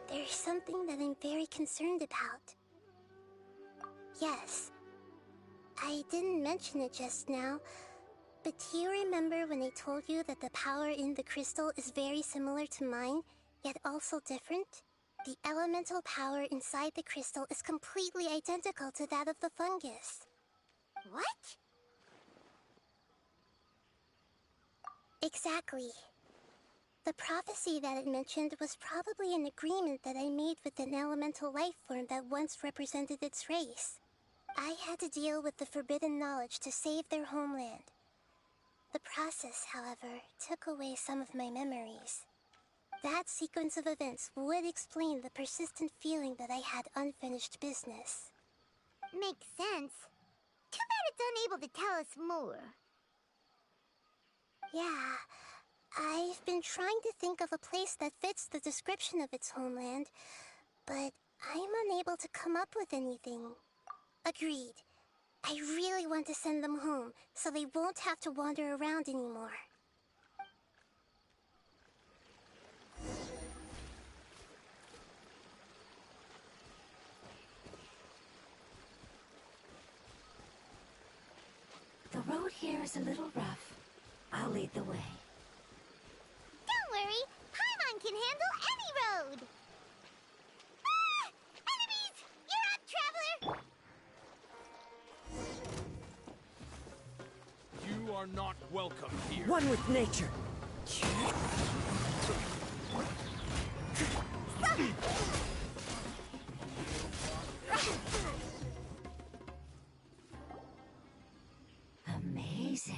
Speaker 4: There's something that I'm very concerned about. Yes. I didn't mention it just now, but do you remember when I told you that the power in the crystal is very similar to mine, yet also different? The elemental power inside the crystal is completely identical to that of the fungus.
Speaker 13: What?
Speaker 4: Exactly. The prophecy that it mentioned was probably an agreement that I made with an elemental life form that once represented its race. I had to deal with the forbidden knowledge to save their homeland. The process, however, took away some of my memories. That sequence of events would explain the persistent feeling that I had unfinished business.
Speaker 13: Makes sense. Too bad it's unable to tell us more.
Speaker 4: Yeah, I've been trying to think of a place that fits the description of its homeland, but I'm unable to come up with anything. Agreed. I really want to send them home, so they won't have to wander around anymore.
Speaker 5: The road here is a little rough. I'll lead the way.
Speaker 13: Don't worry, Paimon can handle any road! Ah! Enemies! You're up, traveler!
Speaker 11: You are not welcome here.
Speaker 8: One with nature.
Speaker 5: Amazing.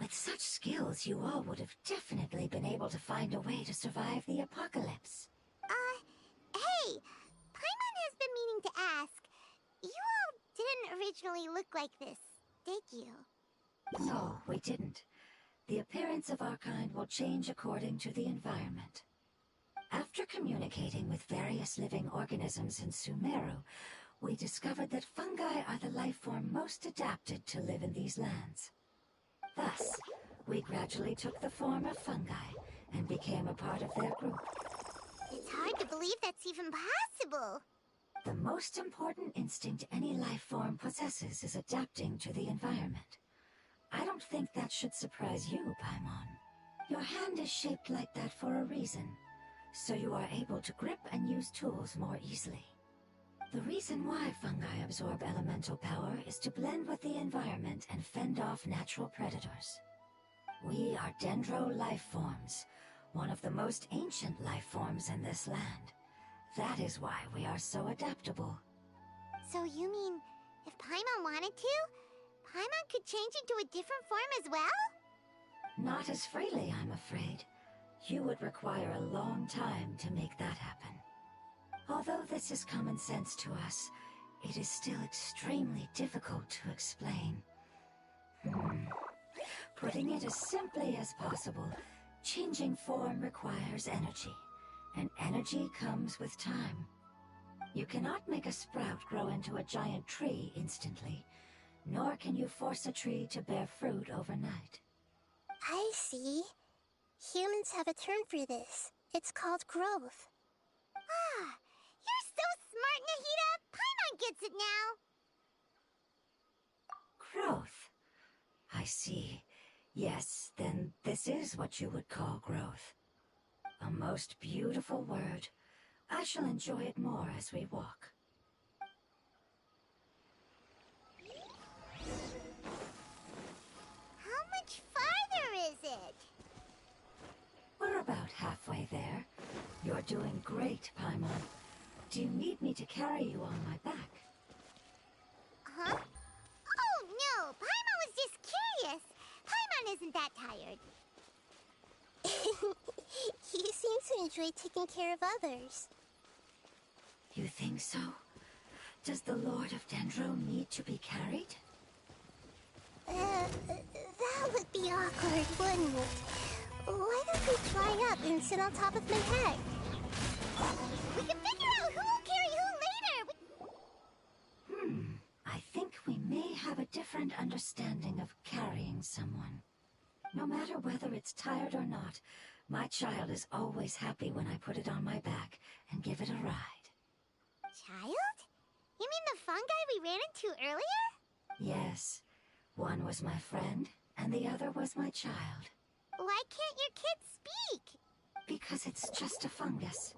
Speaker 5: With such skills, you all would have definitely been able to find a way to survive the apocalypse.
Speaker 13: Hey! Paimon has been meaning to ask. You all didn't originally look like this, did you?
Speaker 5: No, we didn't. The appearance of our kind will change according to the environment. After communicating with various living organisms in Sumeru, we discovered that fungi are the life form most adapted to live in these lands. Thus, We gradually took the form of fungi and became a part of their group.
Speaker 13: It's hard to believe that's even possible.
Speaker 5: The most important instinct any life form possesses is adapting to the environment. I don't think that should surprise you, Paimon. Your hand is shaped like that for a reason, so you are able to grip and use tools more easily. The reason why fungi absorb elemental power is to blend with the environment and fend off natural predators. We are dendro life forms, one of the most ancient life forms in this land. That is why we are so adaptable.
Speaker 13: So you mean, if Paimon wanted to, Paimon could change into a different form as well?
Speaker 5: Not as freely, I'm afraid. You would require a long time to make that happen. Although this is common sense to us, it is still extremely difficult to explain. Putting it as simply as possible, changing form requires energy, and energy comes with time. You cannot make a sprout grow into a giant tree instantly, nor can you force a tree to bear fruit overnight.
Speaker 4: I see. Humans have a term for this. It's called growth.
Speaker 13: Ah, you're so smart, Nahida! Paimon gets it now!
Speaker 5: Growth. I see. Yes, then this is what you would call growth. A most beautiful word. I shall enjoy it more as we walk.
Speaker 13: How much farther is it?
Speaker 5: We're about halfway there. You're doing great, Paimon. Do you need me to carry you on my back?
Speaker 13: Huh? Oh, no! Paimon was just curious! Paimon isn't that tired.
Speaker 4: You seem to enjoy taking care of others.
Speaker 5: You think so? Does the Lord of Dendro need to be carried?
Speaker 4: That would be awkward, wouldn't it? Why don't we try up and sit on top of my head?
Speaker 13: We can figure out who will carry who later!
Speaker 5: I think we may have a different understanding of carrying someone. No matter whether it's tired or not, my child is always happy when I put it on my back and give it a ride.
Speaker 13: Child? You mean the fungi we ran into earlier?
Speaker 5: Yes. One was my friend, and the other was my child.
Speaker 13: Why can't your kid speak?
Speaker 5: Because it's just a fungus.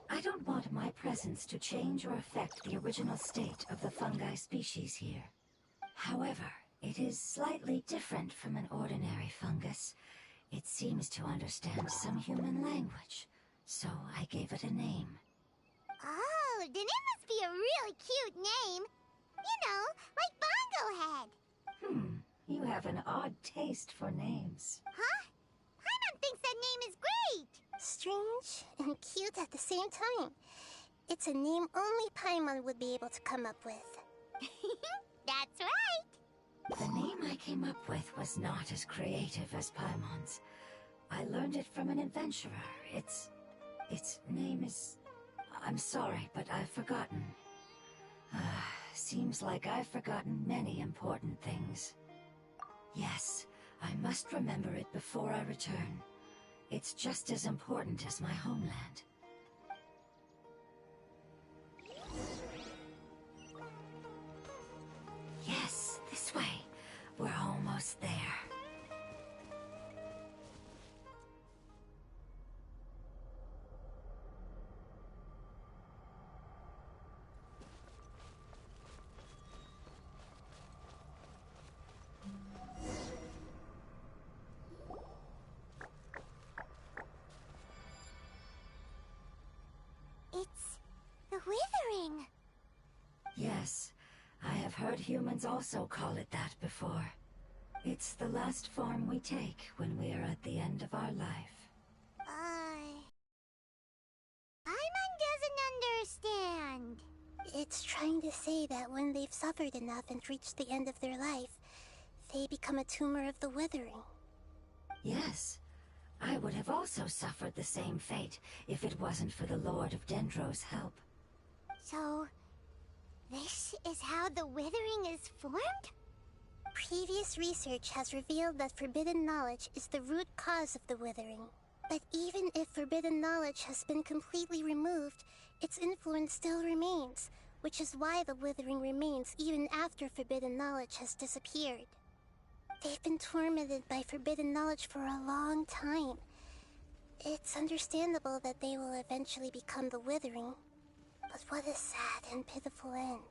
Speaker 5: I don't want my presence to change or affect the original state of the fungi species here. However, it is slightly different from an ordinary fungus. It seems to understand some human language, so I gave it a name.
Speaker 13: Oh, then it must be a really cute name. You know, like Bongo Head.
Speaker 5: You have an odd taste for names.
Speaker 13: Huh? Paimon thinks that name is great.
Speaker 4: Strange and cute at the same time. It's a name only Paimon would be able to come up with.
Speaker 13: That's right.
Speaker 5: The name I came up with was not as creative as Paimon's. I learned it from an adventurer. Its name is... I'm sorry, but I've forgotten. Seems like I've forgotten many important things. Yes, I must remember it before I return. It's just as important as my homeland. Yes, this way. We're almost there.
Speaker 13: It's the Withering.
Speaker 5: Yes, I have heard humans also call it that before. It's the last form we take when we are at the end of our life.
Speaker 13: Paimon doesn't understand.
Speaker 4: It's trying to say that when they've suffered enough and reached the end of their life, they become a tumor of the Withering.
Speaker 5: Yes, I would have also suffered the same fate if it wasn't for the Lord of Dendro's help.
Speaker 13: So, this is how the Withering is formed?
Speaker 4: Previous research has revealed that forbidden knowledge is the root cause of the withering. But even if forbidden knowledge has been completely removed, its influence still remains, which is why the withering remains even after forbidden knowledge has disappeared. They've been tormented by forbidden knowledge for a long time. It's understandable that they will eventually become the withering. But what a sad and pitiful end.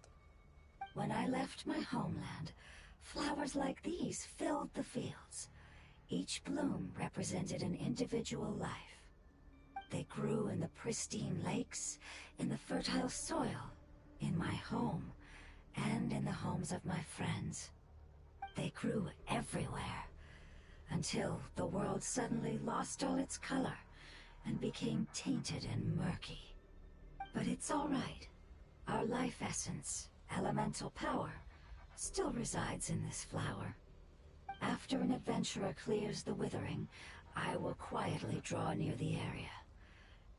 Speaker 5: When I left my homeland, flowers like these filled the fields. Each bloom represented an individual life. They grew in the pristine lakes, in the fertile soil, in my home, and in the homes of my friends. They grew everywhere, until the world suddenly lost all its color and became tainted and murky. But it's all right. Our life essence, elemental power, still resides in this flower. After an adventurer clears the withering, I will quietly draw near the area.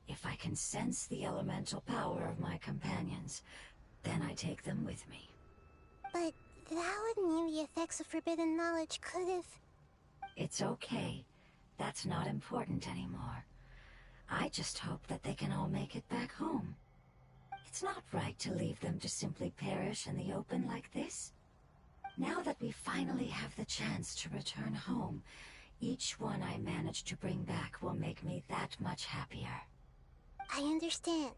Speaker 5: If I can sense the elemental power of my companions, then I take them with me.
Speaker 4: But that would mean the effects of forbidden knowledge could have...
Speaker 5: It's okay. That's not important anymore. I just hope that they can all make it back home. It's not right to leave them to simply perish in the open like this. Now that we finally have the chance to return home, each one I manage to bring back will make me that much happier.
Speaker 4: I understand.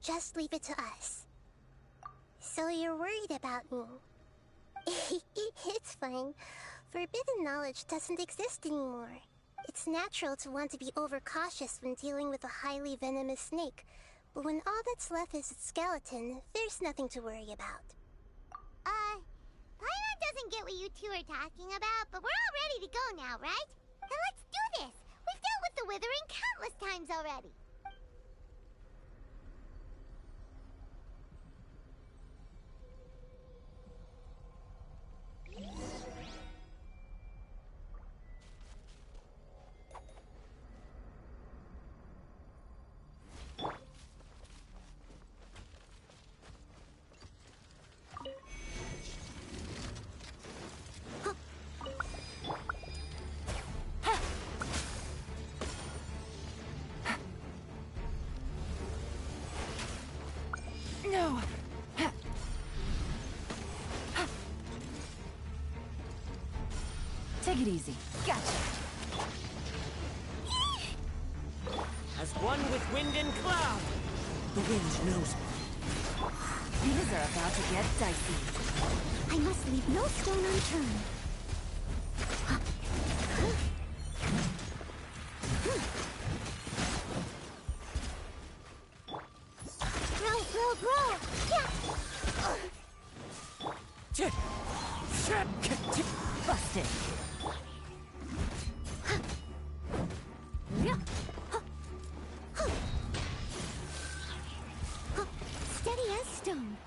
Speaker 4: Just leave it to us. So you're worried about me? It's fine. Forbidden knowledge doesn't exist anymore. It's natural to want to be overcautious when dealing with a highly venomous snake, but when all that's left is its skeleton, there's nothing to worry about.
Speaker 13: Paimon doesn't get what you two are talking about, but we're all ready to go now, right? Then let's do this! We've dealt with the withering countless times already!
Speaker 12: No! Take it easy. Gotcha.
Speaker 8: As one with wind and cloud, the wind knows me.
Speaker 12: Things are about to get dicey.
Speaker 4: I must leave no stone unturned. Row! Yeah!
Speaker 12: Busted.
Speaker 4: Steady as stone.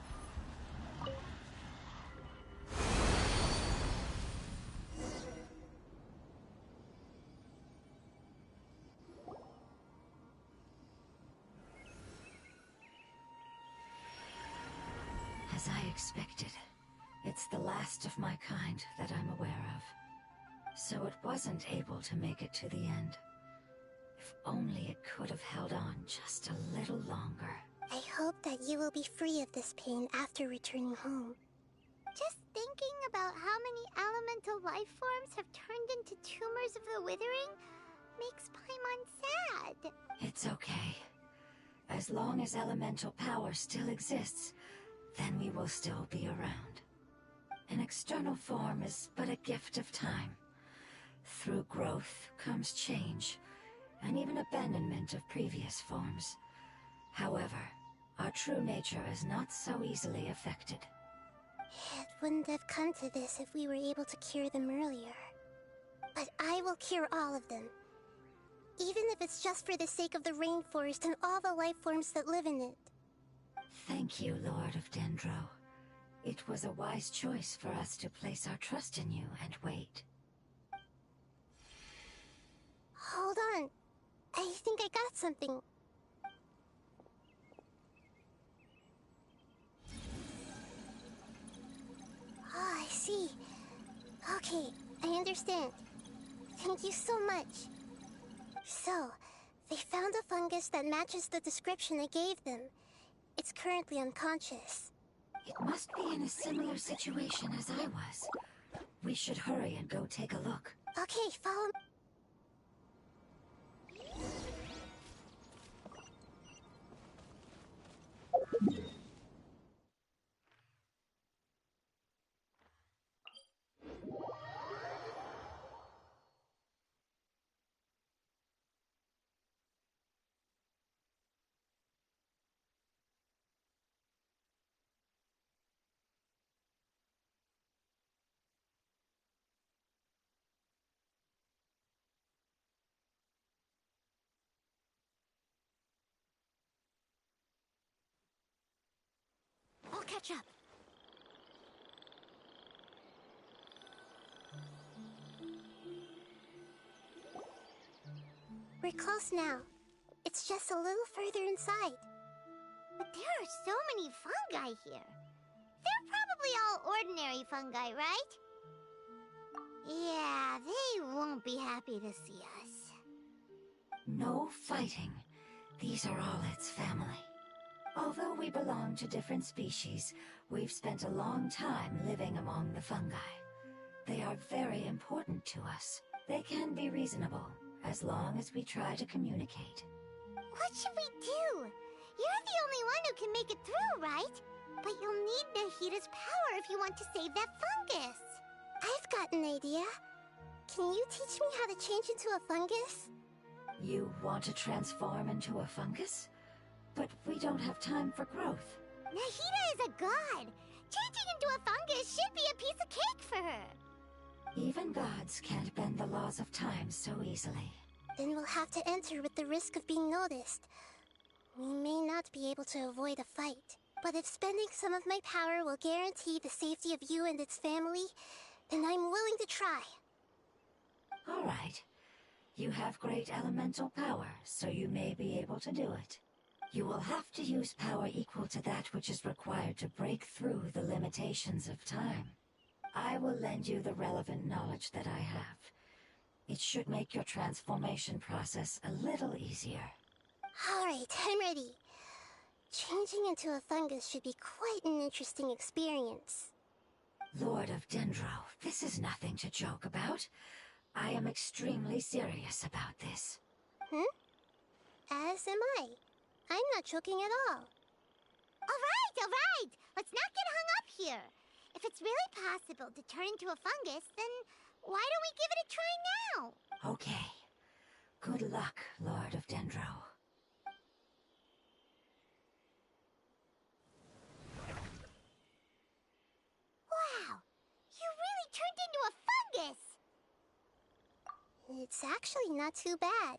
Speaker 5: As I expected, it's the last of my kind that I'm aware of. So it wasn't able to make it to the end. If only it could have held on just a little longer.
Speaker 4: I hope that you will be free of this pain after returning home.
Speaker 13: Just thinking about how many elemental life forms have turned into tumors of the withering makes Paimon sad.
Speaker 5: It's okay. As long as elemental power still exists, then we will still be around. An external form is but a gift of time. Through growth comes change, and even abandonment of previous forms. However, our true nature is not so easily affected.
Speaker 4: It wouldn't have come to this if we were able to cure them earlier. But I will cure all of them. Even if it's just for the sake of the rainforest and all the life forms that live in it.
Speaker 5: Thank you, Lord of Dendro. It was a wise choice for us to place our trust in you and wait.
Speaker 4: Hold on. I think I got something. Oh, I see.
Speaker 13: Okay, I understand. Thank you so much. So, they found a fungus that matches the description I gave them. It's currently unconscious.
Speaker 5: It must be in a similar situation as I was. We should hurry and go take a look.
Speaker 13: Okay, follow me. I'll catch up. We're close now. It's just a little further inside. But there are so many fungi here. They're probably all ordinary fungi, right? Yeah, they won't be happy to see us.
Speaker 5: No fighting. These are all its family. Although we belong to different species, we've spent a long time living among the fungi. They are very important to us. They can be reasonable, as long as we try to communicate.
Speaker 13: What should we do? You're the only one who can make it through, right? But you'll need Nahita's power if you want to save that fungus. I've got an idea. Can you teach me how to change into a fungus?
Speaker 5: You want to transform into a fungus? But we don't have time for growth.
Speaker 13: Nahita is a god. Changing into a fungus should be a piece of cake for her.
Speaker 5: Even gods can't bend the laws of time so easily.
Speaker 13: Then we'll have to enter with the risk of being noticed. We may not be able to avoid a fight, but if spending some of my power will guarantee the safety of you and its family, then I'm willing to try.
Speaker 5: All right. You have great elemental power, so you may be able to do it. You will have to use power equal to that which is required to break through the limitations of time. I will lend you the relevant knowledge that I have. It should make your transformation process a little easier.
Speaker 13: Alright, I'm ready. Changing into a fungus should be quite an interesting experience.
Speaker 5: Lord of Dendro, this is nothing to joke about. I am extremely serious about this.
Speaker 13: As am I. I'm not joking at all. Alright! Let's not get hung up here. If it's really possible to turn into a fungus, then why don't we give it a try now?
Speaker 5: Okay. Good luck, Lord of Dendro.
Speaker 13: Wow! You really turned into a fungus! It's actually not too bad.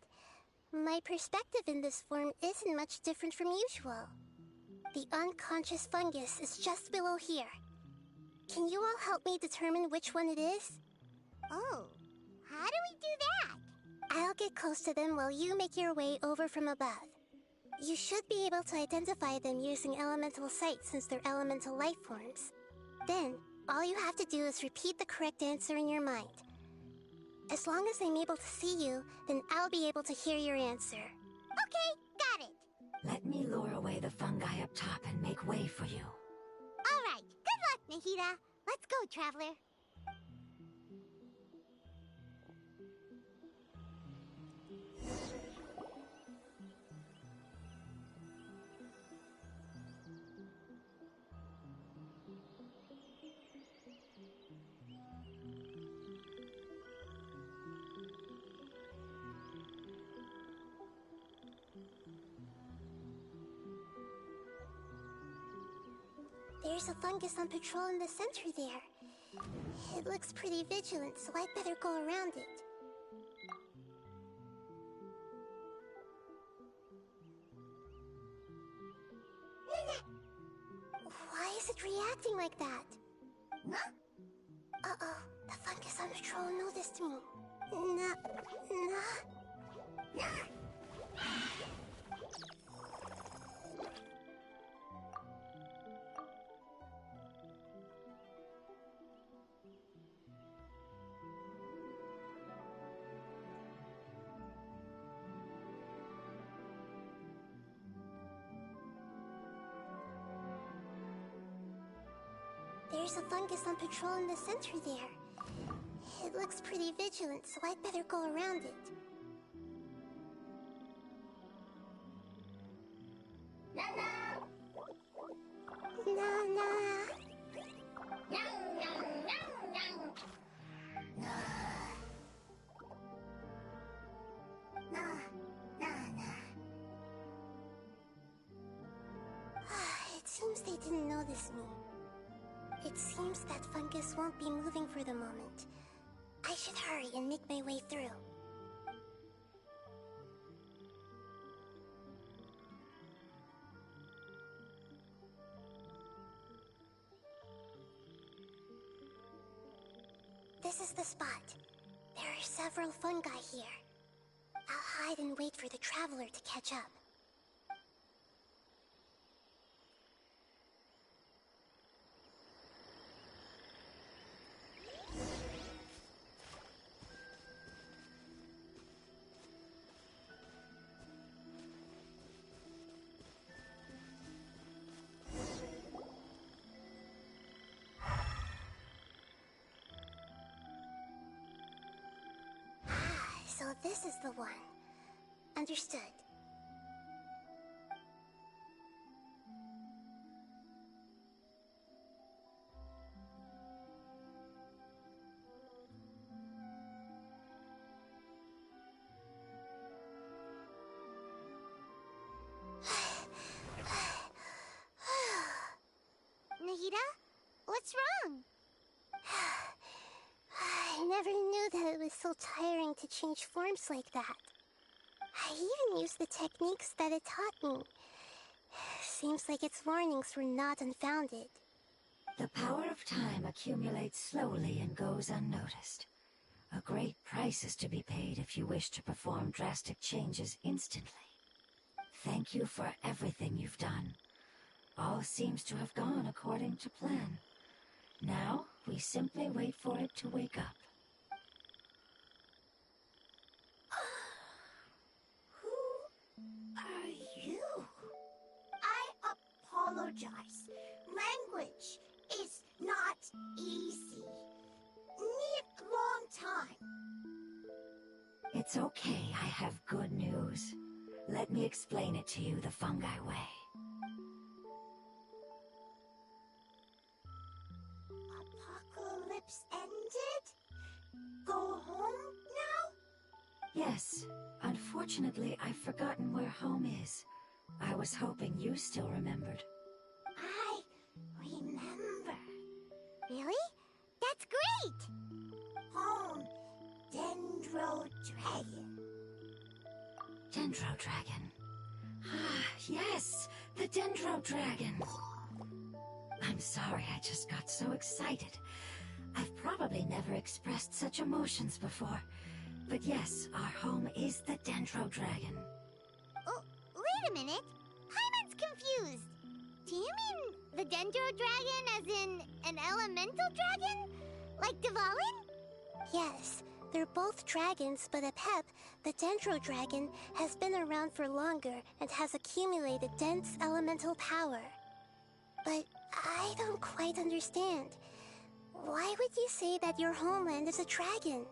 Speaker 13: My perspective in this form isn't much different from usual. The unconscious fungus is just below here. Can you all help me determine which one it is? Oh, how do we do that? I'll get close to them while you make your way over from above. You should be able to identify them using elemental sight since they're elemental life forms. Then, all you have to do is repeat the correct answer in your mind. As long as I'm able to see you, then I'll be able to hear your answer. Okay, got it.
Speaker 5: Let me lure away the fungi up top and make way for you.
Speaker 13: Alright, good luck, Nahita. Let's go, Traveler. There's a fungus on patrol in the center there. It looks pretty vigilant, so I'd better go around it. Why is it reacting like that? Uh-oh, the fungus on patrol noticed me.
Speaker 4: There's a fungus on patrol in the center there. It looks pretty vigilant, so I'd better go around it. It seems they didn't notice me. It seems that fungus won't be moving for the moment. I should hurry and make my way through. This is the spot. There are several fungi here. I'll hide and wait for the traveler to catch up. So this is the one. Understood. Nahida? What's wrong? I never knew that it was so tiring to change forms like that. I even used the techniques that it taught me. Seems like its warnings were not unfounded.
Speaker 5: The power of time accumulates slowly and goes unnoticed. A great price is to be paid if you wish to perform drastic changes instantly. Thank you for everything you've done. All seems to have gone according to plan. Now, we simply wait for it to wake up.
Speaker 4: Who are you? I apologize. Language is not easy. Need long time.
Speaker 5: It's okay, I have good news. Let me explain it to you the fungi way.
Speaker 4: Apocalypse ended? Go home now?
Speaker 5: Yes. Unfortunately, I've forgotten where home is. I was hoping you still remembered.
Speaker 4: I remember. Really? That's great! Home, Dendro Dragon.
Speaker 5: Dendro Dragon. Ah, yes! The Dendro Dragon! I'm sorry, I just got so excited. I've probably never expressed such emotions before. But yes, our home is the Dendro Dragon.
Speaker 4: Oh, wait a minute. Paimon's confused. Do you mean the Dendro Dragon as in an elemental dragon? Like Dvalin? Yes, they're both dragons, but Apep, the Dendro Dragon, has been around for longer and has accumulated dense elemental power. But I don't quite understand. Why would you say that your homeland is a dragon?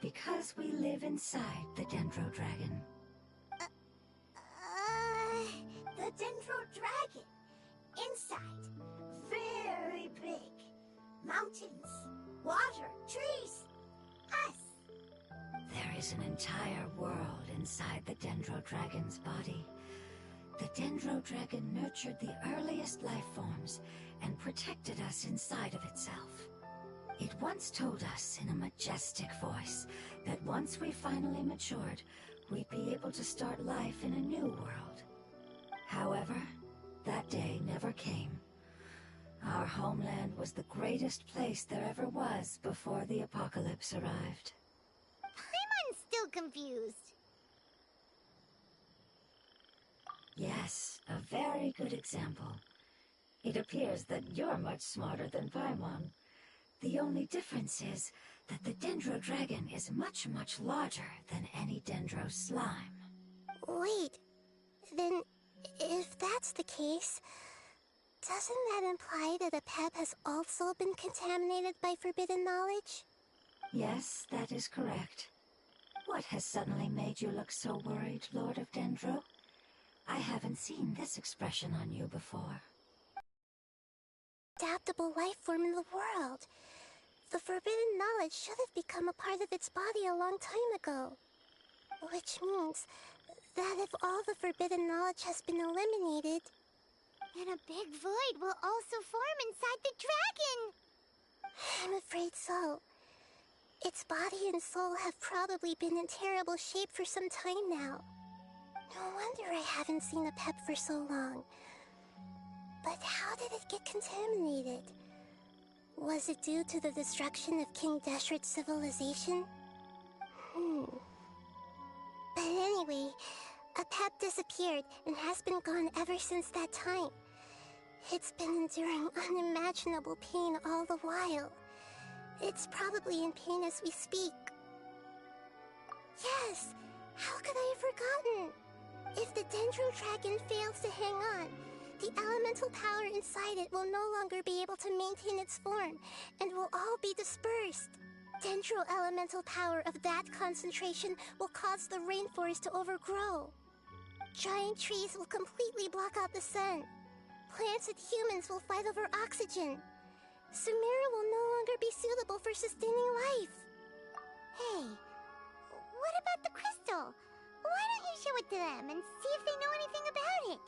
Speaker 5: Because we live inside the Dendro Dragon.
Speaker 4: The Dendro Dragon. Inside. Very big. Mountains, water, trees, us.
Speaker 5: There is an entire world inside the Dendro Dragon's body. The Dendro Dragon nurtured the earliest life forms and protected us inside of itself. It once told us in a majestic voice that once we finally matured, we'd be able to start life in a new world. However, that day never came. Our homeland was the greatest place there ever was before the apocalypse arrived.
Speaker 4: Paimon's still confused.
Speaker 5: Yes, a very good example. It appears that you're much smarter than Paimon. The only difference is that the Dendro Dragon is much, much larger than any Dendro slime.
Speaker 4: Wait, then if that's the case, Doesn't that imply that Apep has also been contaminated by forbidden knowledge?
Speaker 5: Yes, that is correct. What has suddenly made you look so worried, Lord of Dendro? I haven't seen this expression on you before.
Speaker 4: Adaptable life form in the world. The forbidden knowledge should have become a part of its body a long time ago. Which means that if all the forbidden knowledge has been eliminated,
Speaker 13: then a big void will also form inside the dragon!
Speaker 4: I'm afraid so. Its body and soul have probably been in terrible shape for some time now. No wonder I haven't seen Apep for so long. But how did it get contaminated? Was it due to the destruction of King Deshret's civilization? But anyway, Apep disappeared and has been gone ever since that time. It's been enduring unimaginable pain all the while. It's probably in pain as we speak. Yes! How could I have forgotten? If the Dendro Dragon fails to hang on, the elemental power inside it will no longer be able to maintain its form, and will all be dispersed. Dendro elemental power of that concentration will cause the rainforest to overgrow. Giant trees will completely block out the sun. Plants and humans will fight over oxygen. Sumeru will no longer be suitable for sustaining life.
Speaker 13: Hey, what about the crystal? Why don't you show it to them and see if they know anything about it?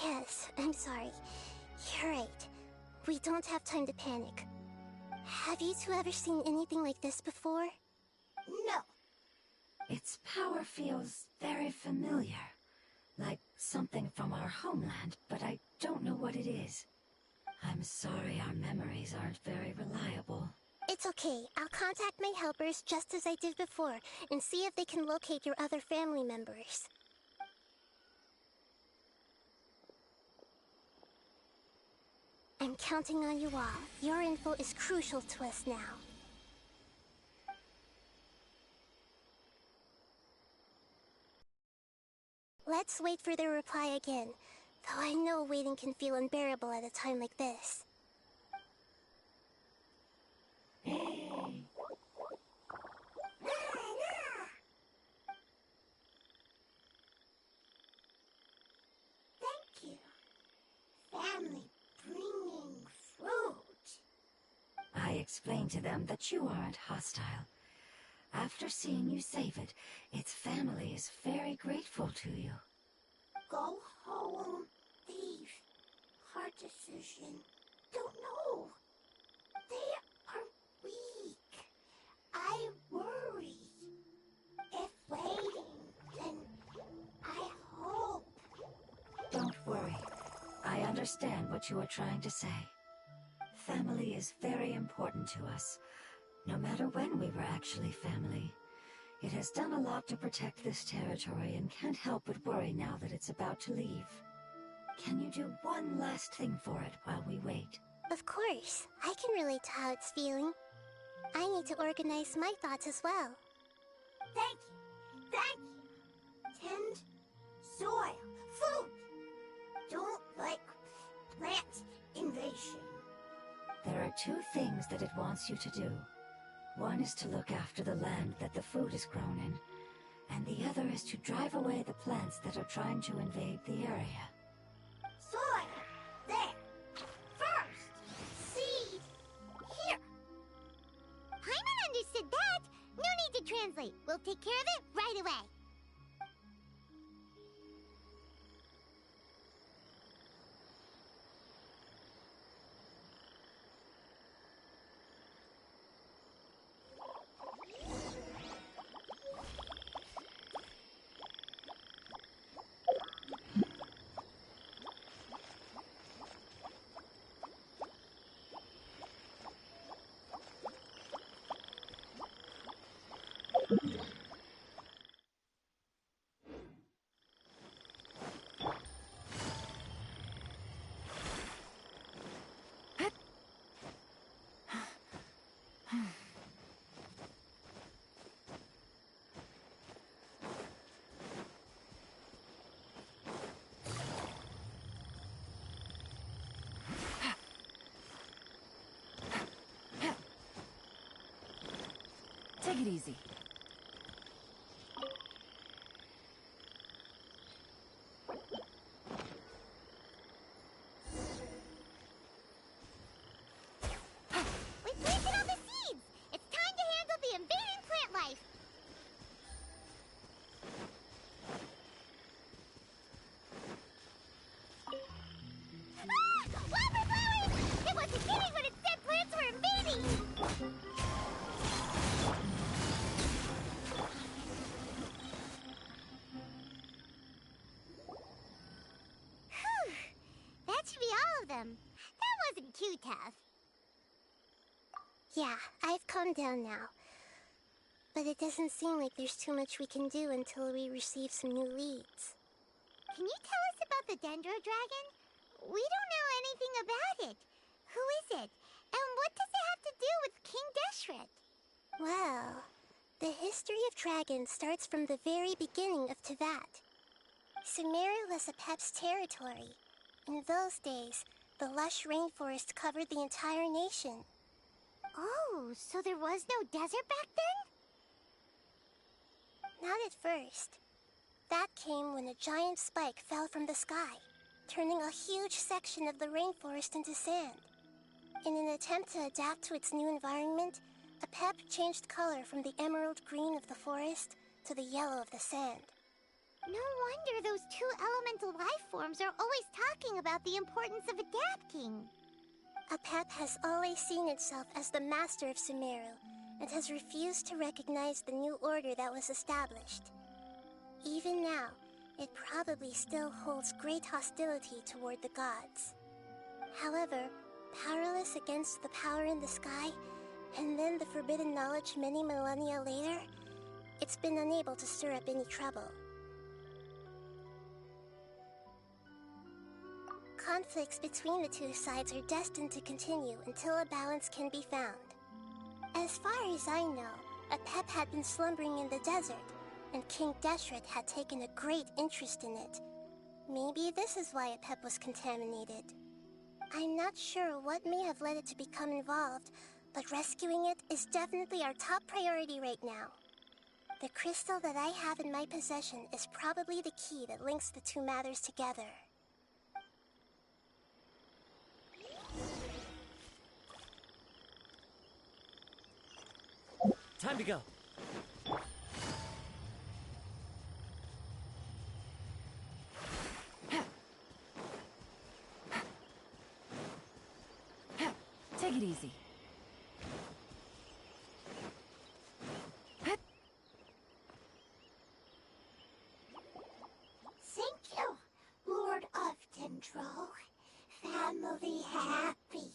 Speaker 4: Yes, I'm sorry. You're right. We don't have time to panic. Have you two ever seen anything like this before?
Speaker 5: No. Its power feels very familiar. Like something from our homeland, but I don't know what it is. I'm sorry our memories aren't very reliable.
Speaker 4: It's okay. I'll contact my helpers just as I did before and see if they can locate your other family members. I'm counting on you all. Your info is crucial to us now. Let's wait for their reply again, though I know waiting can feel unbearable at a time like this.
Speaker 13: Thank you. Family bringing fruit.
Speaker 5: I explained to them that you aren't hostile. After seeing you save it, its family is very grateful to you.
Speaker 13: Go home, thief. Hard decision. Don't know. They are weak. I worry. If waiting, then I hope.
Speaker 5: Don't worry. I understand what you are trying to say. Family is very important to us. No matter when we were actually family. It has done a lot to protect this territory and can't help but worry now that it's about to leave. Can you do one last thing for it while we wait?
Speaker 4: Of course. I can relate to how it's feeling. I need to organize my thoughts as well.
Speaker 13: Thank you. Thank you. Tend, soil, food. Don't like plant invasion.
Speaker 5: There are two things that it wants you to do. One is to look after the land that the food is grown in, and the other is to drive away the plants that are trying to invade the area.
Speaker 13: Soil, there. First, seed, here. Paimon understood that. No need to translate. We'll take care of it right away.
Speaker 3: Take it easy.
Speaker 13: We planted all the seeds! It's time to handle the invading plant life! Ah! Wildflowers! It wasn't kidding when it said plants were invading! Whew! That should be all of them. That wasn't too tough. Yeah, I've calmed down now. But it doesn't seem like there's too much we can do until we receive some new leads. Can you tell us about the Dendro Dragon? We don't know anything about it. Who is it? And what does it have to do with King Deshret? Well, the history of dragons starts from the very beginning of Tevat. Sumeru was Apep's territory. In those days, the lush rainforest covered the entire nation. Oh, so there was no desert back then? Not at first. That came when a giant spike fell from the sky, turning a huge section of the rainforest into sand. In an attempt to adapt to its new environment, Apep changed color from the emerald green of the forest to the yellow of the sand. No wonder those two elemental life forms are always talking about the importance of adapting. Apep has always seen itself as the master of Sumeru, and has refused to recognize the new order that was established. Even now, it probably still holds great hostility toward the gods. However, powerless against the power in the sky, and then the forbidden knowledge many millennia later, it's been unable to stir up any trouble. Conflicts between the two sides are destined to continue until a balance can be found. As far as I know, Apep had been slumbering in the desert, and King Deshret had taken a great interest in it. Maybe this is why Apep was contaminated. I'm not sure what may have led it to become involved, but rescuing it is definitely our top priority right now. The crystal that I have in my possession is probably the key that links the two matters together.
Speaker 8: Time to go.
Speaker 3: Take it easy.
Speaker 4: Thank you, Lord of Dendro. Family happy.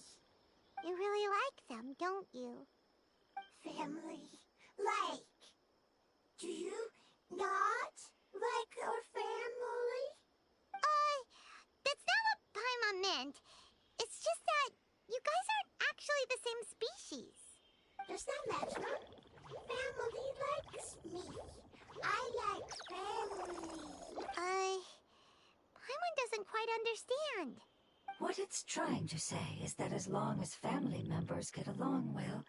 Speaker 13: You really like them, don't you?
Speaker 4: Family like. Do you not like our family?
Speaker 13: That's not what Paimon meant. It's just that you guys aren't actually the same species.
Speaker 4: Does that matter? Family likes me. I like family.
Speaker 13: Paimon doesn't quite understand.
Speaker 5: What it's trying to say is that as long as family members get along well,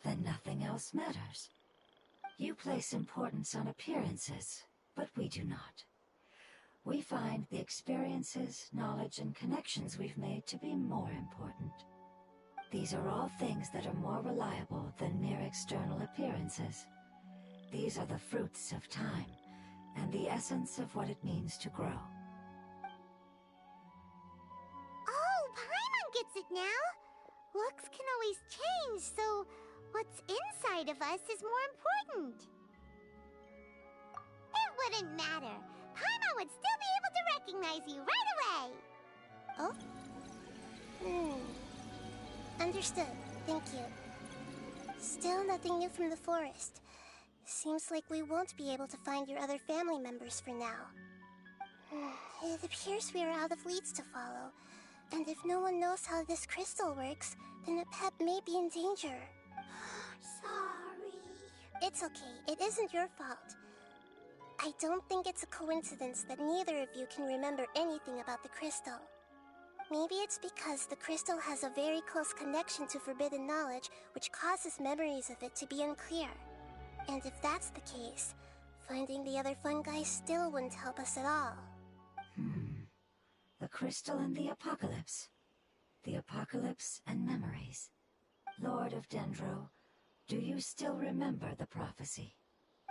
Speaker 5: then nothing else matters. You place importance on appearances, but we do not. We find the experiences, knowledge, and connections we've made to be more important. These are all things that are more reliable than mere external appearances. These are the fruits of time, and the essence of what it means to grow.
Speaker 13: Oh, Paimon gets it now. Looks can always change, so what's inside of us is more important. It wouldn't matter. Paimon would still be able to recognize you right away.
Speaker 4: Oh?
Speaker 13: Understood. Thank you. Still nothing new from the forest. Seems like we won't be able to find your other family members for now. It appears we are out of leads to follow. And if no one knows how this crystal works, then Apep may be in danger.
Speaker 4: Sorry.
Speaker 13: It's okay. It isn't your fault. I don't think it's a coincidence that neither of you can remember anything about the crystal. Maybe it's because the crystal has a very close connection to forbidden knowledge, which causes memories of it to be unclear.
Speaker 4: And if that's the case, finding the other fungi still wouldn't help us at all.
Speaker 5: The crystal and the apocalypse. The apocalypse and memories. Lord of Dendro, do you still remember the prophecy?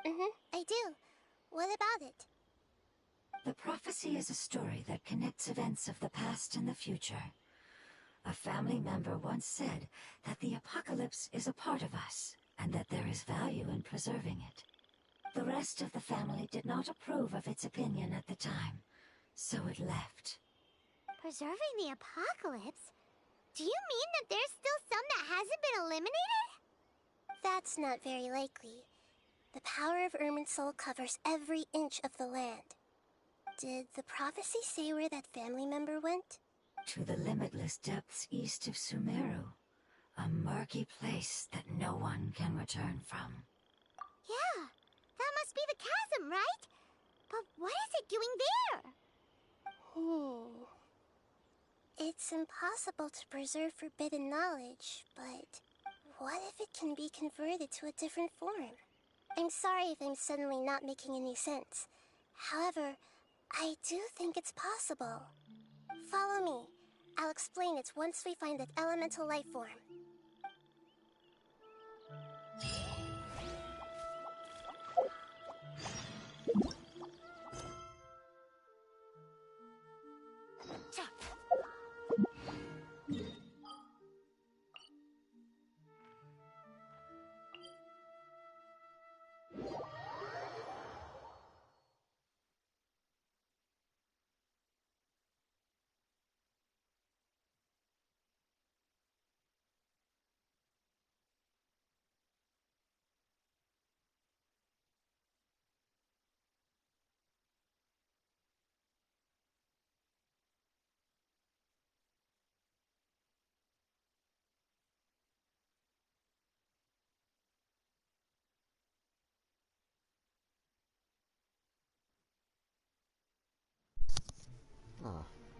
Speaker 4: I do. What about it?
Speaker 5: The prophecy is a story that connects events of the past and the future. A family member once said that the apocalypse is a part of us, and that there is value in preserving it. The rest of the family did not approve of its opinion at the time, so it left.
Speaker 13: Preserving the apocalypse? Do you mean that there's still some that hasn't been eliminated?
Speaker 4: That's not very likely. The power of Irminsul covers every inch of the land. Did the prophecy say where that family member went?
Speaker 5: To the limitless depths east of Sumeru. A murky place that no one can return from.
Speaker 13: Yeah, that must be the chasm, right? But what is it doing there?
Speaker 4: It's impossible to preserve forbidden knowledge, but what if it can be converted to a different form? I'm sorry if I'm suddenly not making any sense. However, I do think it's possible. Follow me. I'll explain it once we find that elemental life form.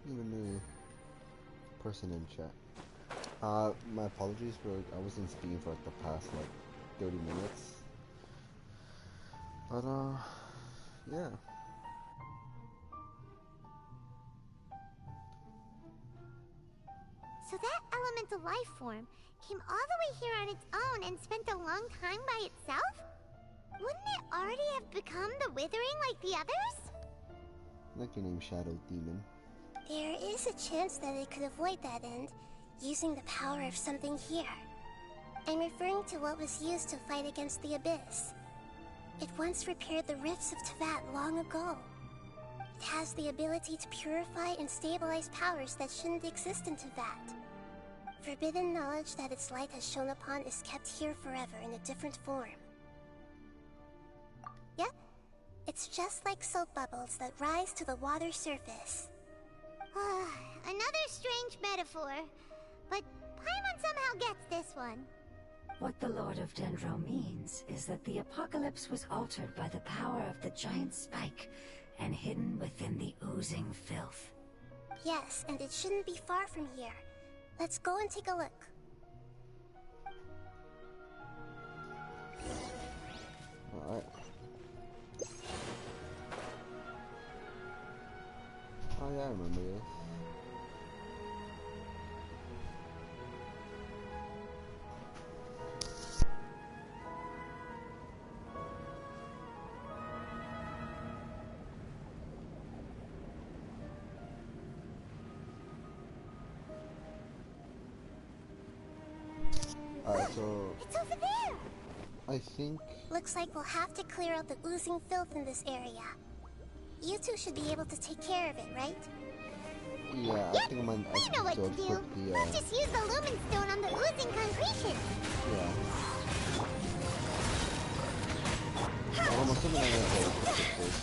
Speaker 1: Even new person in chat. My apologies for I wasn't speaking for like the past 30 minutes. But yeah.
Speaker 13: So that elemental life form came all the way here on its own and spent a long time by itself? Wouldn't it already have become the Withering like the others?
Speaker 1: Like your name, Shadow Demon.
Speaker 4: There is a chance that it could avoid that end, using the power of something here. I'm referring to what was used to fight against the Abyss. It once repaired the rifts of Teyvat long ago. It has the ability to purify and stabilize powers that shouldn't exist in Teyvat. Forbidden knowledge that its light has shone upon is kept here forever in a different form. Yep, it's just like soap bubbles that rise to the water surface.
Speaker 13: Another strange metaphor, but Paimon somehow gets this one.
Speaker 5: What the Lord of Dendro means is that the apocalypse was altered by the power of the giant spike and hidden within the oozing filth.
Speaker 4: Yes, and it shouldn't be far from here. Let's go and take a look.
Speaker 1: Alright. Oh yeah, I remember this. Alright, so
Speaker 4: It's over there!
Speaker 1: I think...
Speaker 4: Looks like we'll have to clear out the oozing filth in this area. You two should be able to take care of it, right?
Speaker 1: Yeah, I think I'm gonna
Speaker 13: We know what to do. Let's just use the Lumen Stone on the oozing concretion.
Speaker 1: Yeah. Well, I'm assuming I'm gonna go with this first.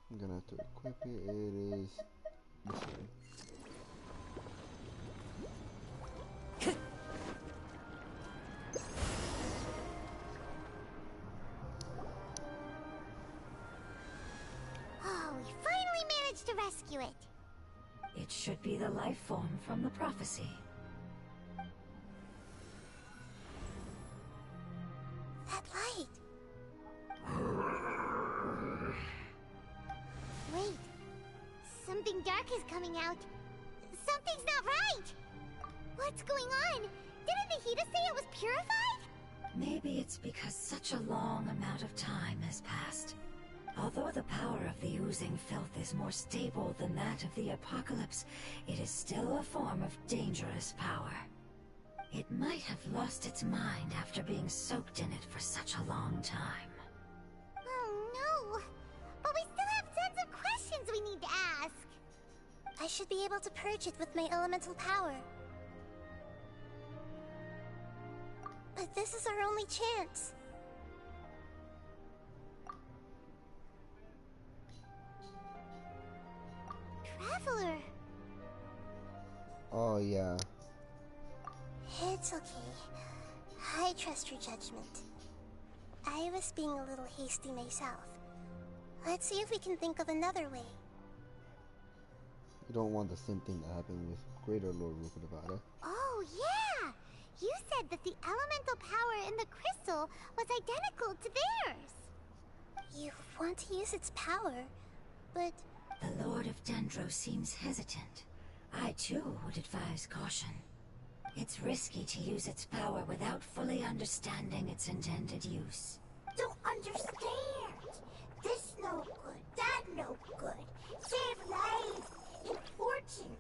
Speaker 1: I'm gonna have to equip it. It is this one.
Speaker 13: Oh, we finally managed to
Speaker 4: rescue it?
Speaker 5: It should be the life form from the prophecy.
Speaker 4: That light. Wait. Something dark is coming out. Something's not right! What's going on? Didn't Nahida say it was purified?
Speaker 5: Maybe it's because such a long amount of time has passed. Although the power of the oozing filth is more stable than that of the apocalypse, it is still a form of dangerous power. It might have lost its mind after being soaked in it for such a long time.
Speaker 4: Oh no! But we still have tons of questions we need to ask! I should be able to purge it with my elemental power. But this is our only chance. Traveler!
Speaker 1: Oh, yeah.
Speaker 4: It's okay. I trust your judgment. I was being a little hasty myself. Let's see if we can think of another way.
Speaker 1: You don't want the same thing that happened with Greater Lord Rukkhadevata.
Speaker 4: Oh, yeah! You said that the elemental power in the crystal was identical to theirs. You want to use its power, but...
Speaker 5: The Lord of Dendro seems hesitant. I too would advise caution. It's risky to use its power without fully understanding its intended use.
Speaker 13: Don't understand. This no good, that no good. Save life. Important.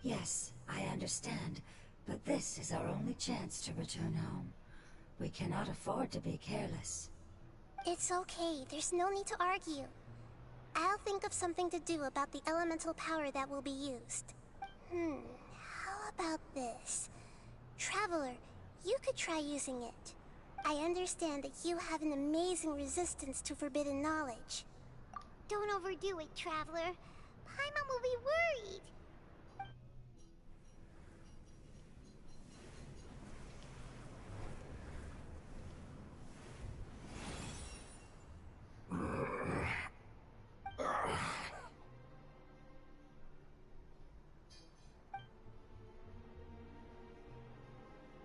Speaker 5: Yes, I understand, but this is our only chance to return home. We cannot afford to be careless.
Speaker 4: It's okay, there's no need to argue. I'll think of something to do about the elemental power that will be used. How about this? Traveler, you could try using it. I understand that you have an amazing resistance to forbidden knowledge. Don't overdo it, Traveler. Paimon will be worried.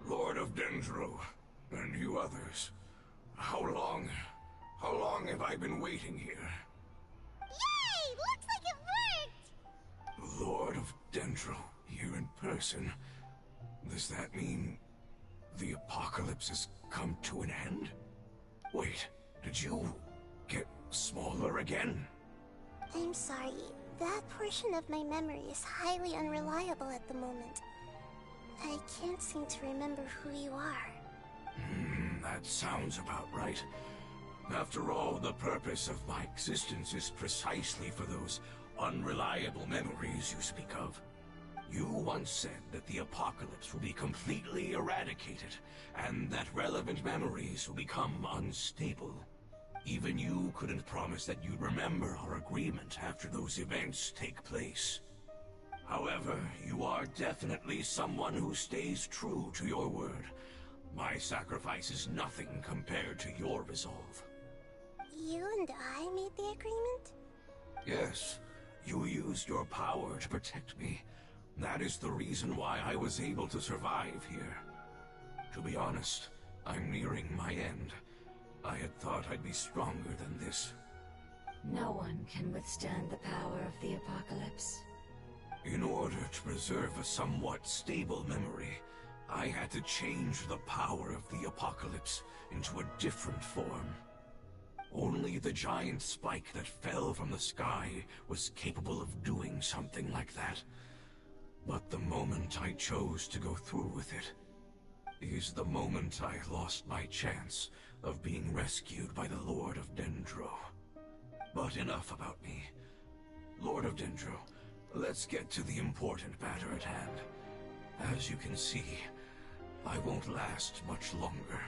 Speaker 7: Lord of Dendro, and you others, how long have I been waiting here?
Speaker 4: Yay! Looks like it worked!
Speaker 7: Lord of Dendro, here in person. Does that mean the apocalypse has come to an end? Wait, did you get smaller again?
Speaker 4: I'm sorry. That portion of my memory is highly unreliable at the moment. I can't seem to remember who you are.
Speaker 7: That sounds about right. After all, the purpose of my existence is precisely for those unreliable memories you speak of. You once said that the apocalypse will be completely eradicated, and that relevant memories will become unstable. Even you couldn't promise that you'd remember our agreement after those events take place. However, you are definitely someone who stays true to your word. My sacrifice is nothing compared to your resolve.
Speaker 4: You and I made the agreement?
Speaker 7: Yes, you used your power to protect me. That is the reason why I was able to survive here. To be honest, I'm nearing my end. I had thought I'd be stronger than this.
Speaker 5: No one can withstand the power of the apocalypse.
Speaker 7: In order to preserve a somewhat stable memory, I had to change the power of the apocalypse into a different form. Only the giant spike that fell from the sky was capable of doing something like that. But the moment I chose to go through with it is the moment I lost my chance of being rescued by the Lord of Dendro. But enough about me. Lord of Dendro, let's get to the important matter at hand. As you can see, I won't last much longer.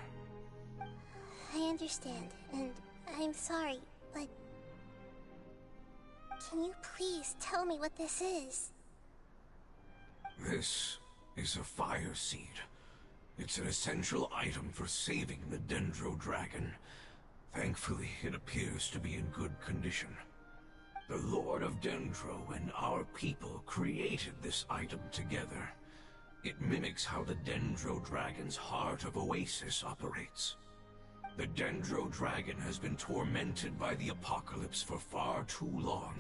Speaker 4: I understand, and I'm sorry, but... Can you please tell me what this is?
Speaker 7: This is a fire seed. It's an essential item for saving the Dendro Dragon. Thankfully, it appears to be in good condition. The Lord of Dendro and our people created this item together. It mimics how the Dendro Dragon's Heart of Oasis operates. The Dendro Dragon has been tormented by the apocalypse for far too long.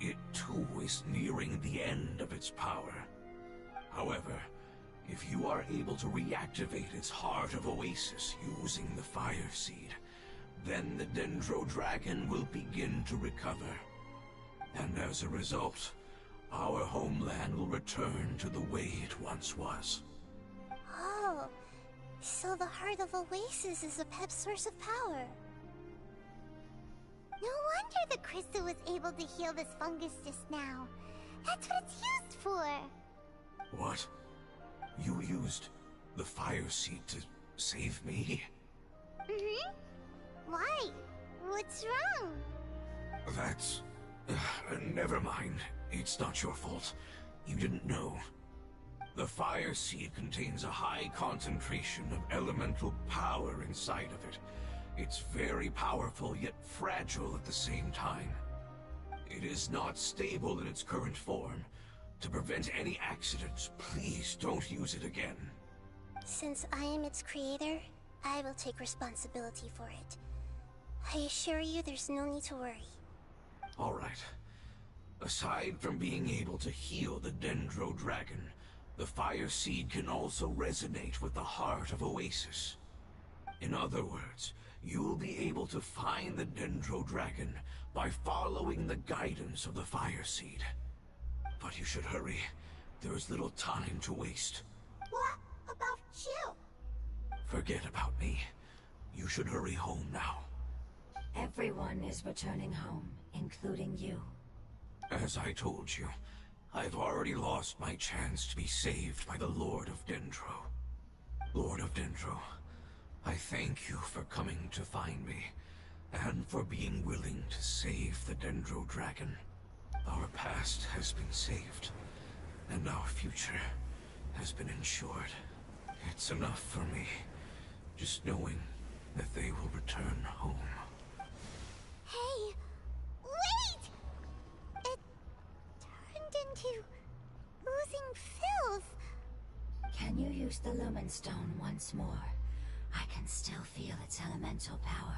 Speaker 7: It too is nearing the end of its power. However, if you are able to reactivate its Heart of Oasis using the Fire Seed, then the Dendro Dragon will begin to recover. And as a result, our homeland will return to the way it once was.
Speaker 4: Oh, so the Heart of Oasis is a pep source of power. No wonder the crystal was able to heal this fungus just now. That's what it's used for.
Speaker 7: What? You used the Fire Seed to save me?
Speaker 4: Mm-hmm. Why? What's wrong?
Speaker 7: That's... never mind. It's not your fault. You didn't know. The Fire Seed contains a high concentration of elemental power inside of it. It's very powerful, yet fragile at the same time. It is not stable in its current form. To prevent any accidents, please don't use it again.
Speaker 4: Since I am its creator, I will take responsibility for it. I assure you there's no need to worry.
Speaker 7: Alright. Aside from being able to heal the Dendro Dragon, the Fire Seed can also resonate with the Heart of Oasis. In other words, you'll be able to find the Dendro Dragon by following the guidance of the Fire Seed. But you should hurry. There is little time to waste.
Speaker 4: What about you?
Speaker 7: Forget about me. You should hurry home now.
Speaker 5: Everyone is returning home, including you.
Speaker 7: As I told you, I've already lost my chance to be saved by the Lord of Dendro. Lord of Dendro, I thank you for coming to find me, and for being willing to save the Dendro Dragon. Our past has been saved, and our future has been ensured. It's enough for me, just knowing that they will return home.
Speaker 4: Hey, wait! It turned into oozing filth.
Speaker 5: Can you use the Lumen Stone once more? I can still feel its elemental power.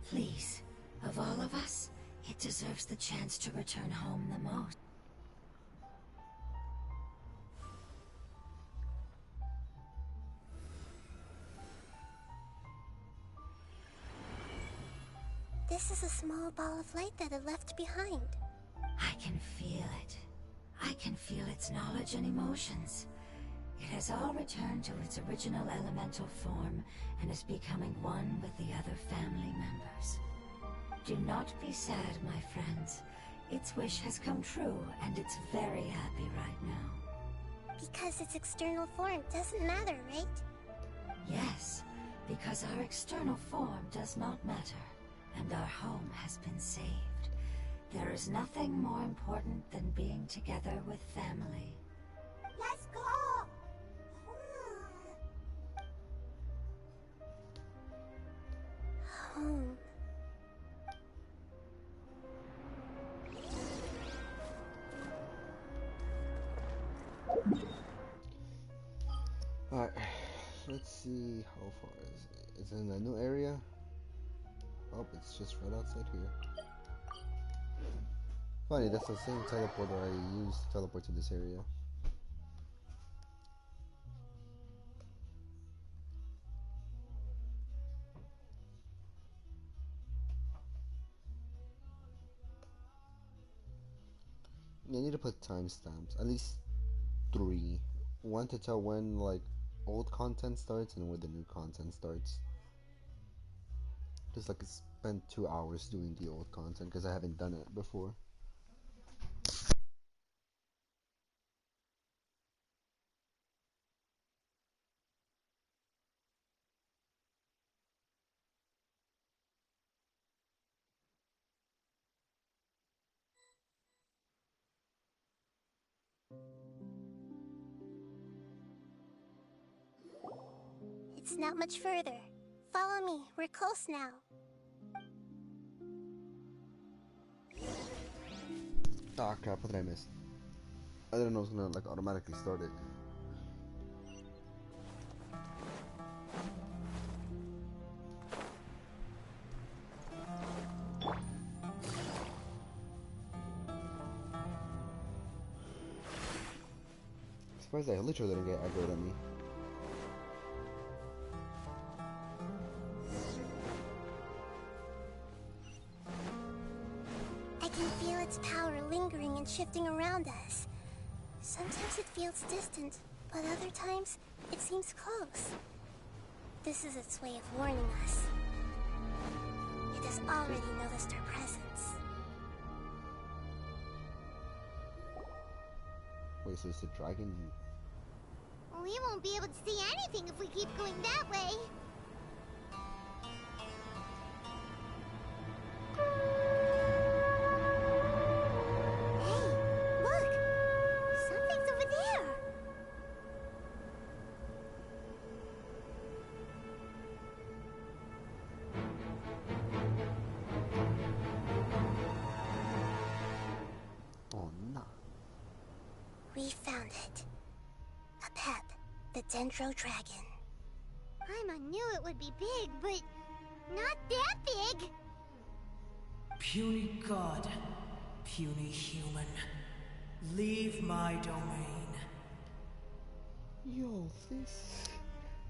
Speaker 5: Please, of all of us, it deserves the chance to return home the most.
Speaker 4: This is a small ball of light that it left behind.
Speaker 5: I can feel it. I can feel its knowledge and emotions. It has all returned to its original elemental form and is becoming one with the other family members. Do not be sad, my friends. Its wish has come true, and it's very happy right now.
Speaker 4: Because its external form doesn't matter, right?
Speaker 5: Yes, because our external form does not matter, and our home has been saved. There is nothing more important than being together with family.
Speaker 4: Let's go! Home.
Speaker 1: Alright, let's see how far is it. Is it in a new area? Oh, it's just right outside here. Funny, that's the same teleporter I used to teleport to this area. I need to put timestamps, at least 3. One to tell when like old content starts and when the new content starts. Just like I spent 2 hours doing the old content because I haven't done it before.
Speaker 4: It's not much further. Follow me, we're close now.
Speaker 1: Ah, crap, what did I miss? I didn't know it was gonna like automatically start it. Surprised I literally didn't get aggroed at me.
Speaker 4: I can feel its power lingering and shifting around us. Sometimes it feels distant, but other times it seems close. This is its way of warning us. It has already noticed our presence.
Speaker 1: Wait, so it's a dragon?
Speaker 13: We won't be able to see anything if we keep going that way. Hey, look! Something's over there!
Speaker 1: Oh no.
Speaker 4: We found it. A pep, the Dendro Dragon.
Speaker 13: Paimon knew it would be big, but not that big!
Speaker 8: Puny god, puny human, leave my domain.
Speaker 1: Yo, this...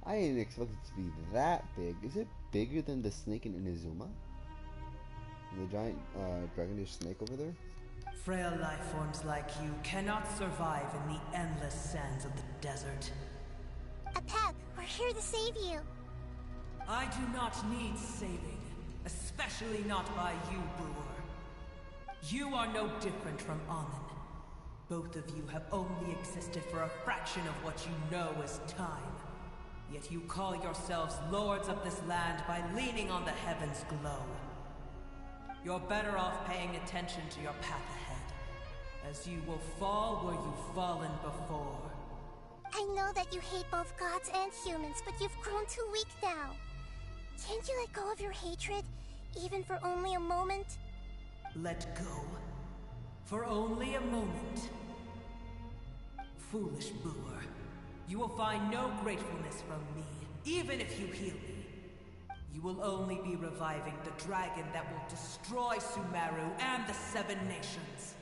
Speaker 1: I didn't expect it to be that big. Is it bigger than the snake in Inazuma? The giant dragonish snake over there?
Speaker 8: Frail life forms like you cannot survive in the endless sands of the desert.
Speaker 4: A pep, we're here to save you.
Speaker 8: I do not need saving, especially not by you, Brewer. You are no different from Amun. Both of you have only existed for a fraction of what you know as time. Yet you call yourselves lords of this land by leaning on the heavens' glow. You're better off paying attention to your path ahead, as you will fall where you've fallen before.
Speaker 4: I know that you hate both gods and humans, but you've grown too weak now. Can't you let go of your hatred, even for only a moment?
Speaker 8: Let go? For only a moment? Foolish Brewer. You will find no gratefulness from me, even if you heal me. You will only be reviving the dragon that will destroy Sumeru and the Seven Nations.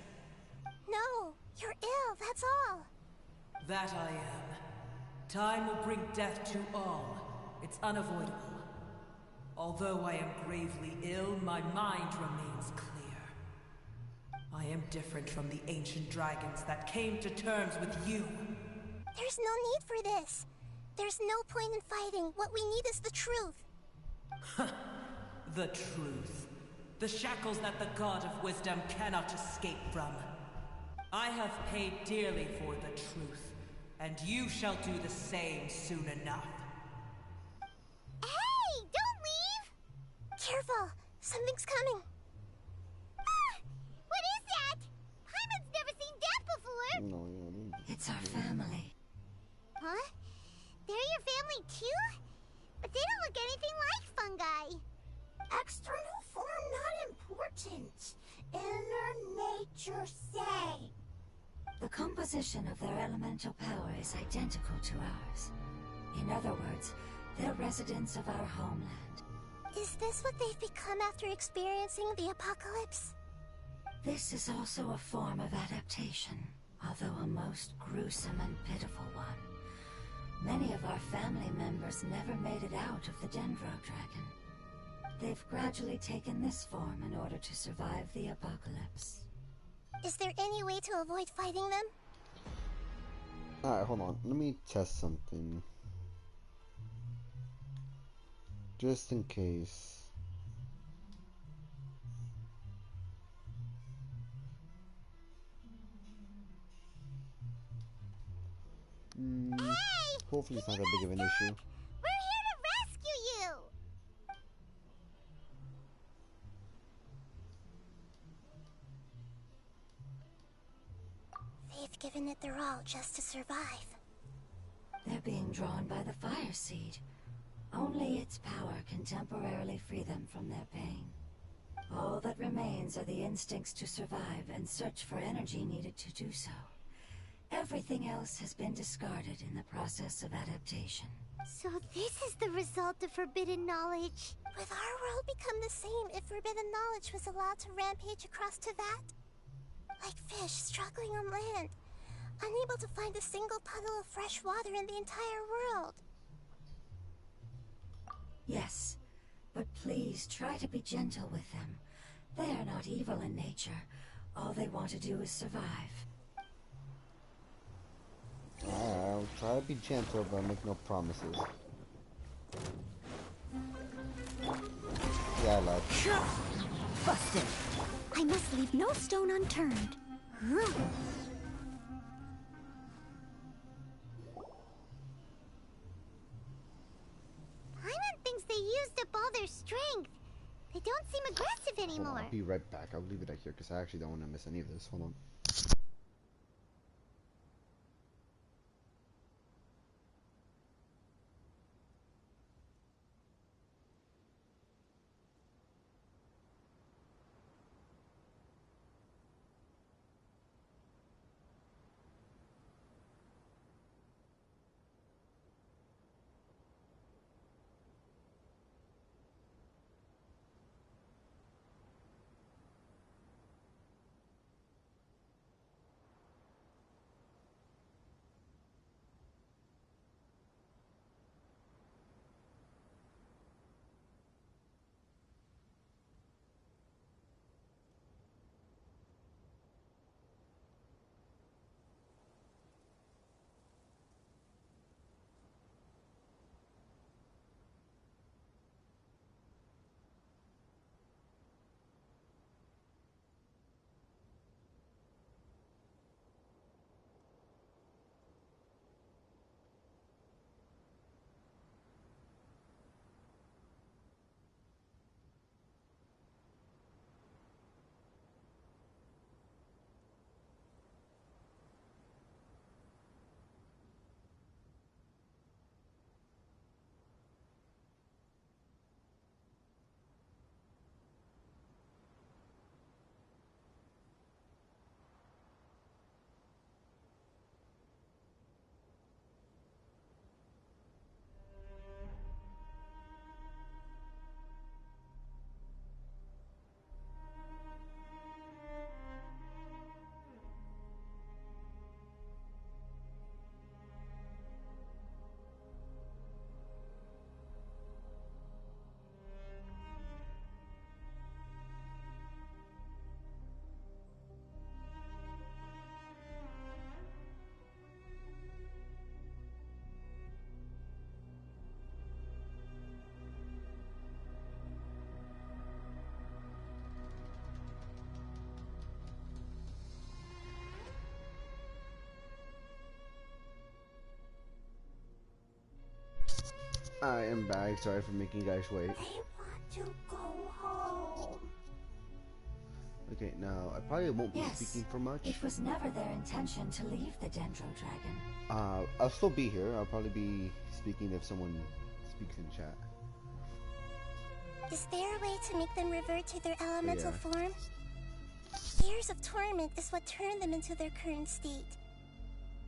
Speaker 4: No, you're ill, that's all.
Speaker 8: That I am. Time will bring death to all. It's unavoidable. Although I am gravely ill, my mind remains clear. I am different from the ancient dragons that came to terms with you.
Speaker 4: There's no need for this. There's no point in fighting. What we need is the truth.
Speaker 8: The truth. The shackles that the God of Wisdom cannot escape from. I have paid dearly for the truth, and you shall do the same soon enough.
Speaker 13: Hey, don't leave!
Speaker 4: Careful, something's coming.
Speaker 13: Ah! What is that? Paimon's never seen that before!
Speaker 1: No, yeah,
Speaker 5: It's our family.
Speaker 13: Huh? They're your family too? But they don't look anything like fungi.
Speaker 4: External form not important. Inner nature say.
Speaker 5: The composition of their elemental power is identical to ours. In other words, they're residents of our homeland.
Speaker 4: Is this what they've become after experiencing the apocalypse?
Speaker 5: This is also a form of adaptation, although a most gruesome and pitiful one. Many of our family members never made it out of the Dendro Dragon. They've gradually taken this form in order to survive the apocalypse.
Speaker 4: Is there any way to avoid fighting them?
Speaker 1: Alright, hold on. Let me test something. Just in case. Hopefully it's not that big of an issue.
Speaker 13: We're here to rescue you!
Speaker 4: They've given it their all just to survive.
Speaker 5: They're being drawn by the fire seed. Only its power can temporarily free them from their pain. All that remains are the instincts to survive and search for energy needed to do so. Everything else has been discarded in the process of adaptation.
Speaker 13: So this is the result of forbidden knowledge. Would our world become the same if forbidden knowledge was allowed to rampage across Tevat? Like fish struggling on land, unable to find a single puddle of fresh water in the entire world.
Speaker 5: Yes, but please try to be gentle with them. They are not evil in nature. All they want to do is survive.
Speaker 1: I'll try to be gentle, but make no promises. Yeah, lad.
Speaker 4: Busted. I must leave no stone unturned.
Speaker 13: Paimon thinks they used up all their strength. They don't seem aggressive
Speaker 1: Hold on,
Speaker 13: anymore.
Speaker 1: I'll be right back. I'll leave it out here because I actually don't want to miss any of this. Hold on. I am back. Sorry for making you guys wait.
Speaker 4: They want to go home.
Speaker 1: Okay, now I probably won't be speaking for much.
Speaker 5: It was never their intention to leave the Dendro Dragon.
Speaker 1: I'll still be here. I'll probably be speaking if someone speaks in chat.
Speaker 13: Is there a way to make them revert to their elemental
Speaker 1: Yeah.
Speaker 13: form? Years of torment is what turned them into their current state.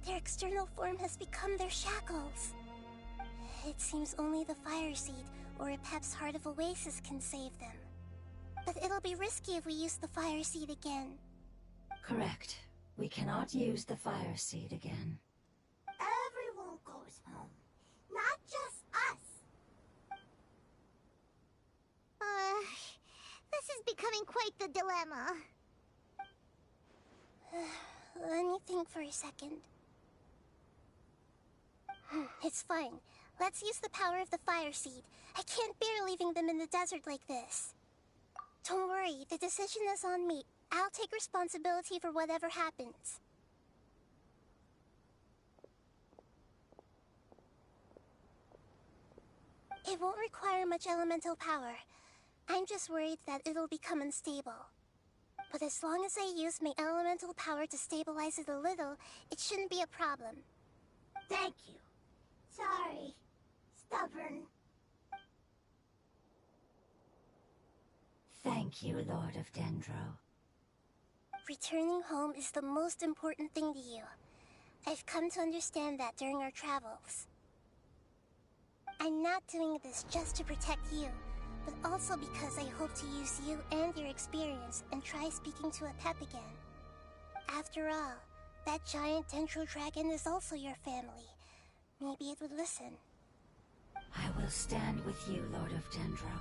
Speaker 13: Their external form has become their shackles. It seems only the Fire Seed or Epep's Heart of Oasis can save them. But it'll be risky if we use the Fire Seed again.
Speaker 5: Correct. We cannot use the Fire Seed again.
Speaker 4: Everyone goes home, not just us.
Speaker 13: This is becoming quite the dilemma. Let me think for a second. It's fine. Let's use the power of the Fire Seed. I can't bear leaving them in the desert like this. Don't worry, the decision is on me. I'll take responsibility for whatever happens. It won't require much elemental power. I'm just worried that it'll become unstable. But as long as I use my elemental power to stabilize it a little, it shouldn't be a problem.
Speaker 4: Thank you. Sorry. Stubborn.
Speaker 5: Thank you, Lord of Dendro.
Speaker 4: Returning home is the most important thing to you. I've come to understand that during our travels. I'm not doing this just to protect you, but also because I hope to use you and your experience and try speaking to Apep again. After all, that giant dendro dragon is also your family. Maybe it would listen.
Speaker 5: I will stand with you, Lord of Dendro.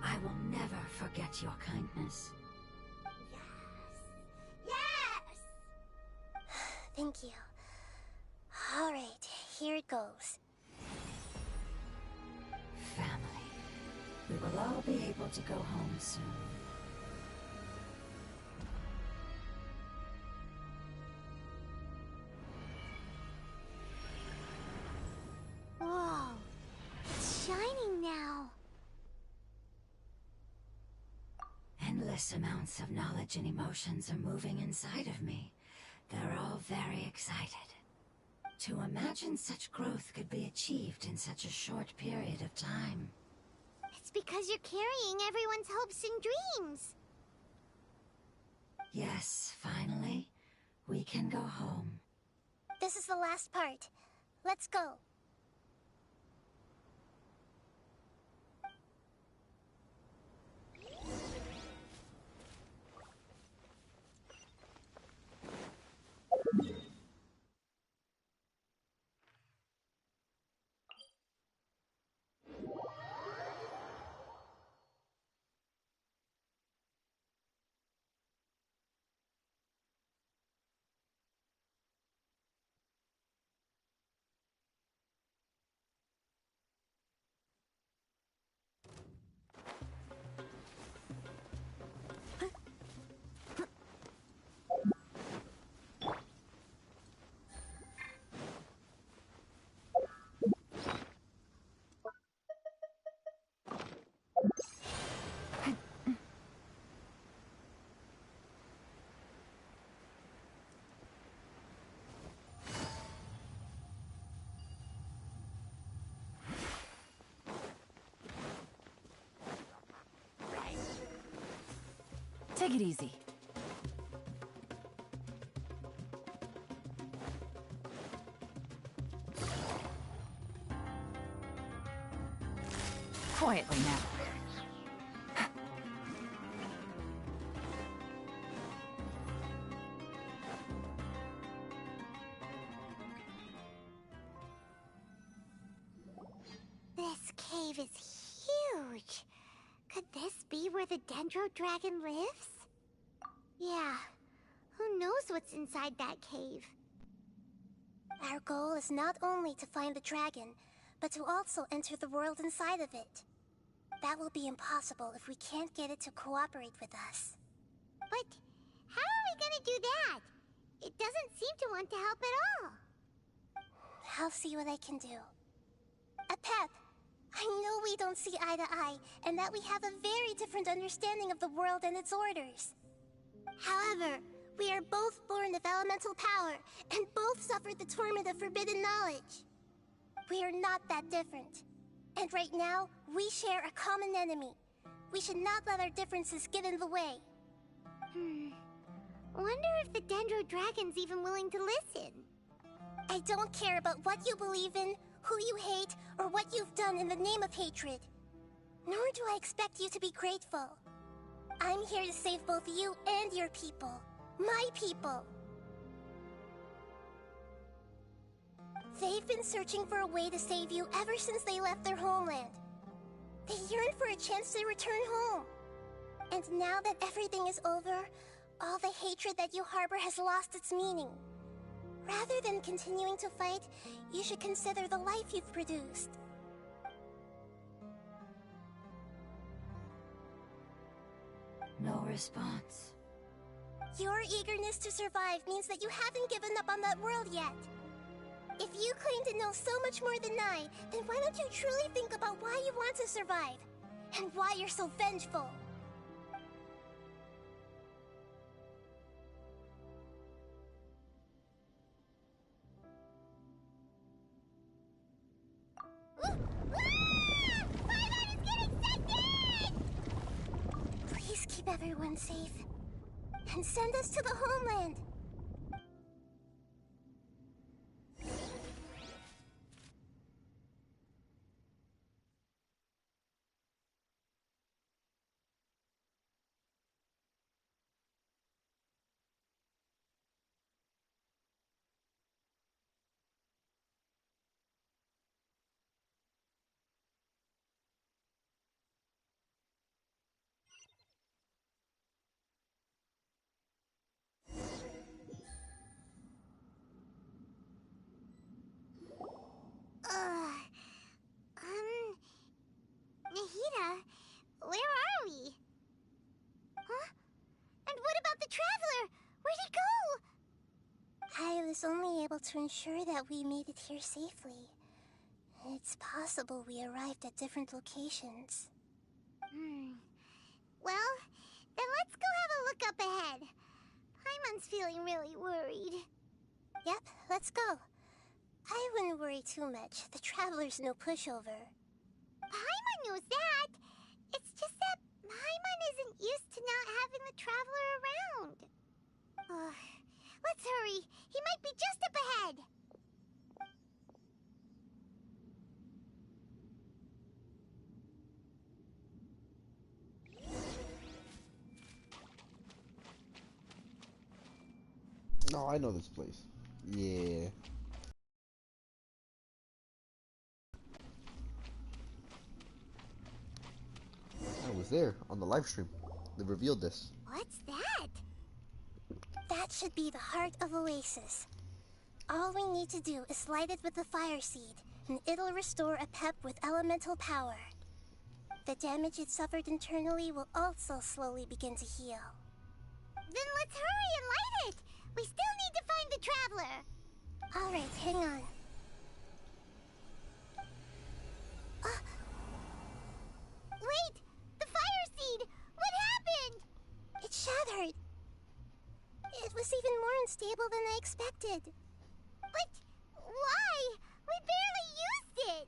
Speaker 5: I will never forget your kindness.
Speaker 4: Yes! Thank you. Alright, here it goes.
Speaker 5: Family. We will all be able to go home soon.
Speaker 4: Whoa, it's shining now.
Speaker 5: Endless amounts of knowledge and emotions are moving inside of me. They're all very excited. To imagine such growth could be achieved in such a short period of time.
Speaker 13: It's because you're carrying everyone's hopes and dreams.
Speaker 5: Yes, finally, we can go home.
Speaker 4: This is the last part. Let's go.
Speaker 3: Take it easy. Quietly now.
Speaker 13: This cave is huge. Could this be where the Dendro Dragon lives? Yeah, who knows what's inside that cave?
Speaker 4: Our goal is not only to find the dragon, but to also enter the world inside of it. That will be impossible if we can't get it to cooperate with us.
Speaker 13: But how are we gonna do that? It doesn't seem to want to help at all.
Speaker 4: I'll see what I can do. Apep, I know we don't see eye to eye, and that we have a very different understanding of the world and its orders. However, we are both born of elemental power, and both suffered the torment of forbidden knowledge. We are not that different. And right now, we share a common enemy. We should not let our differences get in the way.
Speaker 13: Wonder if the Dendro Dragon's even willing to listen.
Speaker 4: I don't care about what you believe in, who you hate, or what you've done in the name of hatred. Nor do I expect you to be grateful. I'm here to save both you and your people. My people. They've been searching for a way to save you ever since they left their homeland. They yearn for a chance to return home. And now that everything is over, all the hatred that you harbor has lost its meaning. Rather than continuing to fight, you should consider the life you've produced.
Speaker 5: No response.
Speaker 4: Your eagerness to survive means that you haven't given up on that world yet. If you claim to know so much more than I, then why don't you truly think about why you want to survive? And why you're so vengeful? everyone safe and send us to the homeland. Nahida, where are we? Huh? And what about the Traveler? Where'd he go? I was only able to ensure that we made it here safely. It's possible we arrived at different locations. Well, then let's go have a look up ahead. Paimon's feeling really worried. Yep, let's go. I wouldn't worry too much. The Traveler's no pushover. Paimon knows that. It's just that Paimon isn't used to not having the Traveler around. Let's hurry. He might be just up ahead.
Speaker 1: No, I know this place. Yeah. I was there on the live stream. They revealed this.
Speaker 4: What's that? That should be the heart of Oasis. All we need to do is light it with the fire seed, and it'll restore a pep with elemental power. The damage it suffered internally will also slowly begin to heal. Then let's hurry and light it! We still need to find the Traveler! Alright, hang on. Wait! The fire seed! What happened? It shattered. It was even more unstable than I expected. But why? We barely used it!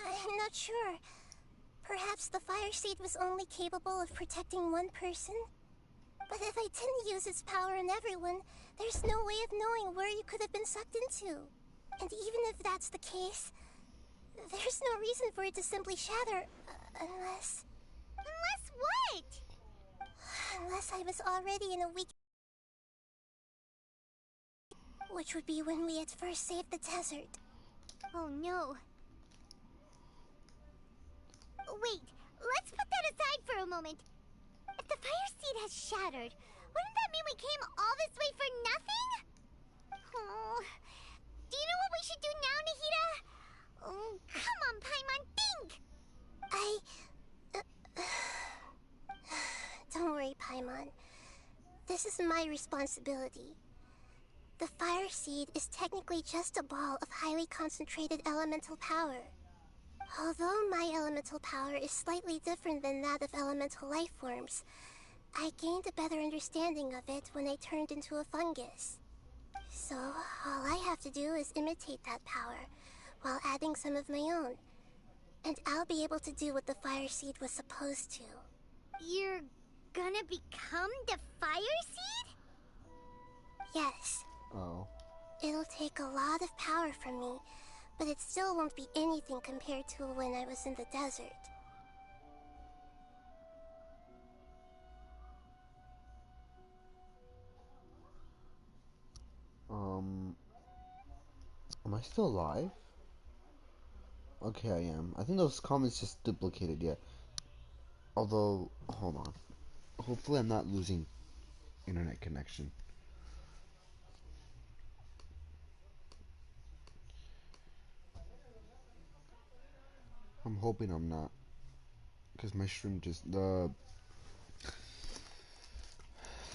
Speaker 4: I'm not sure. Perhaps the fire seed was only capable of protecting one person? But if I didn't use its power on everyone, there's no way of knowing where you could have been sucked into. And even if that's the case, there's no reason for it to simply shatter, unless... Unless what? Unless I was already in a weak... Which would be when we at first saved the desert. Oh no. Wait, let's put that aside for a moment. If the fire seed has shattered, wouldn't that mean we came all this way for nothing? Oh, do you know what we should do now, Nahida? Oh, come on, Paimon, think! Don't worry, Paimon. This is my responsibility. The fire seed is technically just a ball of highly concentrated elemental power. Although my elemental power is slightly different than that of elemental life forms, I gained a better understanding of it when I turned into a fungus. So, all I have to do is imitate that power, while adding some of my own. And I'll be able to do what the fire seed was supposed to. You're gonna become the fire seed? Yes.
Speaker 1: Oh.
Speaker 4: It'll take a lot of power from me, but it still won't be anything compared to when I was in the desert.
Speaker 1: Am I still alive? Okay, I am. I think those comments just duplicated, yeah. Although, hold on. Hopefully I'm not losing internet connection. I'm hoping I'm not. Because my stream just, the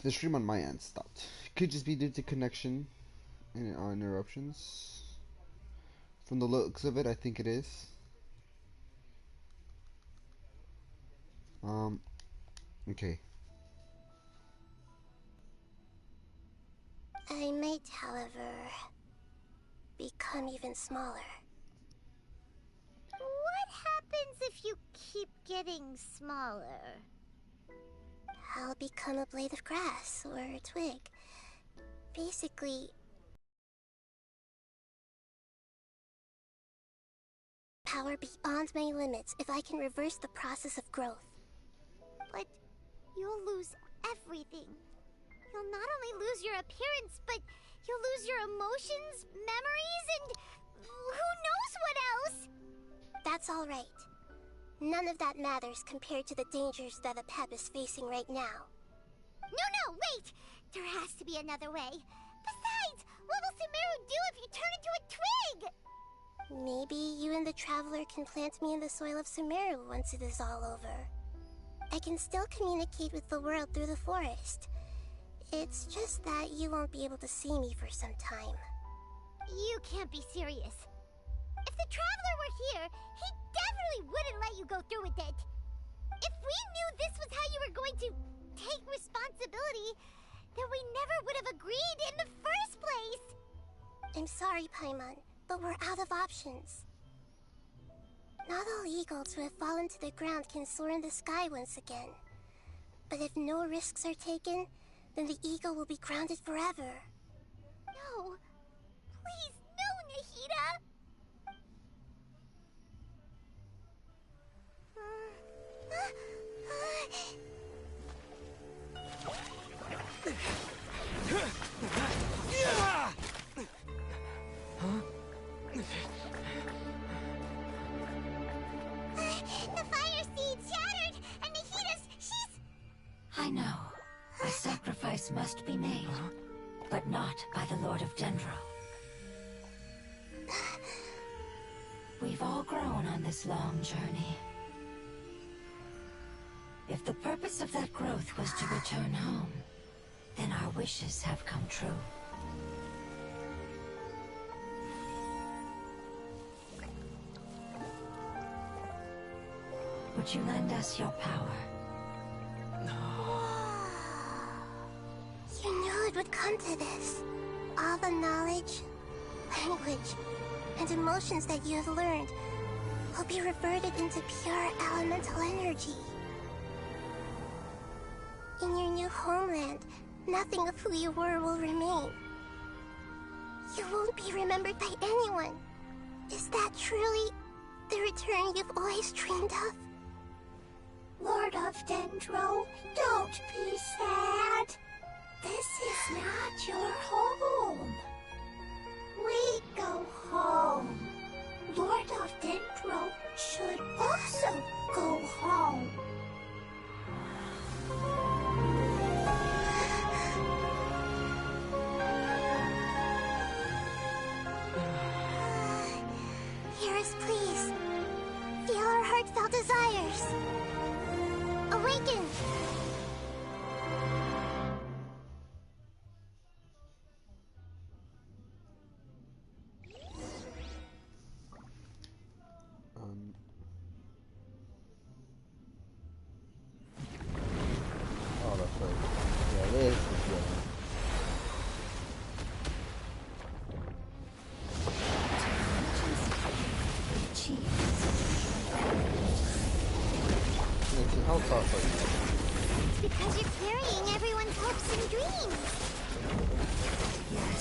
Speaker 1: stream on my end stopped. Could just be due to connection and interruptions. From the looks of it, I think it is. Okay.
Speaker 4: I might, however, become even smaller. What happens if you keep getting smaller? I'll become a blade of grass or a twig. Basically, power beyond my limits if I can reverse the process of growth.
Speaker 13: But you'll lose everything. You'll not only lose your appearance, but you'll lose your emotions, memories, and who knows what else?
Speaker 4: That's all right. None of that matters compared to the dangers that Apep is facing right now.
Speaker 13: No, wait! There has to be another way. Besides, what will Sumeru do if you turn into a twig?
Speaker 4: Maybe you and the Traveler can plant me in the soil of Sumeru once it is all over. I can still communicate with the world through the forest. It's just that you won't be able to see me for some time.
Speaker 13: You can't be serious. If the Traveler were here, he definitely wouldn't let you go through with it. If we knew this was how you were going to take responsibility, then we never would have agreed in the first place.
Speaker 4: I'm sorry, Paimon, but we're out of options. Not all eagles who have fallen to the ground can soar in the sky once again. But if no risks are taken, then the eagle will be grounded forever.
Speaker 13: No. Please, no, Nahida! The fire seed shattered, and she's...
Speaker 5: I know. A sacrifice must be made, but not by the Lord of Dendro. We've all grown on this long journey. If the purpose of that growth was to return home, then our wishes have come true. Would you lend us your power?
Speaker 4: You knew it would come to this. All the knowledge, language, and emotions that you have learned will be reverted into pure elemental energy. In your new homeland, nothing of who you were will remain. You won't be remembered by anyone. Is that truly the return you've always dreamed of?
Speaker 5: Lord of Dendro, don't be sad. This is not your home. We go home. Lord of Dendro should also go home.
Speaker 4: Hear us, please. Feel our heartfelt desires. Awaken!
Speaker 1: Oh, that's right. Yeah, this is good. Nancy, how tough are you?
Speaker 13: It's because you're carrying everyone's hopes and dreams.
Speaker 5: Yes.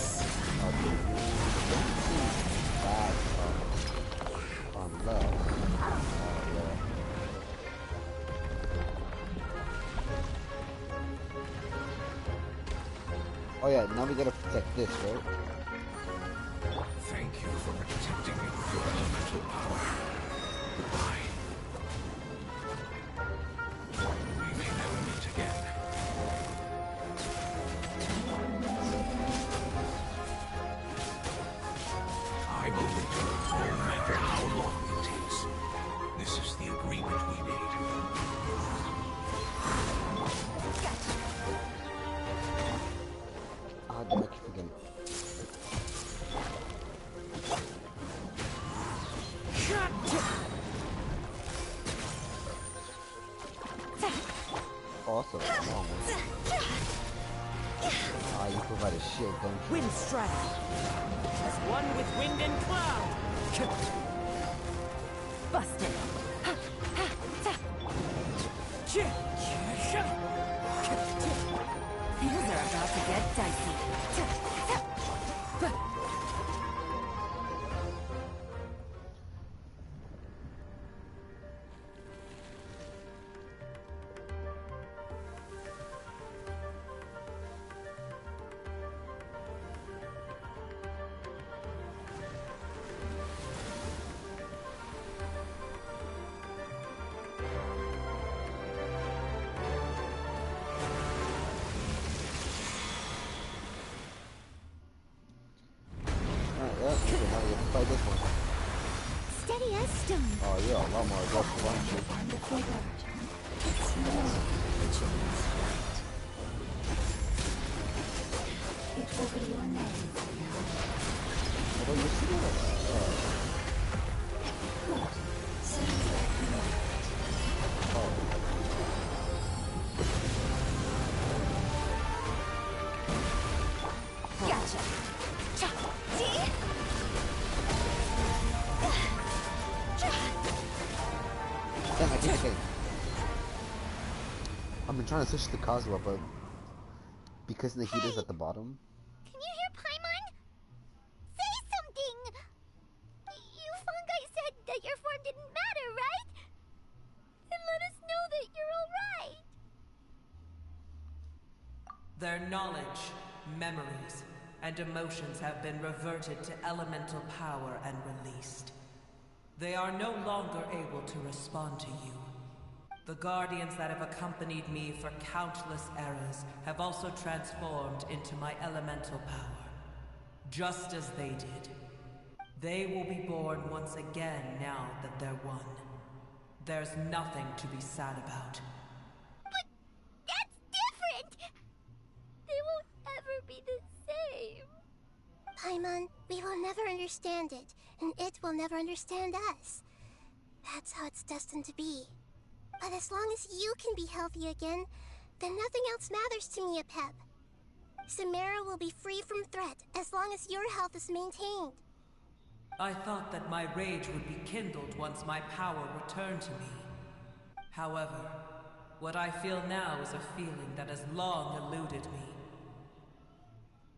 Speaker 1: Oh yeah, now we gotta protect this, right?
Speaker 7: Thank you for protecting me with your elemental power. Goodbye. We may never meet again. I will return no matter how long it takes. This is the agreement we made.
Speaker 1: Ah, damn, I keep forgetting. Awesome. Long one. Ah, you provide a shield, don't you?
Speaker 6: Wind strike. As one with wind and cloud. Busted.
Speaker 3: Get dicey.
Speaker 1: Fight this one.
Speaker 13: Steady as stone.
Speaker 1: Oh, you're a lot more aggressive, aren't you?
Speaker 5: It will be your name now.
Speaker 1: Although you're still
Speaker 5: Good. Sounds like you know it.
Speaker 3: Gotcha.
Speaker 1: Damn, I keep escaping. I've been trying to switch to Kazuha, but because Nahida's at the bottom.
Speaker 13: Can you hear Paimon? Say something! You fungi said that your form didn't matter, right? Then let us know that you're alright.
Speaker 8: Their knowledge, memories, and emotions have been reverted to elemental power and released. They are no longer able to respond to you. The guardians that have accompanied me for countless eras have also transformed into my elemental power, just as they did. They will be born once again now that they're one. There's nothing to be sad about.
Speaker 13: But that's different! They won't ever be the same. Paimon, we will never understand it, and it will never understand us. That's how it's destined to be. But as long as you can be healthy again, then nothing else matters to me, Apep. Samara will be free from threat as long as your health is maintained.
Speaker 8: I thought that my rage would be kindled once my power returned to me. However, what I feel now is a feeling that has long eluded me.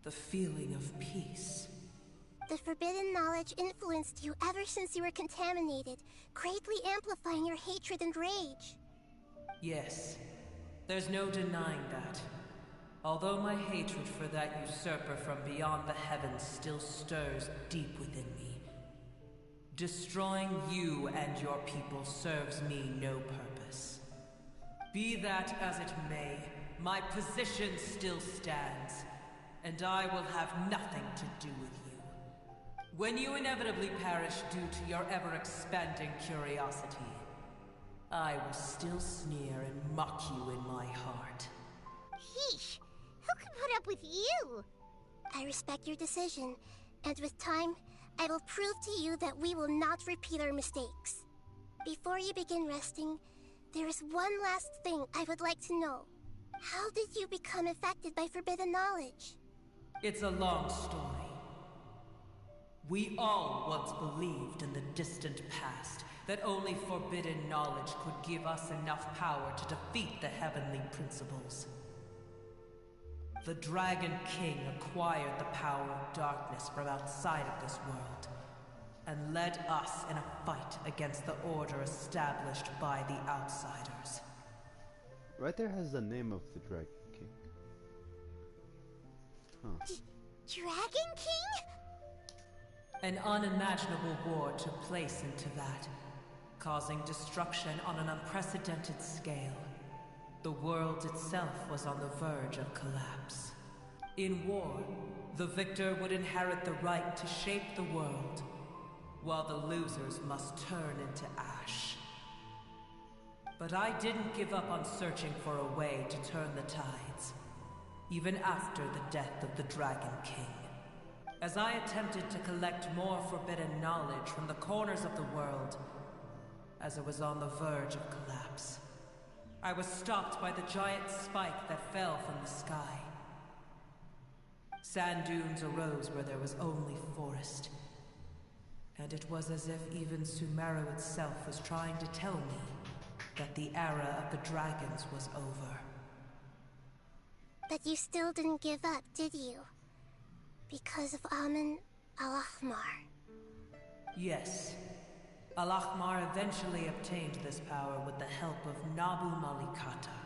Speaker 8: The feeling of peace.
Speaker 13: The forbidden knowledge influenced you ever since you were contaminated, greatly amplifying your hatred and rage.
Speaker 8: Yes, there's no denying that. Although my hatred for that usurper from beyond the heavens still stirs deep within me. Destroying you and your people serves me no purpose. Be that as it may, my position still stands, and I will have nothing to do with you. When you inevitably perish due to your ever-expanding curiosity, I will still sneer and mock you in my heart.
Speaker 13: Heesh! Who can put up with you? I respect your decision, and with time, I will prove to you that we will not repeat our mistakes. Before you begin resting, there is one last thing I would like to know. How did you become affected by forbidden knowledge?
Speaker 8: It's a long story. We all once believed in the distant past that only forbidden knowledge could give us enough power to defeat the heavenly principles. The Dragon King acquired the power of darkness from outside of this world, and led us in a fight against the order established by the outsiders.
Speaker 1: Right there has the name of the Dragon King. Huh.
Speaker 13: Dragon King?
Speaker 8: An unimaginable war took place into that, causing destruction on an unprecedented scale. The world itself was on the verge of collapse. In war, the victor would inherit the right to shape the world, while the losers must turn into ash. But I didn't give up on searching for a way to turn the tides, even after the death of the Dragon King. As I attempted to collect more forbidden knowledge from the corners of the world, as it was on the verge of collapse, I was stopped by the giant spike that fell from the sky. Sand dunes arose where there was only forest, and it was as if even Sumeru itself was trying to tell me that the era of the dragons was over.
Speaker 4: But you still didn't give up, did you? Because of Amun Al-Ahmar.
Speaker 8: Yes. Al-Ahmar eventually obtained this power with the help of Nabu Malikata.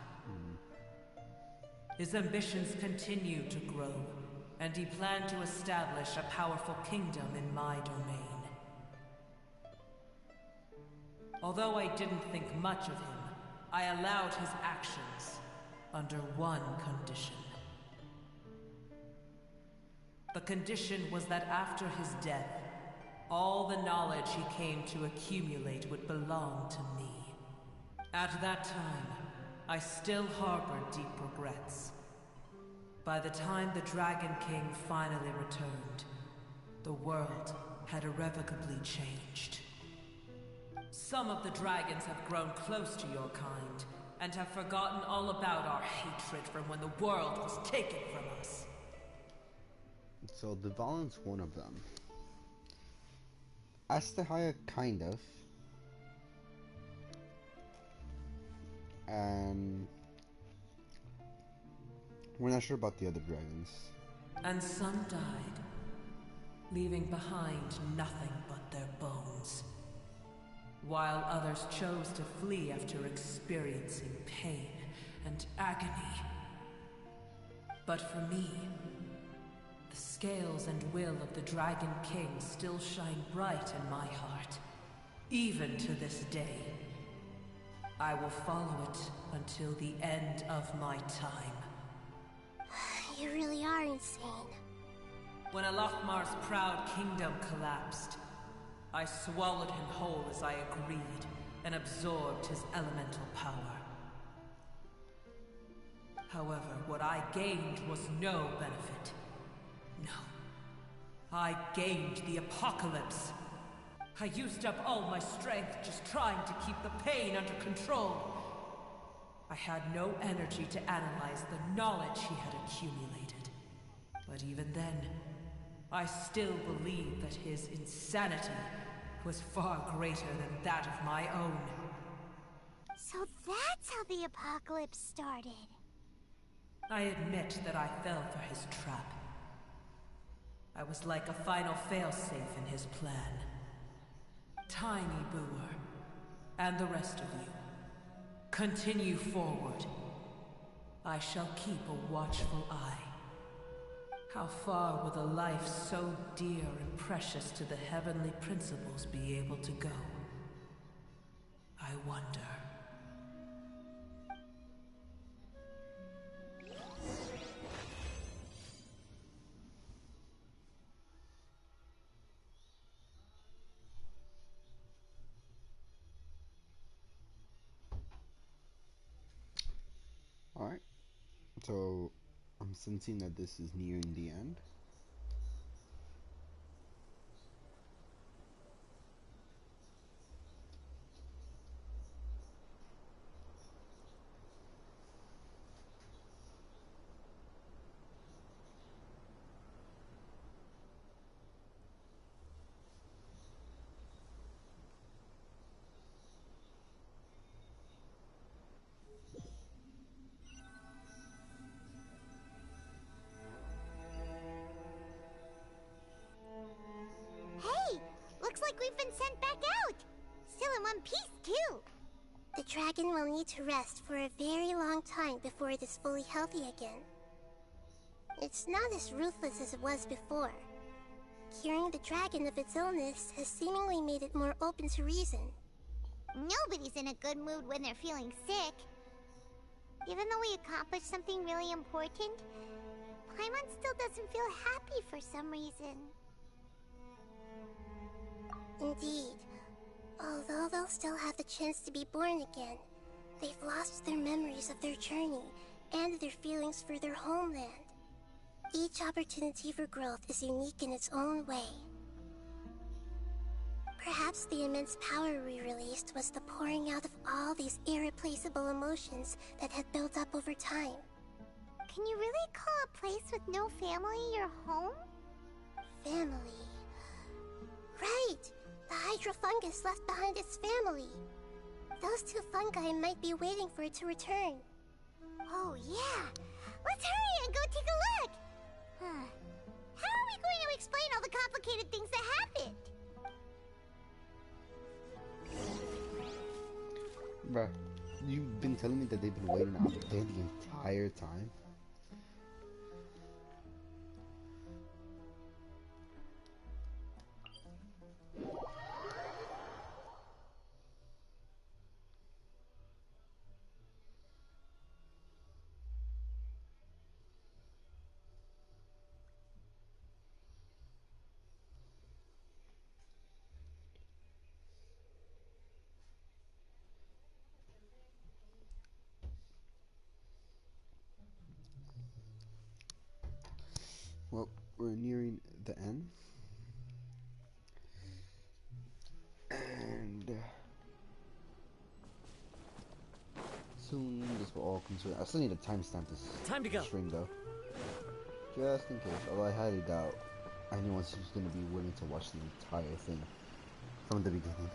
Speaker 8: His ambitions continue to grow, and he planned to establish a powerful kingdom in my domain. Although I didn't think much of him, I allowed his actions under one condition. The condition was that after his death, all the knowledge he came to accumulate would belong to me. At that time, I still harbored deep regrets. By the time the Dragon King finally returned, the world had irrevocably changed. Some of the dragons have grown close to your kind, and have forgotten all about our hatred from when the world was taken from us.
Speaker 1: So the Valen's one of them. Astahaya, kind of. And we're not sure about the other dragons.
Speaker 8: And some died, leaving behind nothing but their bones. While others chose to flee after experiencing pain and agony. But for me, the scales and will of the Dragon King still shine bright in my heart. Even to this day. I will follow it until the end of my time.
Speaker 4: You really are insane.
Speaker 8: When Al-Ahmar's proud kingdom collapsed, I swallowed him whole as I agreed, and absorbed his elemental power. However, what I gained was no benefit. No. I gained the apocalypse. I used up all my strength just trying to keep the pain under control. I had no energy to analyze the knowledge he had accumulated. But even then, I still believed that his insanity was far greater than that of my own.
Speaker 13: So that's how the apocalypse started.
Speaker 8: I admit that I fell for his trap. I was like a final failsafe in his plan. Tiny Boer, and the rest of you, continue forward. I shall keep a watchful eye. How far will a life so dear and precious to the heavenly principles be able to go? I wonder.
Speaker 1: Alright, so I'm sensing that this is nearing the end.
Speaker 13: Hey! Looks like we've been sent back out! Still in one piece, too!
Speaker 4: The dragon will need to rest for a very long time before it is fully healthy again. It's not as ruthless as it was before. Curing the dragon of its illness has seemingly made it more open to reason.
Speaker 13: Nobody's in a good mood when they're feeling sick. Even though we accomplished something really important, Paimon still doesn't feel happy for some reason.
Speaker 4: Indeed. Although they'll still have the chance to be born again, they've lost their memories of their journey and their feelings for their homeland. Each opportunity for growth is unique in its own way. Perhaps the immense power we released was the pouring out of all these irreplaceable emotions that had built up over time.
Speaker 13: Can you really call a place with no family your home?
Speaker 4: Family. Right! The Hydra fungus left behind its family. Those two fungi might be waiting for it to return.
Speaker 13: Oh yeah! Let's hurry and go take a look! How are we going to explain all the complicated things that happened?
Speaker 1: Bruh, you've been telling me that they've been waiting out there the entire time? Well, we're nearing the end. And soon this will all come to an. I still need to timestamp this stream though. Just in case. Although I highly doubt anyone's just going to be willing to watch the entire thing from the beginning.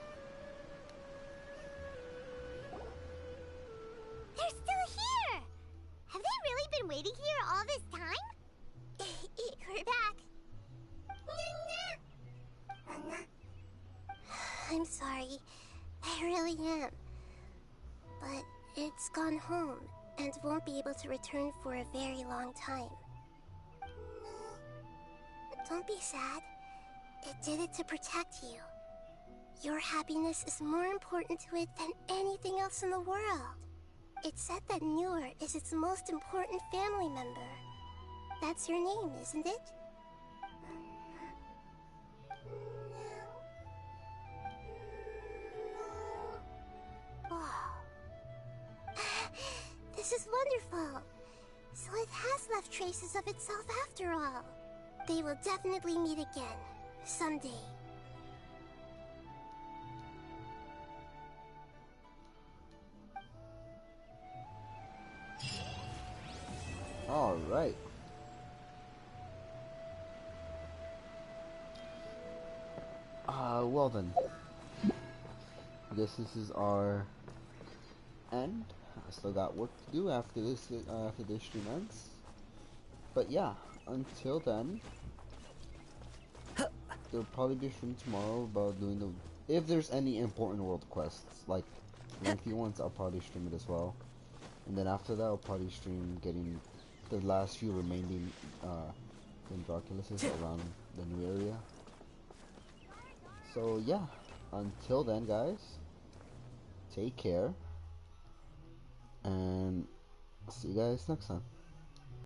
Speaker 13: They're still here! Have they really been waiting here all this time? We're back.
Speaker 4: I'm sorry. I really am. But it's gone home and won't be able to return for a very long time. Don't be sad. It did it to protect you. Your happiness is more important to it than anything else in the world. It's said that Newer is its most important family member. That's your name, isn't it? Oh. This is wonderful. So it has left traces of itself after all. They will definitely meet again, someday.
Speaker 1: Alright. Well then. I guess this is our end. I still got work to do after this stream ends. But yeah, until then, there'll probably be a stream tomorrow about doing the, if there's any important world quests, like lengthy ones, I'll probably stream it as well. And then after that, I'll probably stream getting the last few remaining Draculuses around the new area. So yeah, until then guys, take care, and see you guys next time.